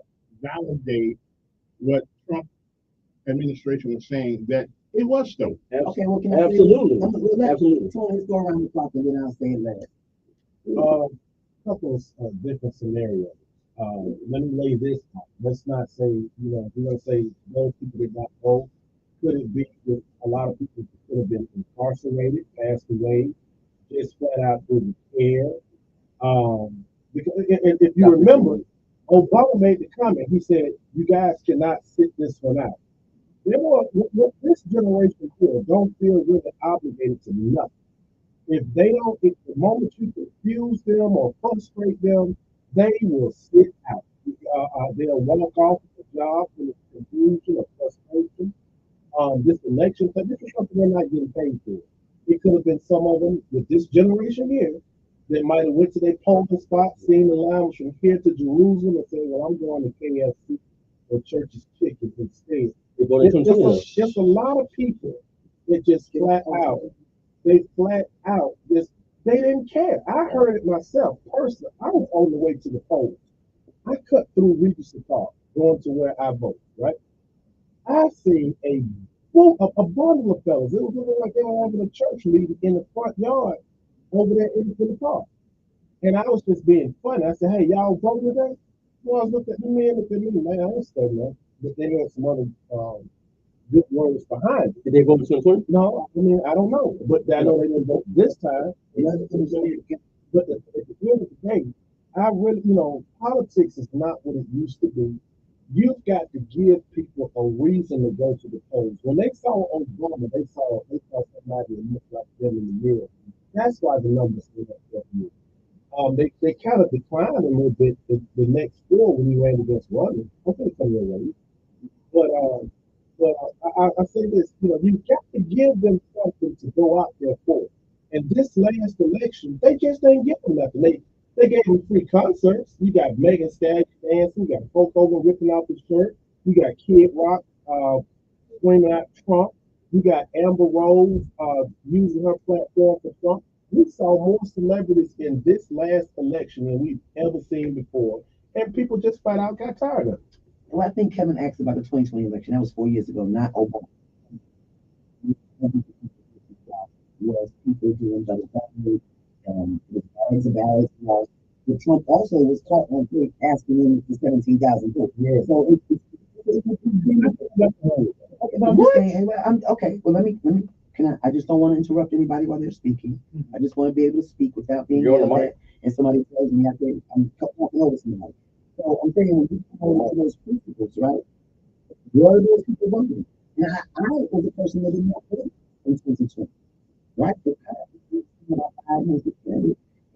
S3: validate what Trump administration was saying that it was stolen?
S15: Okay, well, can I
S17: absolutely.
S15: Absolutely. So let's go around the clock and then I'll say it later.
S16: Couple of different scenarios. Let me lay this out. Let's not say, we're going to say those people did not vote. Could it be that a lot of people could have been incarcerated, passed away, just flat out didn't care? Because if you remember, Obama made the comment. He said, "You guys cannot sit this one out." This generation here don't feel really obligated to nothing. If the moment you confuse them or frustrate them, they will sit out. They'll walk off the job with confusion or frustration. This election, but this is something they're not getting paid for. It could have been some of them with this generation here that might have went to their polling spot, seen the line from here to Jerusalem, and said, "Well, I'm going to KFC or Church's Chicken instead." There's a lot of people that just flat out. They flat out just they didn't care. I heard it myself personally. I was on the way to the polls. I cut through Regency Park going to where I vote, right? I see a bundle of fellas. It was looking like they were having a church meeting in the front yard over there in the park. And I was just being funny. I said, hey, y'all vote today? Well, I was looking at the man, looked at me, man, I don't study that. But they had some other good words behind it.
S17: Did they vote in 2020?
S16: No, I mean, I don't know. But I know they didn't vote this time. But at the end of the day, I really, politics is not what it used to be. You've got to give people a reason to go to the polls. When they saw Obama, they saw somebody that looked like them in the mirror. That's why the numbers went up that year. They kind of declined a little bit the next year when he ran against Romney. I think some of the But I say this, you've got to give them something to go out there for. And this last election, they just didn't give them nothing. They gave them free concerts. You got Megan Stallion dancing, you got Hulk Hogan ripping off his shirt, you got Kid Rock screaming at Trump, you got Amber Rose using her platform for Trump. We saw more celebrities in this last election than we've ever seen before. And people just flat out got tired of it.
S15: Well, I think Kevin asked about the 2020 election. That was 4 years ago, not Obama. Was people doing double counting, with ballots and ballots laws. But Trump also was caught on tape asking him for 17,000 votes. Yeah. So okay, but I'm just saying, okay. Well, let me. I just don't want to interrupt anybody while they're speaking. I just want to be able to speak without being yelled at. And somebody tells me I'm talking over somebody. So I'm saying when you come over to those principles, right? Where are those people voting? And I was the person that did not vote in 2020, right?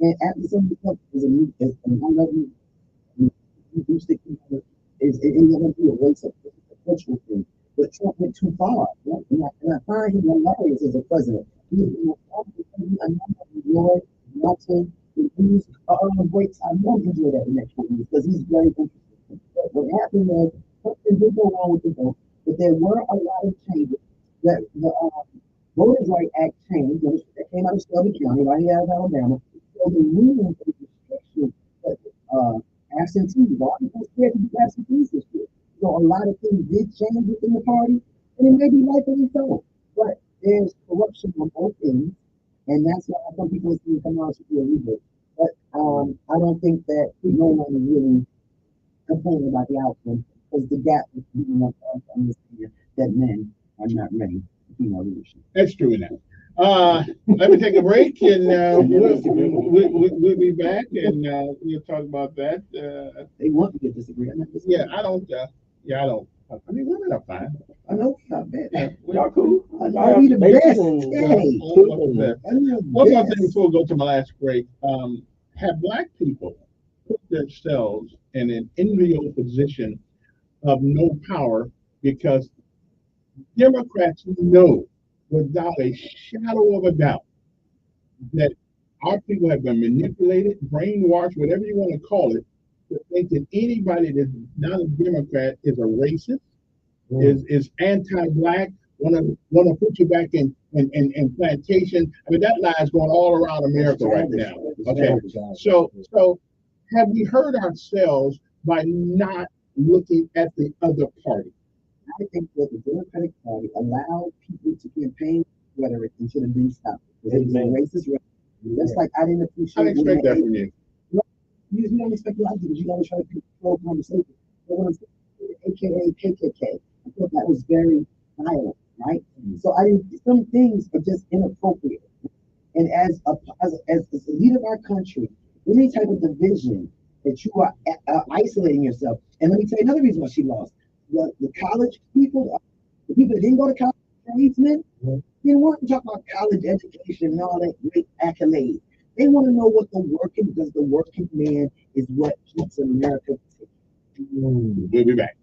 S15: And after some of the stuff is I love you. You stick together. It ended up being a race of a cultural thing. But Trump went too far, right? And I find him hilarious as a president. He's a number of Lloyd, Martin, he's a great time. I won't enjoy that in the next 4 years because he's very interesting. But what happened was something did go wrong with the vote, but there were a lot of changes that the Voters' Right Act changed that came out of Shelby County, right here out of Alabama. So the rules and restrictions that absentees, all people scared to be absentees this year. So a lot of things did change within the party, and it may be rightfully so. But there's corruption on both ends, and that's why some people see come out to be illegal. But I don't think that no one is really complaining about the outcome because the gap is big enough for us to understand that men are not ready for female leadership.
S3: That's true enough. Let me take a break, and we'll be back, and we'll talk about that.
S15: They want me to disagree. I'm not disagreeing.
S3: Yeah, I don't. I mean, women are fine.
S15: I know it's not bad.
S17: Y'all cool?
S15: I'll be the best. Hey,
S3: One more thing before we go to my last break. Have Black people put themselves in an enviable position of no power because Democrats know without a shadow of a doubt that our people have been manipulated, brainwashed, whatever you want to call it, to think that anybody that's not a Democrat is a racist, is anti-Black, want to put you back in plantation. I mean, that lie is going all around America right now. Okay, so have we hurt ourselves by not looking at the other party?
S15: I think that the Democratic Party allowed people to campaign rhetoric and should have been stopped. Because it was a racist rhetoric. That's like I didn't appreciate.
S3: I expect that from you.
S15: You don't expect what I do because you always try to control conversation. But when I'm saying AKA KKK, I thought that was very violent, right? So I didn't. Some things are just inappropriate. And as a leader of our country, any type of division that you are isolating yourself. And let me tell you another reason why she lost. The college people, the people that didn't go to college, tradesmen, they want to talk about college education and all that great accolades. They want to know what because the working man is what keeps America ticking.
S3: We'll be back.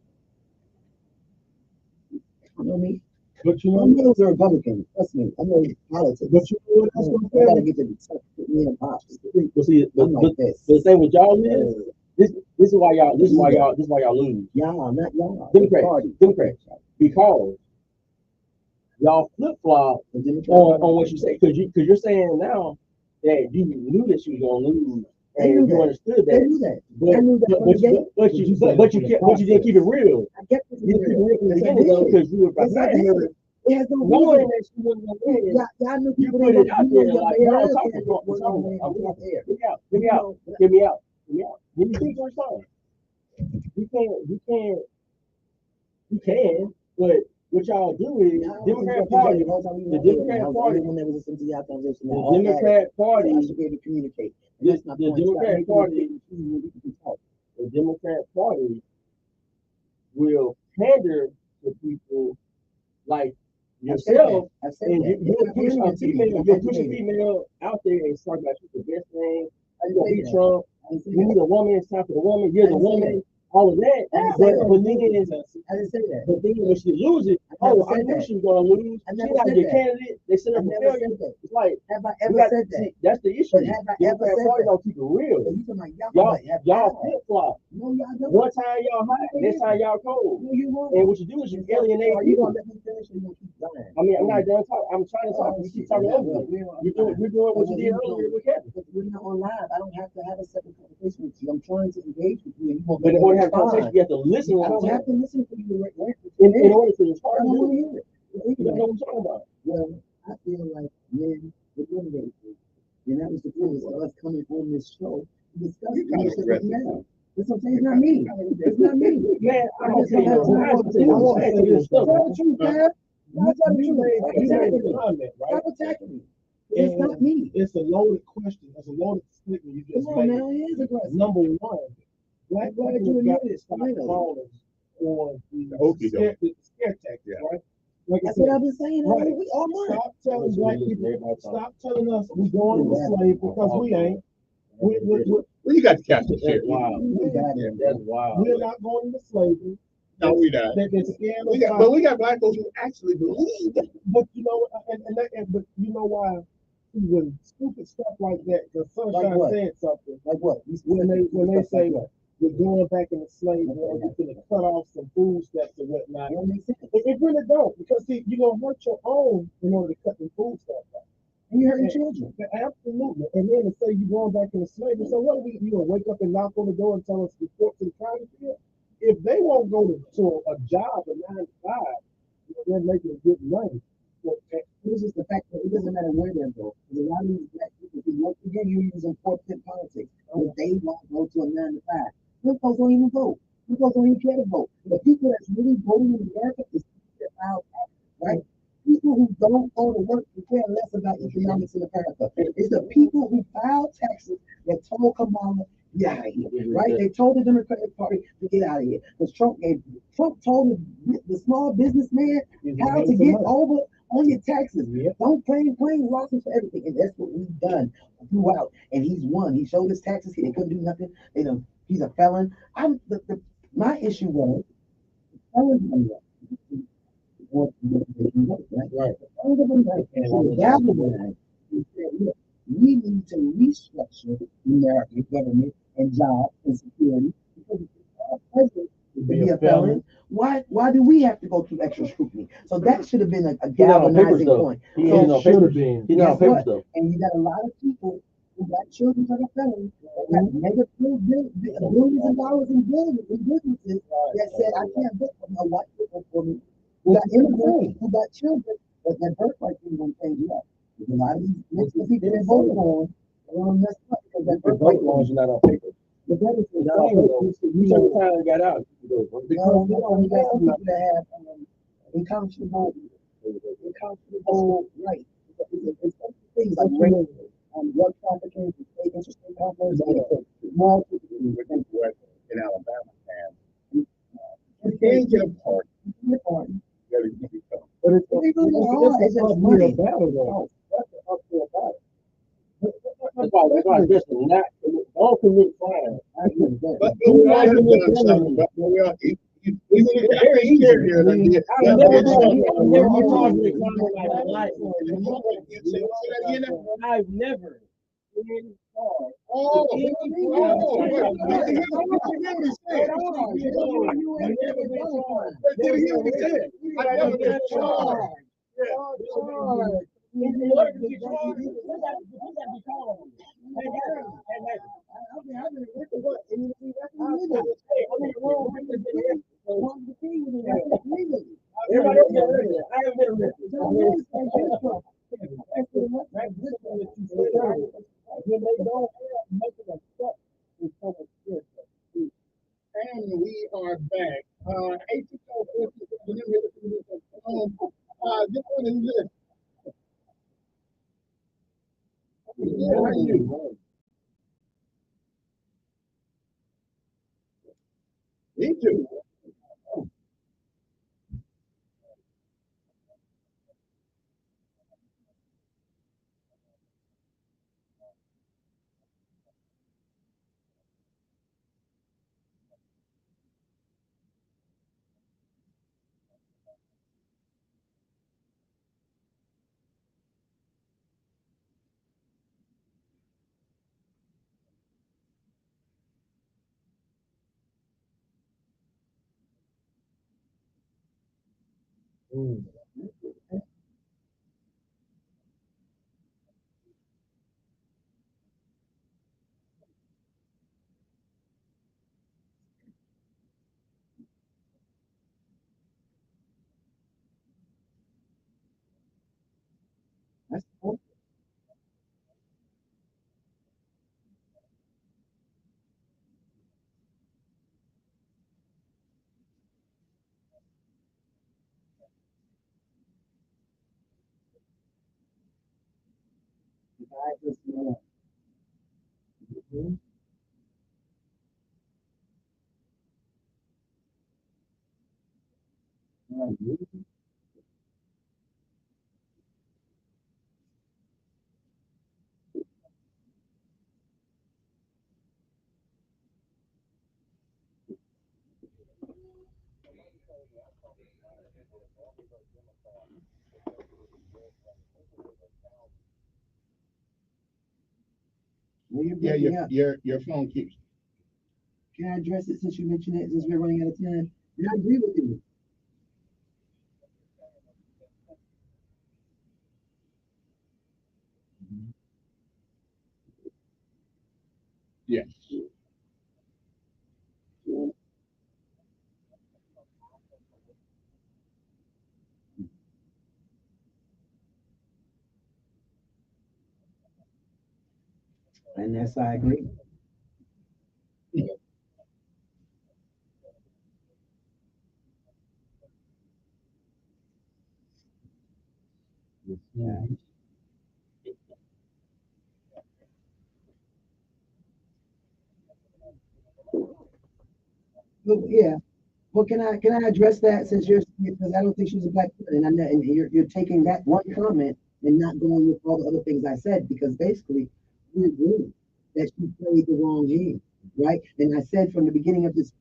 S15: You know me?
S16: But you know,
S15: I'm a Republican. Trust me. I know politics.
S16: But you know what else
S15: I gotta get to the put me in a box.
S17: But see, the same with y'all is this is why y'all lose.
S15: Y'all, not y'all.
S17: Democrats. Because y'all flip flop on what you say. Because you're saying now that you knew that you was gonna lose. And you understood that.
S15: They knew that.
S17: But you didn't keep it real.
S15: I get
S17: you didn't keep it real because you were about to
S15: It has no
S17: knowing
S15: reason.
S17: that she wasn't gonna win,
S15: Y'all knew
S17: you
S15: people
S17: put
S15: that
S17: it out there like, no, I'm talking
S15: candidate
S17: about
S15: was
S17: what's
S15: on
S17: on.
S15: there.
S17: Get me out, get me out, get me out, get me out. Give me two first time. You can, but what y'all do is Democrat Party, the Democrat Party,
S15: when they was listening to y'all conversation,
S17: the Democrat Party,
S15: I should be able to communicate.
S17: the Democrat Party, the Democrat Party will pander to people like yourself, and you'll push a female out there and start like she's the best thing. You gonna be Trump. You need a woman. It's time for the woman. You're the woman. All of that. But then,
S15: I didn't say that.
S17: But then when she loses, I knew she was gonna lose. She not your candidate. They set up a failure. It's like,
S15: have I ever said that?
S17: See, that's the issue.
S15: But have I ever
S17: Democrat
S15: said
S17: Party
S15: that?
S17: don't keep it real. Y'all flip flop.
S15: No, y'all don't.
S17: One time y'all hot, next time y'all cold.
S15: No, you won't.
S17: And what you do is you alienate
S15: Are you
S17: people.
S15: gonna let me finish or you gonna keep lying?
S17: I mean, I'm not done talking. I'm trying to talk. You keep talking over me. We're doing what you did earlier with Kevin.
S15: But we're not on live. I don't have to have a separate conversation with you. I'm trying to engage with you, and you won't
S17: But in order to have a
S15: respond.
S17: conversation, you have to listen.
S15: I don't have to listen for you to
S17: in order to respond.
S15: I don't want to hear it.
S17: You know what I'm talking about.
S15: Well, I feel like men eliminated me. And that was the purpose of us coming on this show to discuss the issues now. That's what I'm saying. It's not me. It's not me.
S17: Man, I don't
S15: Tell the truth, man. Tell the truth. Stop attacking me. It's not me.
S16: It's a loaded question. It's a loaded statement you just made.
S15: Now, it is a question.
S16: Number one, black people got to stop falling for the scare tactics, right? Like
S15: That's what I've been saying.
S16: Right.
S15: We all know.
S16: Stop telling black people. Stop telling us we going into slavery because we ain't.
S3: Well, you got the captain here.
S17: Wow. That's wild.
S16: We're not going into slavery.
S3: No, we not.
S16: They're scamming.
S3: But we got black folks who actually believe that.
S16: But you know, but you know why? When stupid stuff like that, because Sunshine said something.
S15: Like what?
S16: When they say we're going back into slavery, or we're going to cut off some food stamps and whatnot. It really don't, because see, you're gonna hurt your own in order to cut the food stamps off.
S15: And you're hurting children.
S16: Absolutely. And then to say you're going back into slavery, so what are we? You gonna wake up and knock on the door and tell us to report to the county field? If they won't go to a job at 9 to 5, they're making good money.
S15: This is the fact that it doesn't matter where they go. There's a lot of these black people who once again you're using corporate politics. If they won't go to a 9 to 5, those folks don't even vote. Those folks don't even care to vote. The people that's really voting in America is people that file taxes, right? People who don't go to work and care less about economics in America. It's the people who file taxes that told Kamala, get out of here, right? They told the Democratic Party to get out of here. Because Trump told the small businessman how to get over on your taxes. Don't claim losses for everything. And that's what we've done throughout. And he's won. He showed his taxes. They couldn't do nothing. He's a felon. My issue was we need to restructure the American government and jobs and security because our president to be a felon. Why do we have to go through extra scrutiny? So that should have been a galvanizing point.
S17: He should have been. He's not papers though.
S15: And you got a lot of people who got children that are felons, that got mega billions of dollars in businesses that said, I can't vote for my white people for me. We got immigrants who got children, but that birthright thing won't change it up. Because a lot of these Mexican people that voted on, they want to mess up because that birthright
S17: laws are not on paper.
S15: But that is the
S17: You took the time and got out.
S15: Because we got some people that have unconscionable rights. It's things like rape, drug trafficking, state interstate commerce, small
S11: in Alabama, and you can't get a pardon. You gotta give it up.
S15: But it's just money.
S17: That's an uphill battle. That's why just not don't commit crime.
S11: But we are doing something. But we are. Even if they're easier here than the
S17: I've never been Everybody else got arrested. I haven't been arrested.
S11: are back. 820. This one is this. How are you? Me too.
S15: That's cool. I just know. Mhm. Well, you're
S3: Yeah,
S15: breaking up.
S3: your phone keeps.
S15: Can I address it since you mentioned it, since we're running out of time? And I agree with you.
S3: Yes.
S15: And that's, I agree. Yeah. Look, yeah. Well, can I address that since you're because I don't think she's a black woman, and I know, and you're taking that one comment and not going with all the other things I said because basically we agree that she played the wrong game, right? And I said from the beginning of this,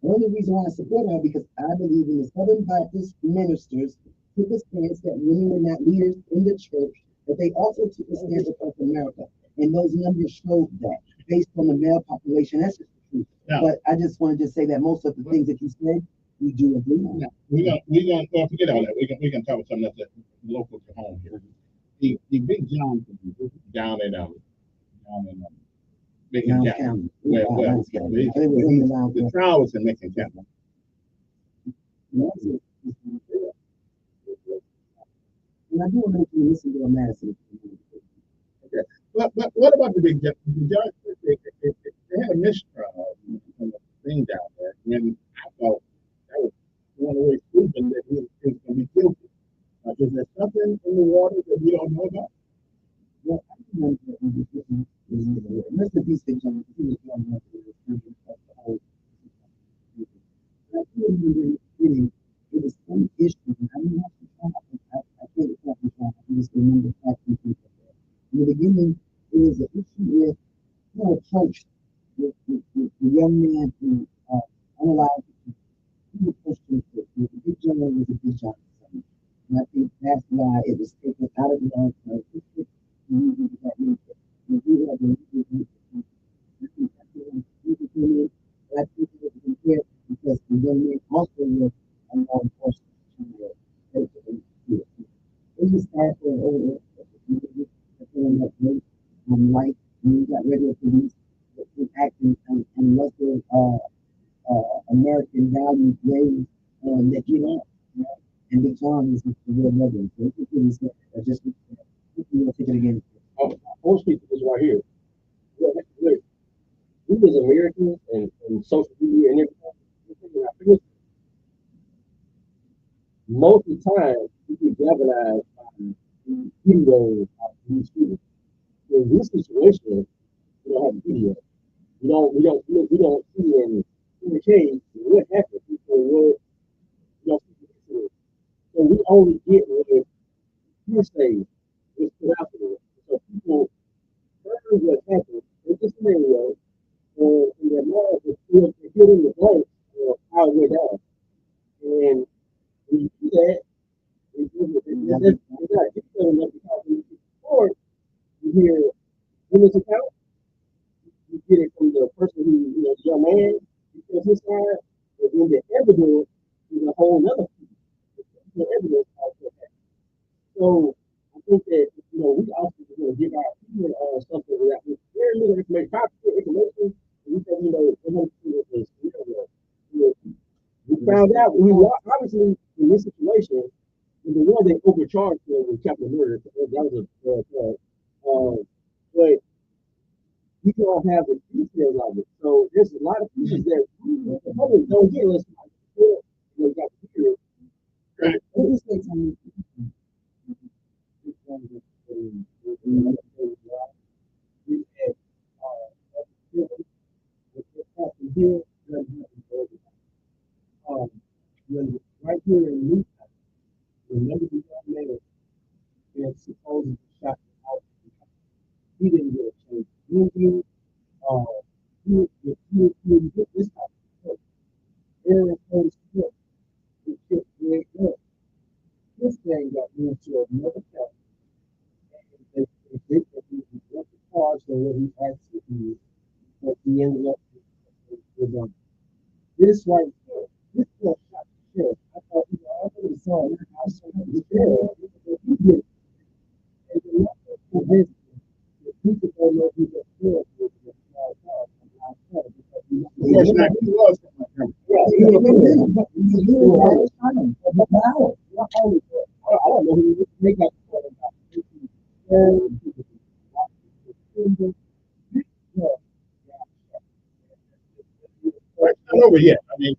S15: the only reason why I support her because I believe in the Southern Baptist ministers took a stance that women were not leaders in the church, but they also took a stance across America, and those numbers showed that based on the male population. That's just the truth.
S3: Now,
S15: But I just wanted to say that most of the things that you said, we do agree on.
S3: we gonna well, forget all that. We can talk about something that's local to home here. The Big John down in Macon
S15: Lowndes
S3: County.
S15: County.
S3: Well,
S15: Wow,
S3: well,
S15: Lowndes County.
S3: the,
S15: I think we're in the Lowndes
S3: the
S15: County.
S3: trial was in Macon County.
S15: And I do want to listen to Madison.
S3: Okay. But what about the Big John? The judge, they had a mistrial on the thing down there, and I thought that was one way proven that he was going to be guilty. Is there something in the water that we don't know about?
S15: Well, I remember Mr. Beast and John, he was young enough to remember the whole. I do remember in the beginning, it was some issue. I mean, I can't I just remember facts and things like that. In the beginning, it was an issue with approach the young man who analyzed who approached the big John was a big John. And I think that's why it was taken out of the archive. That nature. And we have a I think that's what we came in. And I think it was compared because the young man also was a law enforcement. It was sad for over that great life when we got regular police acting and lesser American values ways that you know. And Big John is the real legend. So it is just you will take it again.
S17: I want to speak to this right here. Look, we as Americans and social media and everything, most of the time you get galvanized by the videos of these students. In this situation, we don't have video. We don't see in the case what happened. What, so we only get what hearsay is put out there. So people heard what happened in this scenario, and in their mind, they fill in the blanks of how it went down. And when you do that, it's not detailed enough because when you get the report, you hear women's account, you get it from the person who, the young man, he says his side, and then the evidence is a whole other piece. The evidence also has. So I think that, we also give our opinion on something that with very little information, popular information, and we say, we found out, we were obviously in this situation, the one they overcharged for was capital murder. That was but we don't have the details of it. So there's a lot of pieces that the public don't get unless they got to hear it. Right. Right here in Newtown, remember the young man that supposedly shot out. He didn't get a chance. He didn't get this type of stuff. Aaron Curtis Smith, who killed Greg Hill. This thing got into another county. And they went to charge for what he actually did, but he ended up with this right here. This was shot the sheriff. I thought he already saw it. I saw the sheriff. He did. And the local convinced me that people don't know who the sheriff is. Because he was. Yeah, he was. I don't know who he make that. It's not over yet. I mean,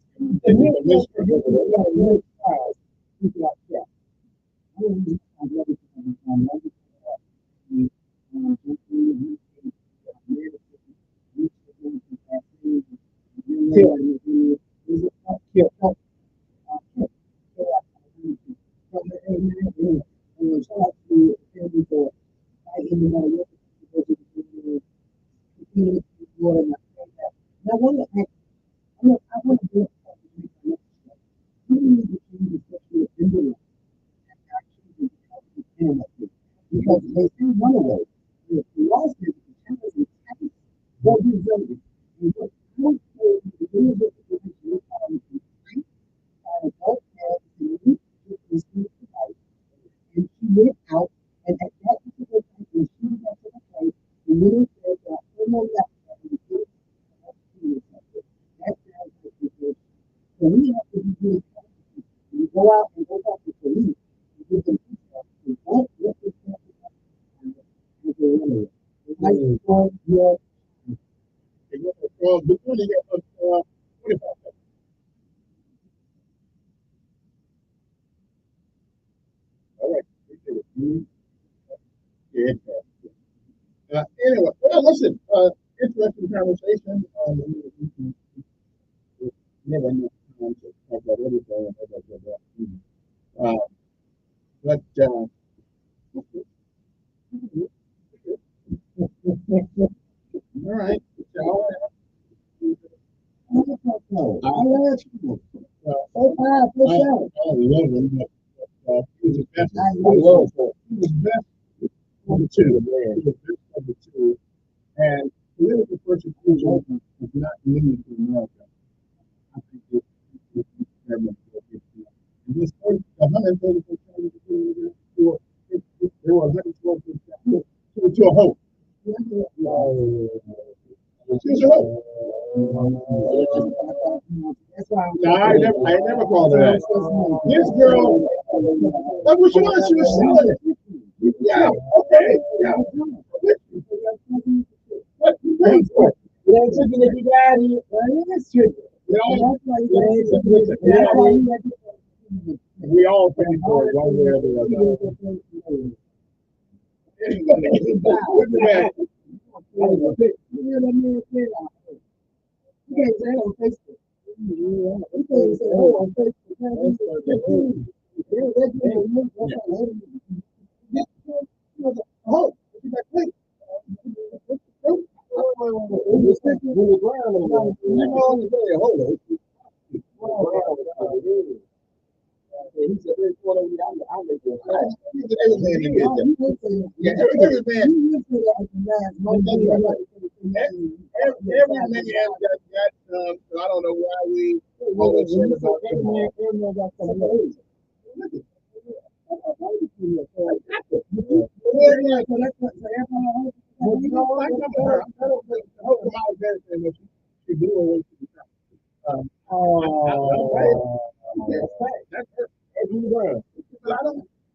S17: because they still run away. The law says the cameras and taxes won't be done. And what I don't say is the individual position is how you can fight, both hands and you can see the fight. And she went out, and at that particular time, when she got to the place, the woman said that her no left and the kid that sounds like the good. So we have to be really careful. When you go out and go back to police, you give them feedback. You don't let this happen. Like, your before they get 25 seconds. All right. Yeah. Anyway, well, listen, interesting conversation. Never enough time to talk about everything. But all right. I'll ask you. I love him. He was the best. He was best of the two. He was best of the two. And political persecution is not unique in America. I think it's very much in this 134 counties, there were 112 to a hope. She's a hope. No, I never called her that. This girl, that was yours, she was selling it. Yeah, okay, yeah. What you paying for? It ain't tricky if you got it. Well, it is tricky. That's why you got to
S16: We all pay for it one way or the other. Every man got I don't know why we always say about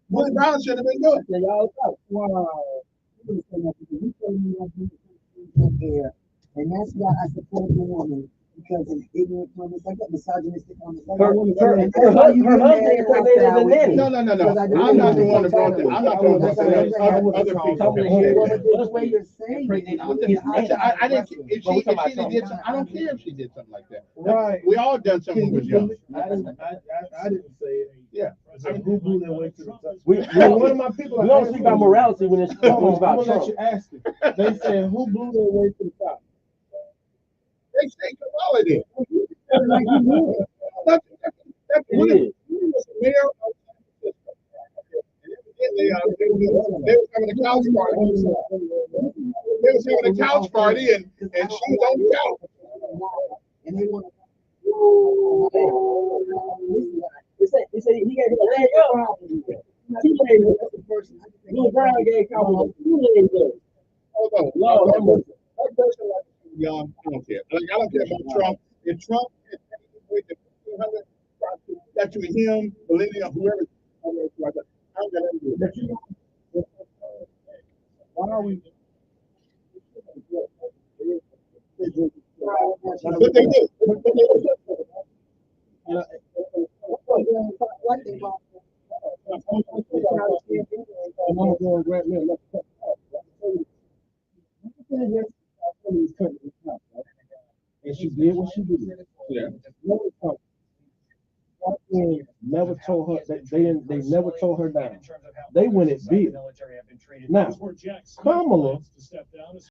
S16: What Brown should have been doing.
S15: Wow. And that's why I support the woman, because of ignorant comments like that, misogynistic comments like that.
S17: Her husband.
S3: No. I'm not the one that brought that. I'm not the one that brought that. Other people.
S15: The way you're saying it.
S3: I didn't. If she did something, I don't care if she did something like that.
S16: Right.
S3: We all done something when we was young.
S16: I didn't say it.
S3: Yeah.
S16: I who blew their way to the top.
S17: One of my people. We don't speak about morality when it's about
S16: I'm gonna
S17: Trump.
S16: let you ask it. They said who blew their way to the top.
S3: They say Kamala did.
S17: It is.
S3: They was having a couch party. They was having a couch party, and she was on the couch.
S15: And they want
S17: They say he gave a leg up. Little Brown gave Kamala 2 legs up.
S3: Hold on. Lord, that person like young, I don't care. Like, I don't care about Trump. If Trump is with the 1,500, that to him, Melania, whoever, I don't got nothing to do with that.
S16: Why are we?
S3: That's what they do.
S16: And she did what she did.
S3: Yeah.
S16: Never told her that they never told her down. They went it big. Now, Kamala